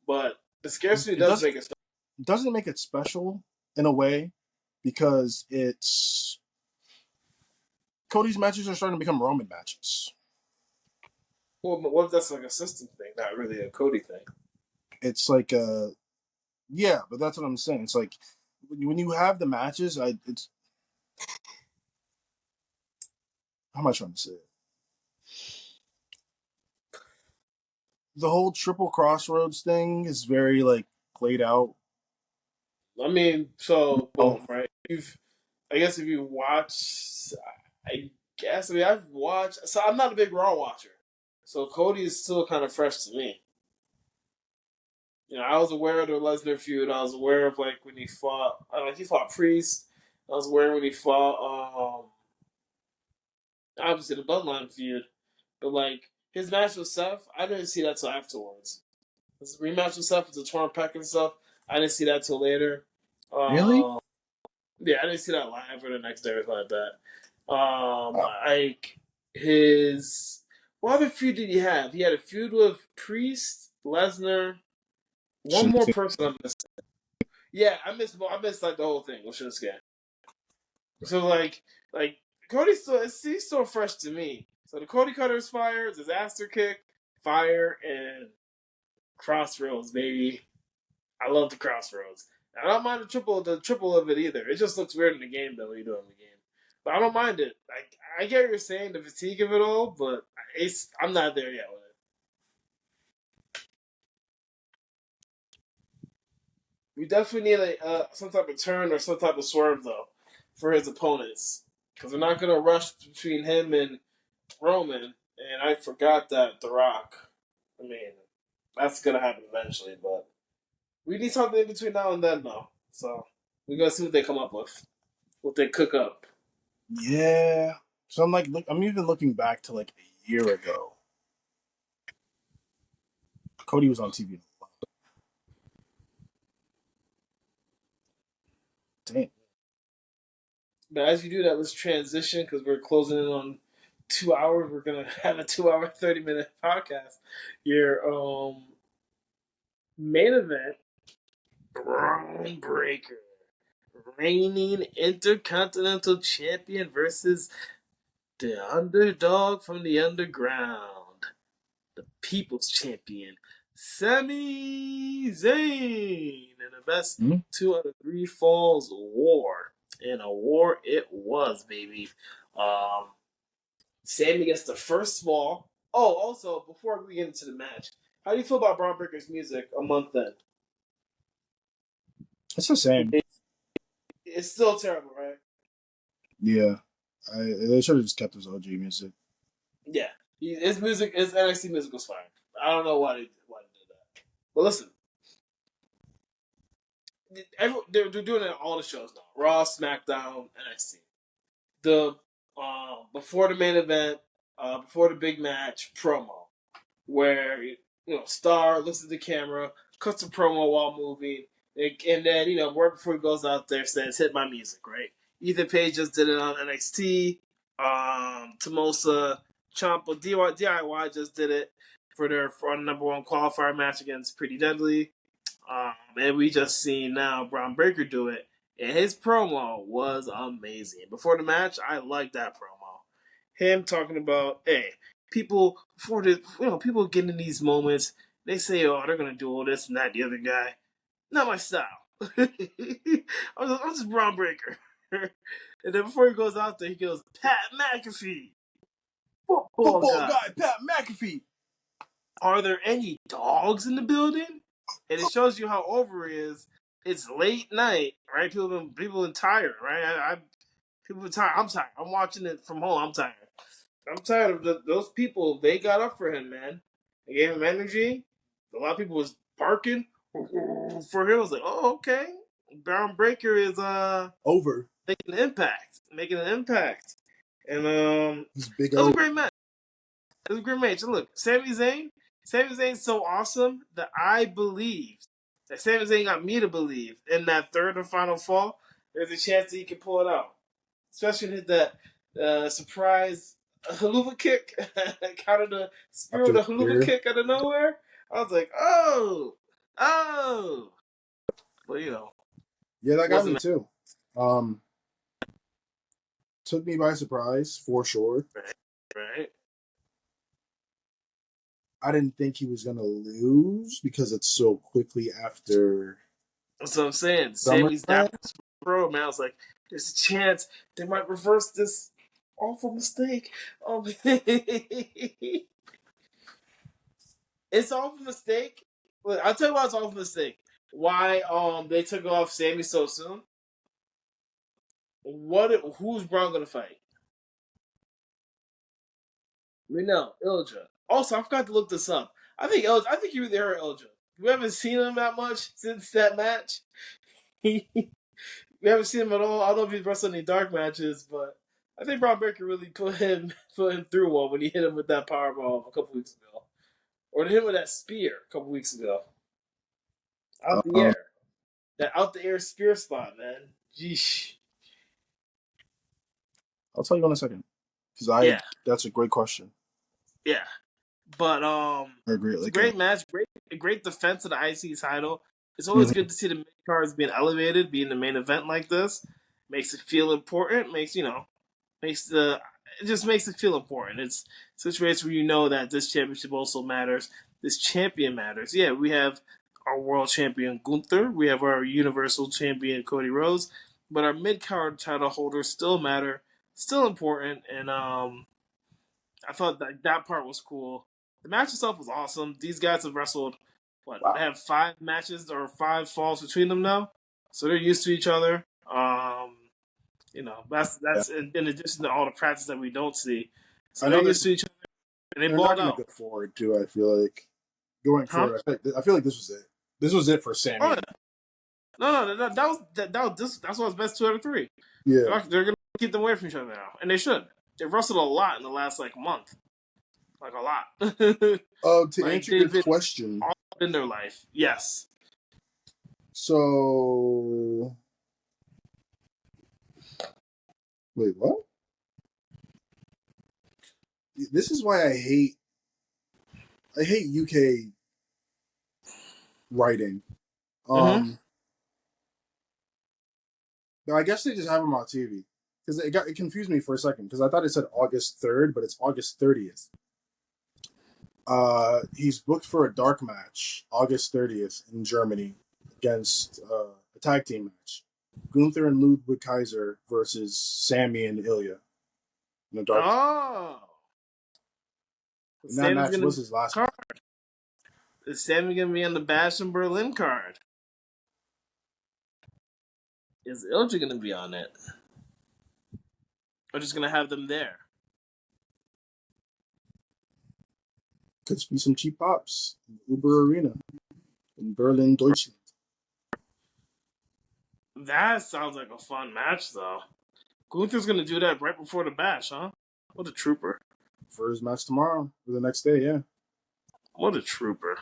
But the scarcity does make it special. It doesn't make it special in a way because it's Cody's matches are starting to become Roman matches. Well, what if that's like a system thing, not really a Cody thing? It's like yeah, but that's what I'm saying. It's like when you have the matches, it's how am I trying to say it? The whole triple crossroads thing is very like played out. I mean, so Oh, boom, right? I guess if you watch, I mean, I've watched. So I'm not a big Raw watcher, so Cody is still kind of fresh to me. You know, I was aware of the Lesnar feud. I was aware of like when he fought Priest. I was aware when he fought, obviously the Bloodline feud. But like his match with Seth, I didn't see that till afterwards. His rematch with Seth with the torn pec and stuff, I didn't see that till later. really? Yeah, I didn't see that live or the next day or something like that. Oh, Like his what other feud did he have? He had a feud with Priest, Lesnar, one more Shinsuke. person I missed. Yeah, I missed like the whole thing with Shinsuke. So like he's still fresh to me. So the Cody Cutter's fire, disaster kick, fire, and crossroads, baby. I love the crossroads. I don't mind the triple of it either. It just looks weird in the game though when you do it in the game. But I don't mind it. Like I get what you're saying, the fatigue of it all, but I'm not there yet with it. We definitely need some type of turn or some type of swerve though for his opponents because we're not gonna rush between him and Roman. And I forgot that The Rock. I mean, that's gonna happen eventually, but we need something in between now and then though. So we're gonna see what they come up with, what they cook up. Yeah. So I'm like, I'm even looking back to like a year ago. Cody was on TV. Damn. But as you do that, let's transition because we're closing in on 2 hours. We're gonna have a 2 hour, 30-minute podcast. Your main event, Braun Breaker, reigning Intercontinental Champion versus the underdog from the underground, the People's Champion, Sami Zayn, in the best Hmm? 2 out of 3 falls war. And a war it was, baby. Um, Sammy gets the first fall. Oh, also, before we get into the match, how do you feel about Braun Breaker's music a month in? It's the same. It's still terrible, right? Yeah. They should have just kept his OG music. Yeah. His NXT music was fine. I don't know why they did that. But listen, they're doing it on all the shows now. Raw, SmackDown, NXT. The before the main event, before the big match promo, where Star looks at the camera, cuts a promo while moving, and then right before he goes out there says, "Hit my music." Right? Ethan Page just did it on NXT. Tomosa Ciampa DIY just did it for their number one qualifier match against Pretty Deadly. And we just seen now Braun Breaker do it, and his promo was amazing. Before the match, I liked that promo. Him talking about, hey, people before the people getting in these moments, they say, oh, they're gonna do all this and that, the other guy. Not my style. I'm just Braun Breaker. And then before he goes out there, he goes, Pat McAfee, football Football guy. guy, Pat McAfee. Are there any dogs in the building? And it shows you how over he is. It's late night, right? People are tired, right? People are tired. I'm tired. I'm watching it from home. I'm tired. I'm tired of those people. They got up for him, man. They gave him energy. A lot of people was barking for him. I was like, oh, okay. Baron Breaker is Over. making an impact, and He's big it was a over. great match. It was a great match. And look, Sami Zayn's so awesome that I believe that Sami Zayn got me to believe in that third and final fall. There's a chance that he can pull it out, especially when he hit that surprise haluva kick, kind of the spirit After of the the haluva spear. kick out of nowhere. I was like, oh, but Yeah, that got me wasn't too. Um, took me by surprise for sure. Right. I didn't think he was gonna lose because it's so quickly after That's what I'm saying. Sammy's SummerSlam. that pro, man. I was like, there's a chance they might reverse this awful mistake. It's an awful mistake. Look, I'll tell you why it's an awful mistake. Why they took off Sammy so soon. Who's Braun gonna fight? We know Ilja. Also, I forgot to look this up. I think you really heard Ilja. We haven't seen him that much since that match. we haven't seen him at all. I don't know if he's wrestled any dark matches, but I think Braun Breaker really put him through one when he hit him with that powerbomb a couple weeks ago, or hit him with that spear a couple weeks ago, out the air. That out the air spear spot, man. Jeez. I'll tell you in a second because that's a great question. Yeah, but I agree. It's a great match, great defense of the IC title. It's always good to see the main cards being elevated, being the main event like this. Makes it feel important. It just makes it feel important. It's a situation where you know that this championship also matters. This champion matters. Yeah, we have our world champion Gunther. We have our universal champion Cody Rhodes. But our mid card title holders still matter, still important, and I thought that part was cool. The match itself was awesome. These guys have wrestled they have 5 matches or 5 falls between them now, so they're used to each other. That's in addition to all the practice that we don't see. So they're used to each other, and they balled out. Go forward too. I feel like going forward. I feel like this was it. This was it for Sammy. Oh, no, that's what's best 2 out of 3. Yeah, they're gonna keep them away from each other now, and they should. They've wrestled a lot in the last month, a lot. To answer your question, all in their life, yes. So, wait, what? This is why I hate UK writing. I guess they just have him on TV because it confused me for a second because I thought it said August 3rd, but it's August 30th. He's booked for a dark match August 30th in Germany against a tag team match. Gunther and Ludwig Kaiser versus Sammy and Ilya in a dark match. And that match was his last card. Is Sammy going to be on the Bash in Berlin card? Is Ilja going to be on it? Or just going to have them there? Could be some cheap pops in Uber Arena in Berlin, Deutschland. That sounds like a fun match, though. Gunther's going to do that right before the Bash, huh? What a trooper. For his match tomorrow, or the next day, yeah. What a trooper.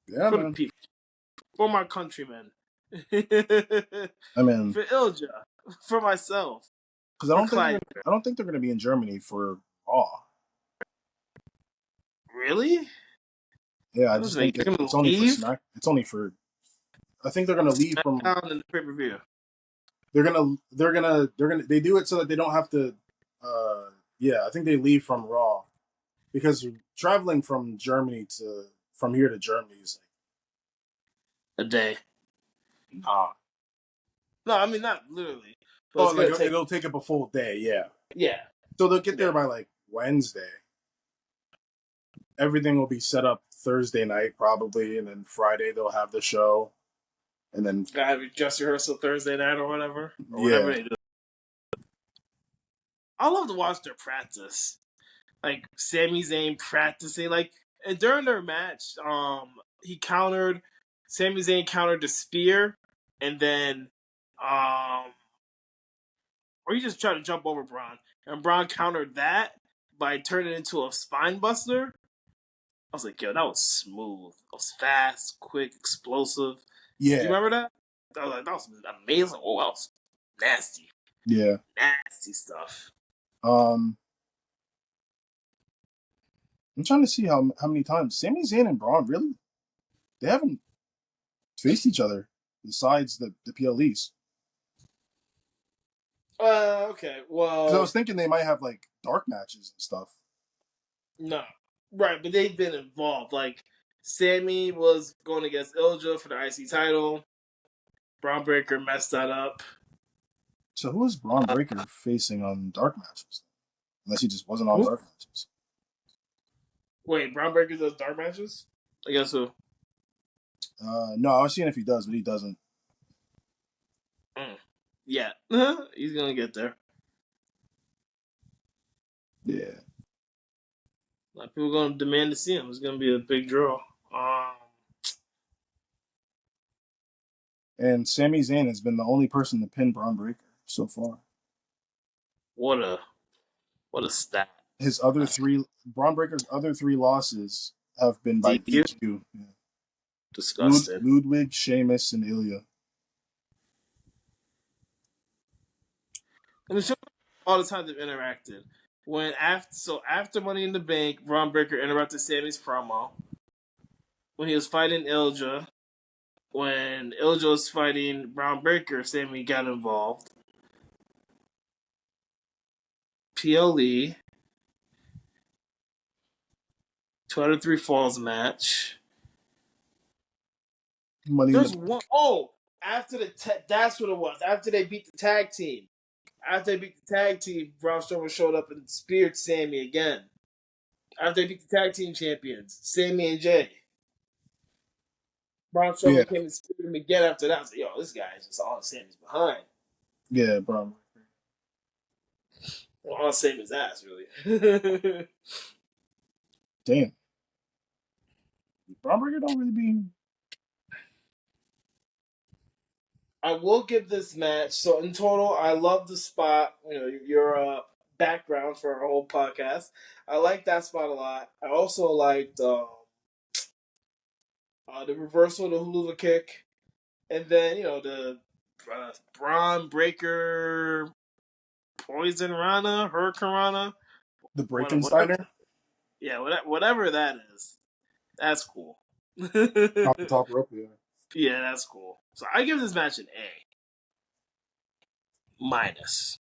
Yeah, man. For my countrymen. I mean, for Ilja. For myself. Because I don't think they're going to be in Germany for Raw. Really? Yeah, I just think it's only for Smack. It's only for. I think they're going to leave from the pay-per-view. They do it so that they don't have to. Yeah, I think they leave from Raw because traveling from here to Germany is a day. No, I mean not literally. But it'll take up a full day. Yeah. Yeah. So they'll get there by Wednesday. Everything will be set up Thursday night probably, and then Friday they'll have the show, and then have your dress rehearsal Thursday night or whatever. Whatever they do. I love to watch their practice. Sami Zayn practicing. And during their match, Sami Zayn countered the spear, and then or he just tried to jump over Braun. And Braun countered that by turning it into a spine buster. I was like, yo, that was smooth. It was fast, quick, explosive. Yeah. You remember that? I was like, that was amazing. Oh, that was nasty. Yeah. Nasty stuff. I'm trying to see how many times Sami Zayn and Braun really they haven't faced each other besides the PLEs. Okay. Well, because I was thinking they might have like dark matches and stuff. no, right, but they've been involved. Like Sammy was going against Ilja for the IC title. Braun Breaker messed that up. So who is Braun Breaker facing on dark matches? Unless he just wasn't on dark matches. Wait, Braun Breaker does dark matches? I guess so. No, I was seeing if he does, but he doesn't. Yeah, he's gonna get there. Yeah. A lot of people are gonna demand to see him. It's gonna be a big draw. And Sami Zayn has been the only person to pin Braun Breaker so far. What a stat. His other three, Braun Breaker's other three losses have been by DQ. Yeah. Disgusting. Ludwig, Sheamus, and Ilya. And the all the time they've interacted. After Money in the Bank, Braun Breaker interrupted Sammy's promo. When he was fighting Ilja, when Ilja was fighting Braun Breaker, Sammy got involved. PLE, 2 out of 3 falls match. There's one. Oh, after that's what it was. After they beat the tag team. After they beat the tag team, Braun Strowman showed up and speared Sammy again. After they beat the tag team champions, Sammy and Jay. Braun Strowman came and speared him again after that. I was like, yo, this guy is just all Sammy's behind. Yeah, Braun. Well, all Sammy's ass, really. Damn. Braun Breaker don't really be. I will give this match. So in total, I love the spot. Your background for our whole podcast. I like that spot a lot. I also liked the reversal of the hula kick, and then the Braun Breaker, Poison Rana, Hurricane Rana, the Breakensteiner. Yeah, whatever that is, that's cool. Off the top rope, yeah. Yeah, that's cool. So I give this match an A minus.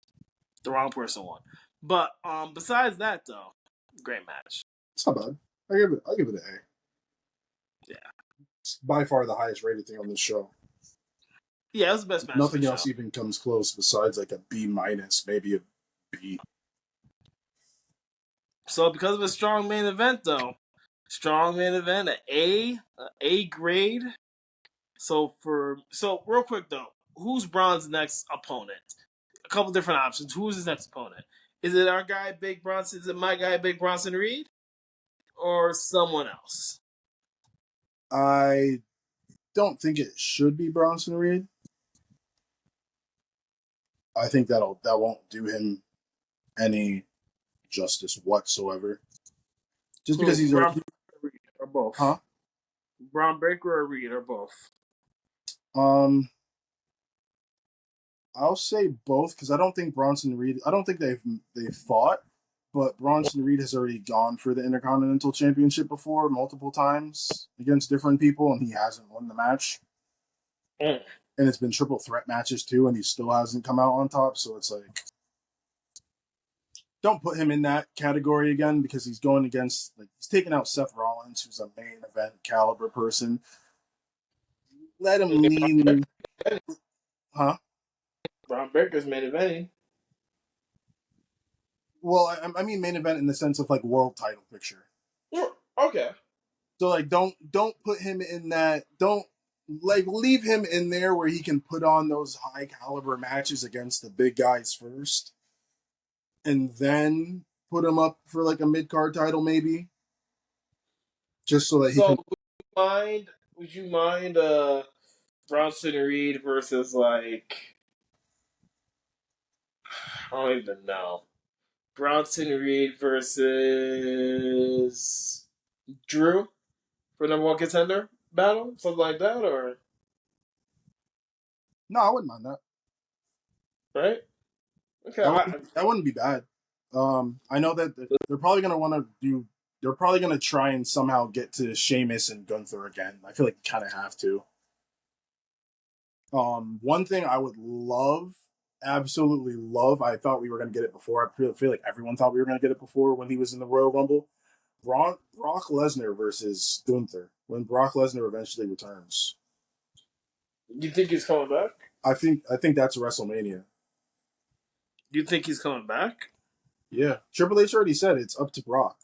The wrong person won. But besides that, though, great match. It's not bad. I give it an A. Yeah, it's by far the highest rated thing on this show. Yeah, it was the best match. Nothing else even comes close besides like a B minus, maybe a B. So because of a strong main event, though, an A grade. So real quick though, who's Braun's next opponent? A couple different options. Who's his next opponent? Is it our guy Big Bronson? Is it my guy Big Bronson Reed, or someone else? I don't think it should be Bronson Reed. I think that won't do him any justice whatsoever. Just because he's Braun Reed or both? Huh? Braun Breaker or Reed or both? I'll say both because I don't think Bronson Reed. I don't think they've fought, but Bronson Reed has already gone for the Intercontinental Championship before multiple times against different people, and he hasn't won the match. And it's been triple threat matches too, and he still hasn't come out on top. So it's like, don't put him in that category again because he's going against he's taking out Seth Rollins, who's a main event caliber person. Let him lean, huh? Braun Breaker's main eventing. Well, I mean main event in the sense of world title picture. Yeah, okay. So don't put him in that. Don't leave him in there where he can put on those high caliber matches against the big guys first, and then put him up for a mid card title maybe. Just so that he can. Would you mind Bronson Reed versus I don't even know. Bronson Reed versus Drew for number 1 contender battle? Something like that, or? No, I wouldn't mind that. Right? Okay. That wouldn't be bad. I know that they're probably going to want to do. They're probably going to try and somehow get to Sheamus and Gunther again. I feel like you kind of have to. One thing I would love absolutely love. I thought we were going to get it before. I feel like everyone thought we were going to get it before when he was in the Royal Rumble. Brock Lesnar versus Gunther when Brock Lesnar eventually returns. You think he's coming back? I think that's WrestleMania. You think he's coming back? Yeah, Triple H already said it's up to Brock.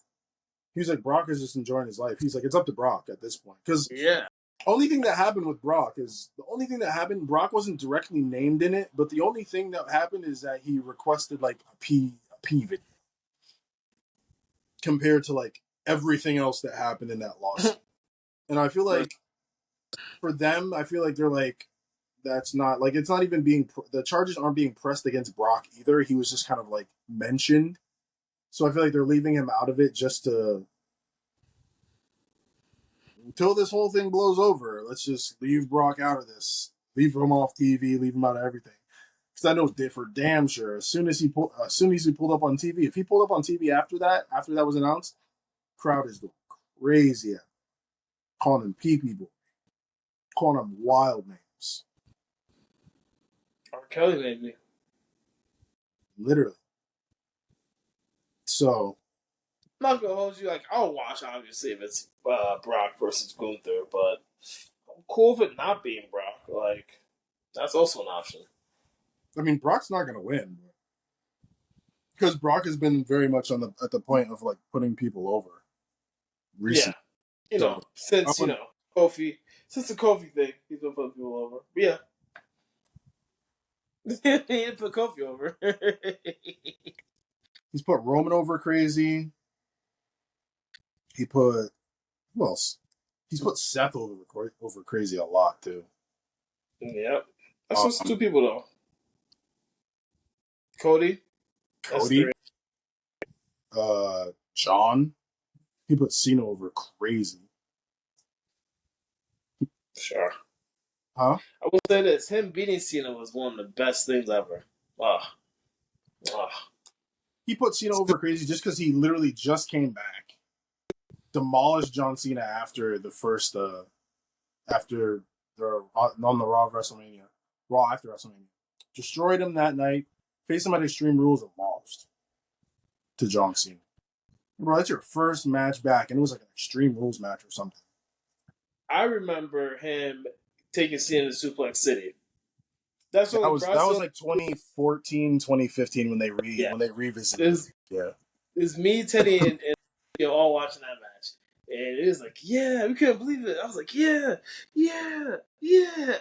He's like, Brock is just enjoying his life. He's like, it's up to Brock at this point. Because only thing that happened with Brock is Brock wasn't directly named in it, but the only thing that happened is that he requested like a P video compared to like everything else that happened in that lawsuit. And I feel like for them, I feel like they're like, that's not like, it's not even being, the charges aren't being pressed against Brock either. He was just kind of like mentioned. So I feel like they're leaving him out of it just to, until this whole thing blows over, let's just leave Brock out of this. Leave him off TV, leave him out of everything. Because I know for damn sure, as soon as he pulled up on TV, if he pulled up on TV after that was announced, crowd is going crazy at him. Calling him pee-pee boy. Calling him wild names. R. Kelly made me. Literally. So I'm not gonna hold you. Like, I'll watch obviously if it's Brock versus Gunther, but I'm cool with it not being Brock. Like, that's also an option. I mean, Brock's not gonna win because Brock has been very much at the point of like putting people over recently. Yeah, since Kofi, since the Kofi thing, he's been putting people over. But yeah. He didn't put Kofi over. He's put Roman over crazy. He put who else? He's put Seth over crazy a lot too. Yep, that's just two people though. Cody. John. He put Cena over crazy. Sure. Huh? I will say this: him beating Cena was one of the best things ever. He put Cena over crazy just because he literally just came back, demolished John Cena after the first, on the Raw after WrestleMania, destroyed him that night, faced him at Extreme Rules and lost to John Cena. Bro, that's your first match back, and it was like an Extreme Rules match or something. I remember him taking Cena to Suplex City. That was like 2014, 2015 when they revisited. It's me, Teddy, and all watching that match, and it was like, yeah, we couldn't believe it. I was like, yeah,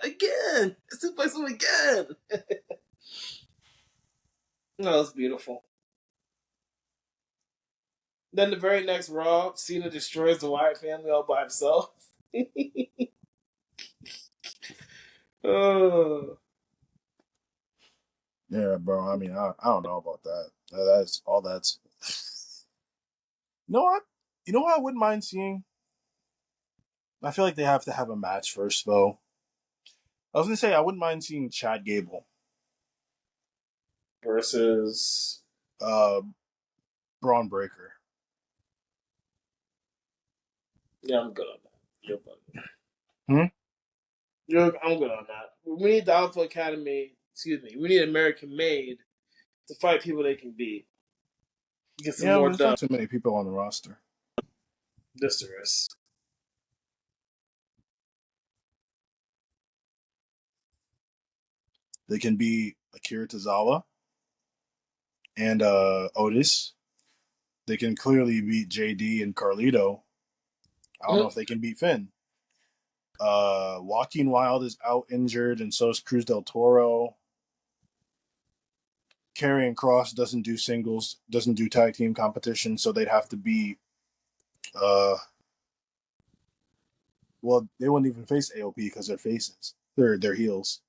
again, Suplex him again. That was beautiful. Then the very next Raw, Cena destroys the Wyatt family all by himself. Oh. Yeah, bro. I mean, I don't know about that. That's all. That's. You know what? I wouldn't mind seeing. I feel like they have to have a match first, though. I was gonna say I wouldn't mind seeing Chad Gable versus Braun Breaker. Yeah, I'm good on that. You're I'm good on that. We need the Alpha Academy. Excuse me. We need American Made to fight people they can beat. Get some more. There's not too many people on the roster. Yes, there is. They can be Akira Tozawa and Otis. They can clearly beat JD and Carlito. I don't know if they can beat Finn. Joaquin Wilde is out injured, and so is Cruz del Toro. Karrion Kross doesn't do singles, doesn't do tag team competition, so they'd have to be. Well, they wouldn't even face AOP because they're faces. They're heels.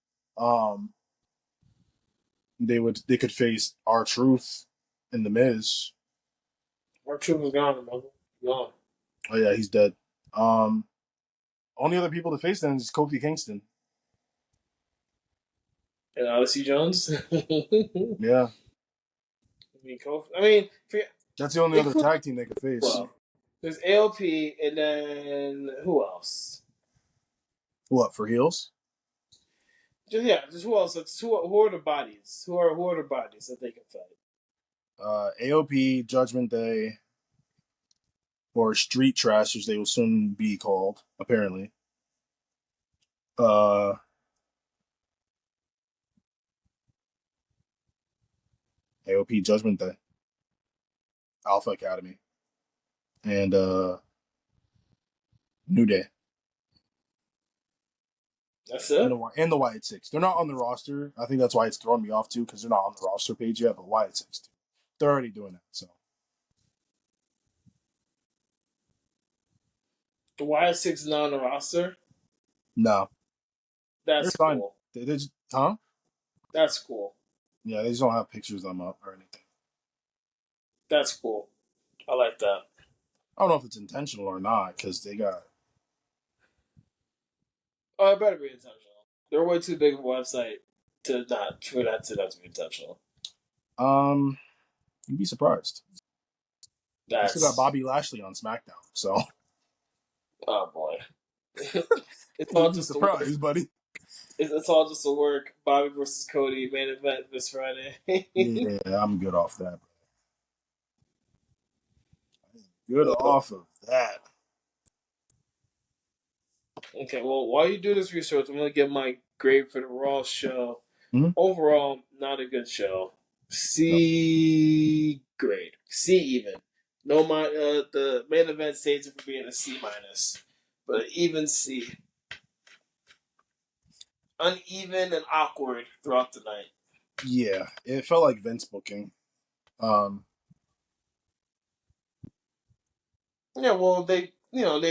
They could face R-Truth and The Miz. R-Truth is gone, brother. Gone. Oh yeah, he's dead. Only other people to face them is Kofi Kingston. And Odyssey Jones. Yeah. I mean, that's the only other tag team they could face. Well, there's AOP, and then who else? What, for heels? just who else? Who are the bodies? Who are the bodies that they can fight? AOP, Judgment Day, or Street Trash, as they will soon be called, apparently. AOP, Judgment Day, Alpha Academy, and New Day. That's it. And the Wyatt Six. They're not on the roster. I think that's why it's throwing me off too, because they're not on the roster page yet. But Wyatt Six, too. They're already doing that. So The Wyatt Six is not on the roster. no, That's cool. They just, huh? That's cool. Yeah, they just don't have pictures of them up or anything. That's cool. I like that. I don't know if it's intentional or not, because they got. Oh, it better be intentional. They're way too big of a website for that to not be intentional. You'd be surprised. They still got Bobby Lashley on SmackDown, so. Oh boy, it's all just surprise, buddy. It's all just a work. Bobby versus Cody main event this Friday. Yeah, I'm good off that. Good off of that. Okay, well, while you do this research, I'm gonna give my grade for the Raw show. Mm-hmm. Overall, not a good show. C grade. C even. No, the main event states it for being a C minus, but an even C. Uneven and awkward throughout the night. Yeah, it felt like Vince booking. Yeah, well, they've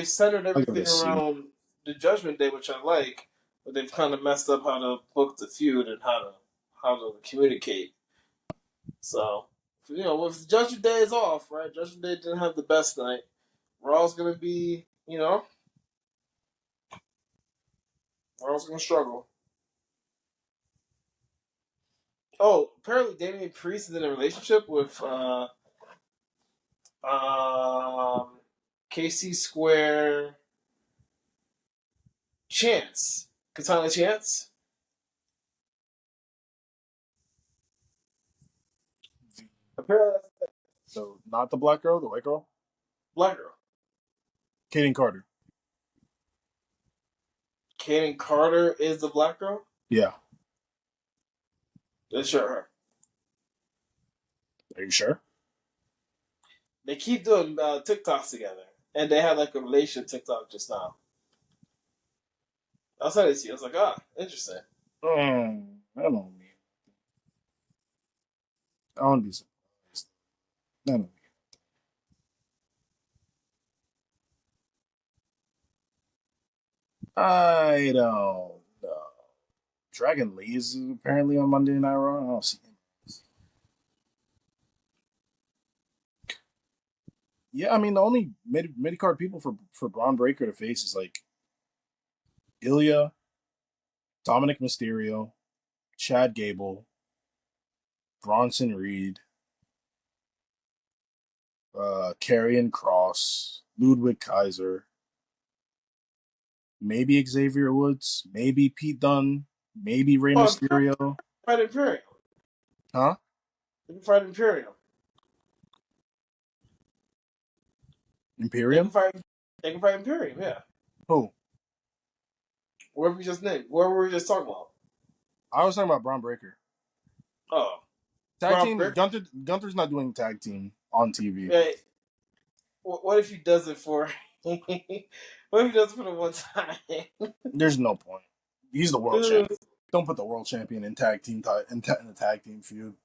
centered everything around the Judgment Day, which I like, but they've kind of messed up how to book the feud and how to communicate. So, if the Judgment Day is off, right? Judgment Day didn't have the best night. Raw's gonna be, Raw's gonna struggle. Oh, apparently Damian Priest is in a relationship with KC Square Chance. Katana Chance? Apparently so not the black girl, the white girl? Black girl. Kaden Carter. Kaden Carter is the black girl? Yeah. That's sure her. Are you sure? They keep doing TikToks together. And they had like a relationship TikTok just now. I was trying to see. I was like, interesting. I don't know. I wouldn't be surprised. I don't know. Dragon Lee is apparently on Monday Night Raw. I don't see him. Yeah, I mean the only mid card people for Braun Breaker to face is like Ilya, Dominic Mysterio, Chad Gable, Bronson Reed, Karrion Kross, Ludwig Kaiser, maybe Xavier Woods, maybe Pete Dunne, maybe Rey Mysterio. Fight Imperium. Huh? They can fight Imperium. Imperium? They can fight Imperium, yeah. Who? Whoever we just named. Whoever we were just talking about. I was talking about Braun Breaker. Oh. Tag team? Gunther's not doing tag team on TV. Yeah. What if he does it for... what if he does it for the one time? There's no point. He's the world champion. Don't put the world champion in tag team in the tag team feud.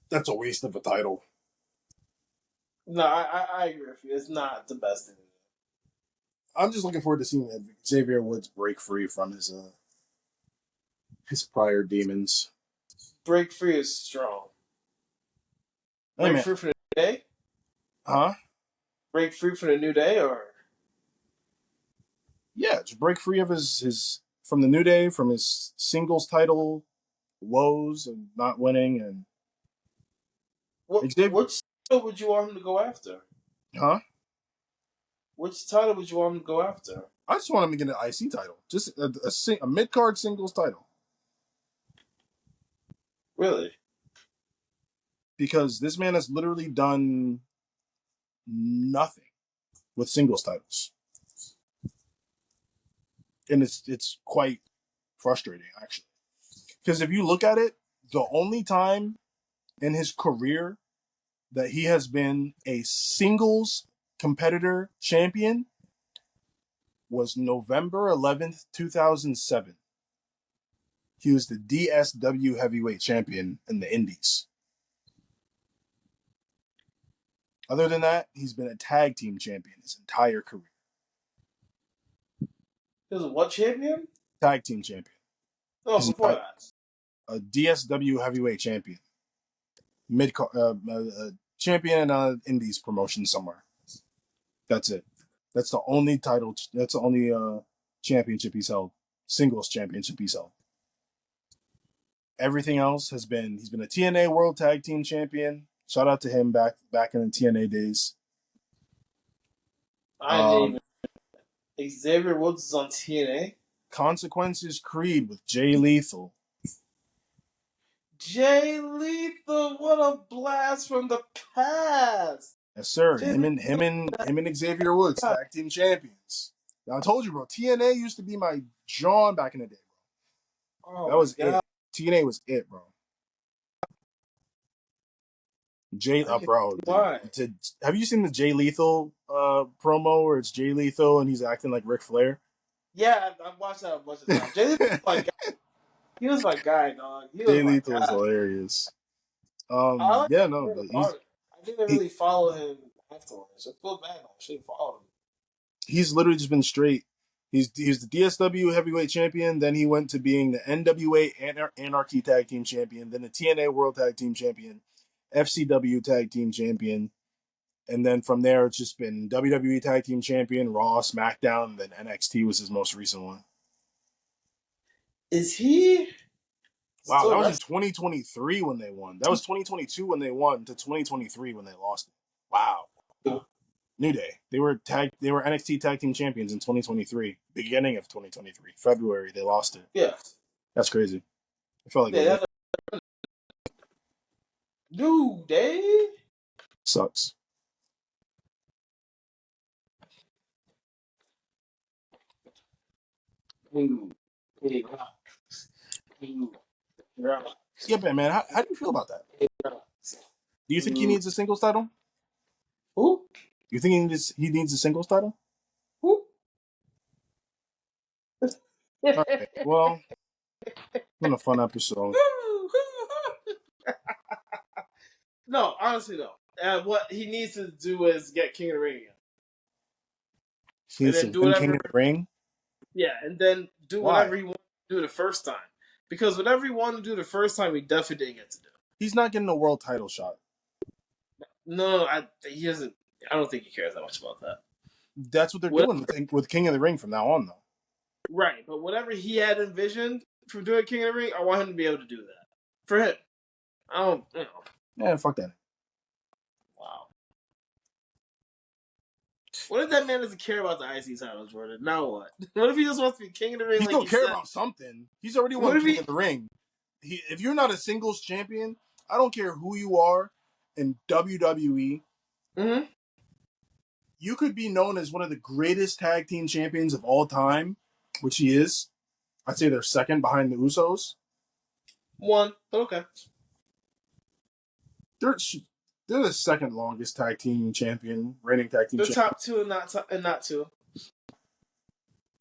That's a waste of a title. No, I agree with you. It's not the best thing. I'm just looking forward to seeing Xavier Woods break free from his prior demons. Break free is strong. Break free for the New Day? Huh? Break free for the New Day, or? Yeah, just break free of his from the New Day, from his singles title woes and not winning, and which title would you want him to go after? Huh? Which title would you want him to go after? I just want him to get an IC title, just a mid card singles title. Really? Because this man has literally done nothing with singles titles, and it's quite frustrating actually. Because if you look at it, the only time in his career that he has been a singles competitor champion was November 11th, 2007. He was the DSW heavyweight champion in the Indies. Other than that, he's been a tag team champion his entire career. He was a what champion? Tag team champion. No, before that. A DSW heavyweight champion. Champion in Indies promotion somewhere. That's it. That's the only title. That's the only championship he's held. Singles championship he's held. Everything else he's been a TNA World Tag Team Champion. Shout out to him back in the TNA days. Xavier Woods is on TNA. Consequences Creed with Jay Lethal. Jay Lethal, what a blast from the past! Yes, sir. Him and Xavier Woods, tag team champions. Now, I told you, bro. TNA used to be my John back in the day, bro. Oh, that was it. TNA was it, bro. Bro. Why? Have you seen the Jay Lethal promo where it's Jay Lethal and he's acting like Ric Flair? Yeah, I've watched that a bunch of times. Jay Lethal was my guy. He was my guy, dog. Jay Lethal is hilarious. I didn't really follow him afterwards. I feel bad. I should have followed him. He's literally just been straight. He's the DSW heavyweight champion. Then he went to being the NWA Anarchy Tag Team Champion. Then the TNA World Tag Team Champion, FCW Tag Team Champion, and then from there it's just been WWE Tag Team Champion, Raw, SmackDown, and then NXT was his most recent one. Is he? Wow, that was in 2023 when they won. That was 2022 when they won to 2023 when they lost it. Wow. New Day. They were NXT Tag Team Champions in 2023. Beginning of 2023. February, they lost it. Yeah. That's crazy. I felt like New Day? Sucks. Yeah, man. How do you feel about that? Do you think he needs a singles title? Who? You think he needs a singles title? Who? All right. Well, it's been a fun episode. No, honestly, no. What he needs to do is get King of the Ring again. He needs to win King of the Ring? Yeah, and then do whatever he wanted to do the first time. Because whatever he wanted to do the first time, he definitely didn't get to do. He's not getting a world title shot. No, he doesn't. I don't think he cares that much about that. That's what they're doing with King of the Ring from now on, though. Right, but whatever he had envisioned from doing King of the Ring, I want him to be able to do that. For him. I don't, Yeah, fuck that. Wow. What if that man doesn't care about the IC title, Jordan? Now what? What if he just wants to be King of the Ring? He don't care about something. He's already won King of the Ring. If you're not a singles champion, I don't care who you are in WWE. Mm-hmm. You could be known as one of the greatest tag team champions of all time, which he is. I'd say they're second behind the Usos. One, but okay. They're the second longest tag team champion, reigning tag team champion. They're top two and not two.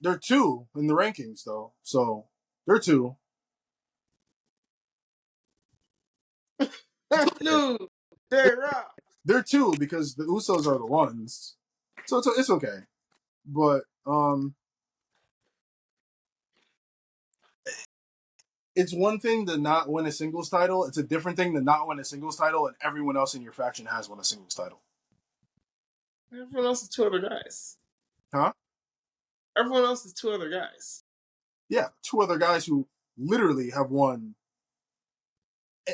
They're two in the rankings, though. So, they're two. No, they're right. They're two because the Usos are the ones. So it's okay. But, it's one thing to not win a singles title. It's a different thing to not win a singles title and everyone else in your faction has won a singles title. Everyone else is two other guys. Huh? Everyone else is two other guys. Yeah, two other guys who literally have won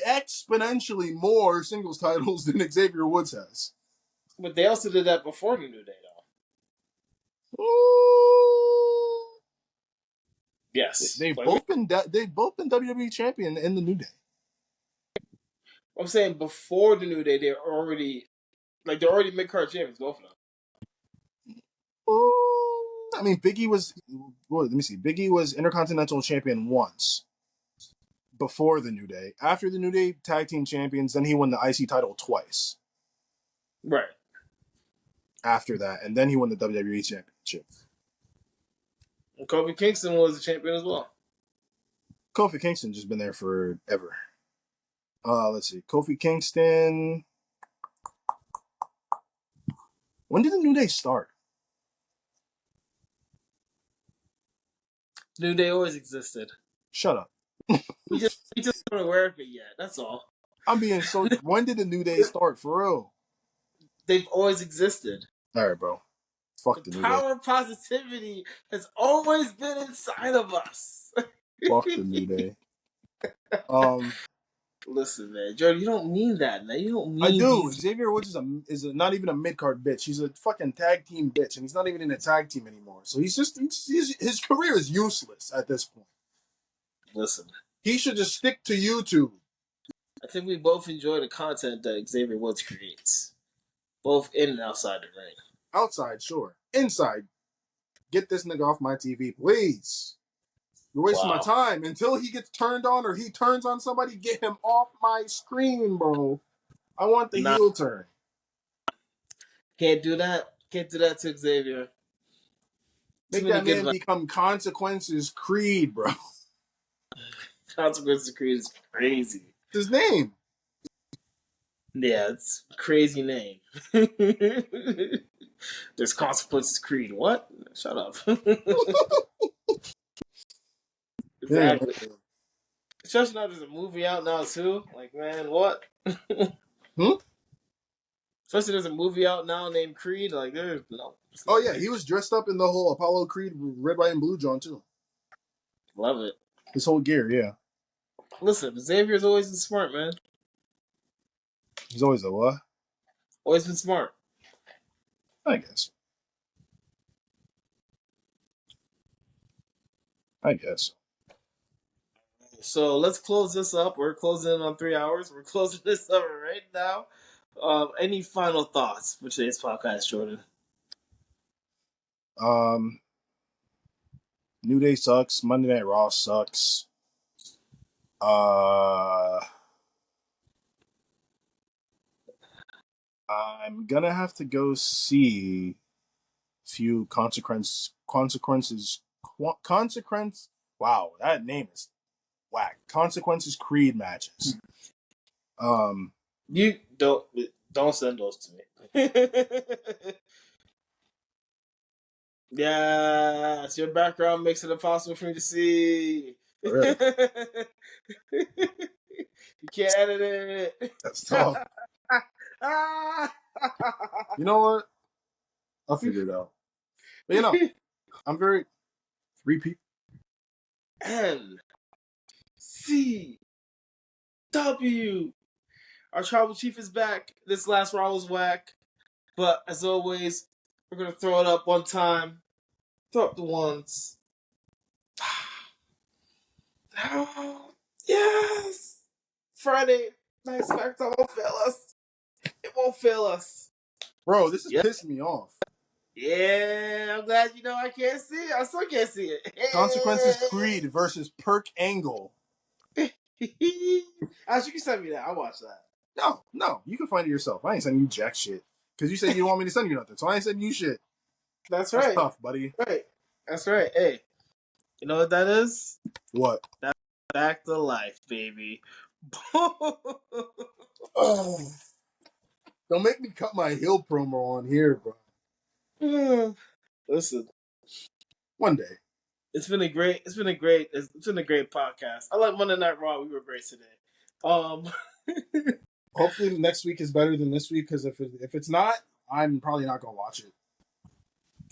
exponentially more singles titles than Xavier Woods has. But they also did that before the New Day, though. Ooh. Yes. They've both been WWE champion in the New Day. I'm saying before the New Day, they're already mid-card champions, both of them. I mean, Big E was. Well, let me see. Big E was Intercontinental Champion once before the New Day. After the New Day, Tag Team Champions. Then he won the IC title twice. Right. After that, and then he won the WWE Championship. And Kofi Kingston was a champion as well. Kofi Kingston just been there forever. Let's see. Kofi Kingston. When did the New Day start? New Day always existed. Shut up. we just weren't aware of it yet. That's all. I'm being so. When did the New Day start for real? They've always existed. All right, bro. Fuck the New Day. Power of positivity has always been inside of us. Fuck the New Day. Listen, man, Jordan, you don't mean that, man. You don't mean. I do. Xavier Woods is not even a mid card bitch. He's a fucking tag team bitch, and he's not even in a tag team anymore. So he's his career is useless at this point. Listen, he should just stick to YouTube. I think we both enjoy the content that Xavier Woods creates, both in and outside the ring. Outside, sure. Inside, get this nigga off my TV, please. You're wasting my time. Until he gets turned on or he turns on somebody, get him off my screen, bro. I want the heel turn. Can't do that. Can't do that to Xavier. Make that man become Consequences Creed, bro. Consequences Creed is crazy. His name. Yeah, it's a crazy name. There's Consequences Creed. What? Shut up. Exactly. Yeah. Especially now there's a movie out now too. Like, man, what? Especially there's a movie out now named Creed. Like, there's no. Oh yeah, he was dressed up in the whole Apollo Creed red, white, and blue John too. Love it. His whole gear, yeah. Listen, Xavier's always been smart, man. He's always a what? Always been smart. I guess. So let's close this up. We're closing in on 3 hours. We're closing this up right now. Any final thoughts for today's podcast, Jordan? New Day sucks. Monday Night Raw sucks. I'm gonna have to go see a few consequence. Wow, that name is whack. Consequences Creed matches. You don't send those to me. Yes, your background makes it impossible for me to see. Really? You can't edit it. That's tough. You know what? I'll figure it out. But you know, I'm very repeat. NCW. Our tribal chief is back. This last round was whack. But as always, we're going to throw it up one time. Throw up the ones. Yes! Friday Night SmackDown won't fail us. It won't fail us. Bro, this is pissing me off. Yeah, I'm glad you know I can't see it. I still can't see it. Consequences Creed versus Perk Angle. Ash, you can send me that. I'll watch that. No. You can find it yourself. I ain't sending you jack shit. Because you said you didn't want me to send you nothing. So I ain't sending you shit. That's right. That's tough, buddy. Right. That's right. Hey, you know what that is? What? That's back to life, baby. Oh. Don't make me cut my heel promo on here, bro. Listen. One day. It's been a great podcast. I like Monday Night Raw. We were great today. Hopefully next week is better than this week, because if it's not, I'm probably not gonna watch it.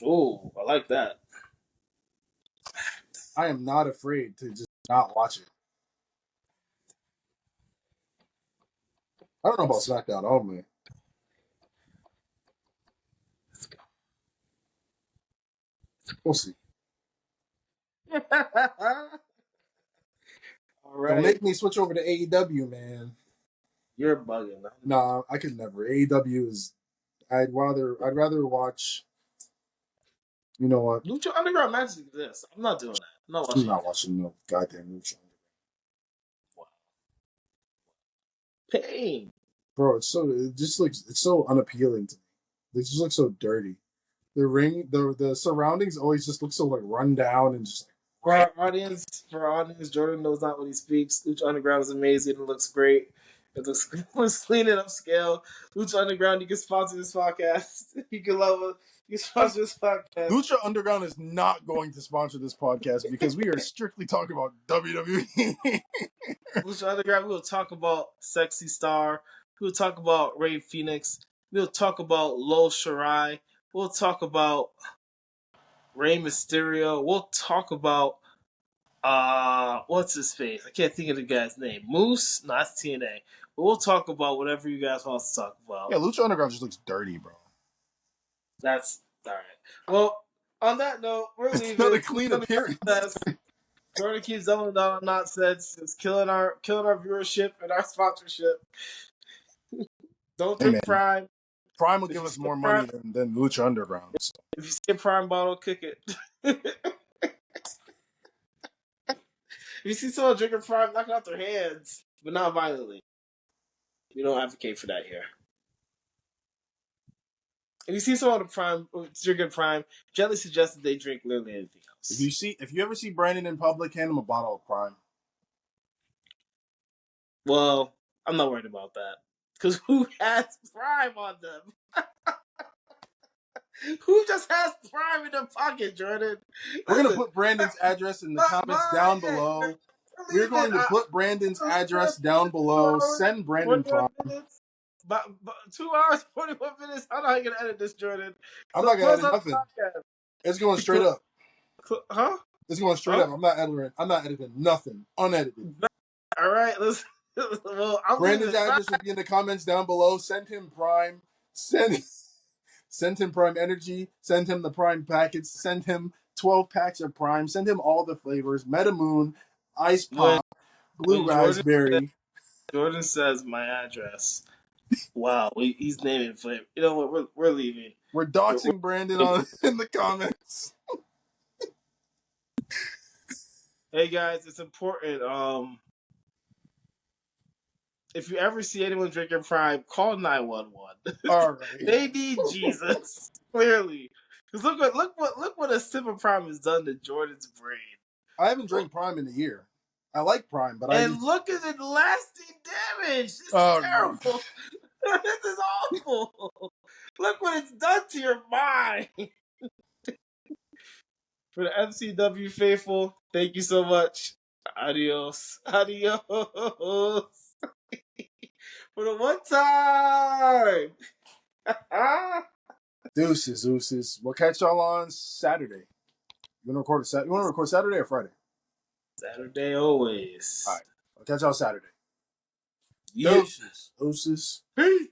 Oh, I like that. I am not afraid to just not watch it. I don't know about SmackDown. Oh man. We'll see. All right. Don't make me switch over to AEW, man. You're bugging. Nah, I could never. AEW is. I'd rather watch. You know what? Lucha Underground matches exist. I'm not doing that. I'm not watching no goddamn Lucha. Wow. Pain. Bro, it's so unappealing to me. They just look so dirty. The ring, the surroundings always just look so like run down and just. For our audience, Jordan knows not what he speaks. Lucha Underground is amazing. It looks great. It looks clean and upscale. Lucha Underground, you can sponsor this podcast. You can love it. You can sponsor this podcast. Lucha Underground is not going to sponsor this podcast because we are strictly talking about WWE. Lucha Underground, we will talk about Sexy Star. We will talk about Rey Fenix. We'll talk about Lo Shirai. We'll talk about Rey Mysterio. We'll talk about what's his face? I can't think of the guy's name. Moose? No, that's TNA. But we'll talk about whatever you guys want to talk about. Yeah, Lucha Underground just looks dirty, bro. That's all right. Well, on that note, we're leaving. It's not a clean appearance. Jordan keeps doubling down on nonsense. It's killing our viewership and our sponsorship. Don't drink Prime. Prime will give us more money than Lucha Underground. So. If you see a Prime bottle, kick it. If you see someone drinking Prime, knock it out their hands, but not violently. We don't advocate for that here. If you see someone drinking Prime, gently suggest that they drink literally anything else. If you ever see Brandon in public, hand him a bottle of Prime. Well, I'm not worried about that. Because who has Prime on them? Who just has Prime in their pocket, Jordan? We're going to put Brandon's address in the comments down below. We're going to put Brandon's address down below. Send Brandon Prime. But 2 hours, 41 minutes. I don't know how you're going to edit this, Jordan. I'm not going to edit nothing. It's going straight up. Huh? It's going straight up. I'm not editing nothing. Unedited. All right, let's. Well, Brandon's address will be in the comments down below. Send him Prime. Send him Prime Energy. Send him the Prime packets. Send him 12 packs of Prime. Send him all the flavors: Meta Moon, Ice Pop, Blue Raspberry. Jordan says my address. Wow, he's naming flavor. You know what? We're leaving. We're doxing Brandon in the comments. Hey guys, it's important. If you ever see anyone drinking Prime, call 911. All right. They need Jesus. Clearly, because look what a sip of Prime has done to Jordan's brain. I haven't drank Prime in a year. I like Prime, but look at the lasting damage. This is terrible. This is awful. Look what it's done to your mind. For the MCW faithful, thank you so much. Adios. For the one time. Deuces. We'll catch y'all on Saturday. You want to record Saturday or Friday? Saturday always. All right. I'll catch y'all Saturday. Deuces. Deuces. Peace.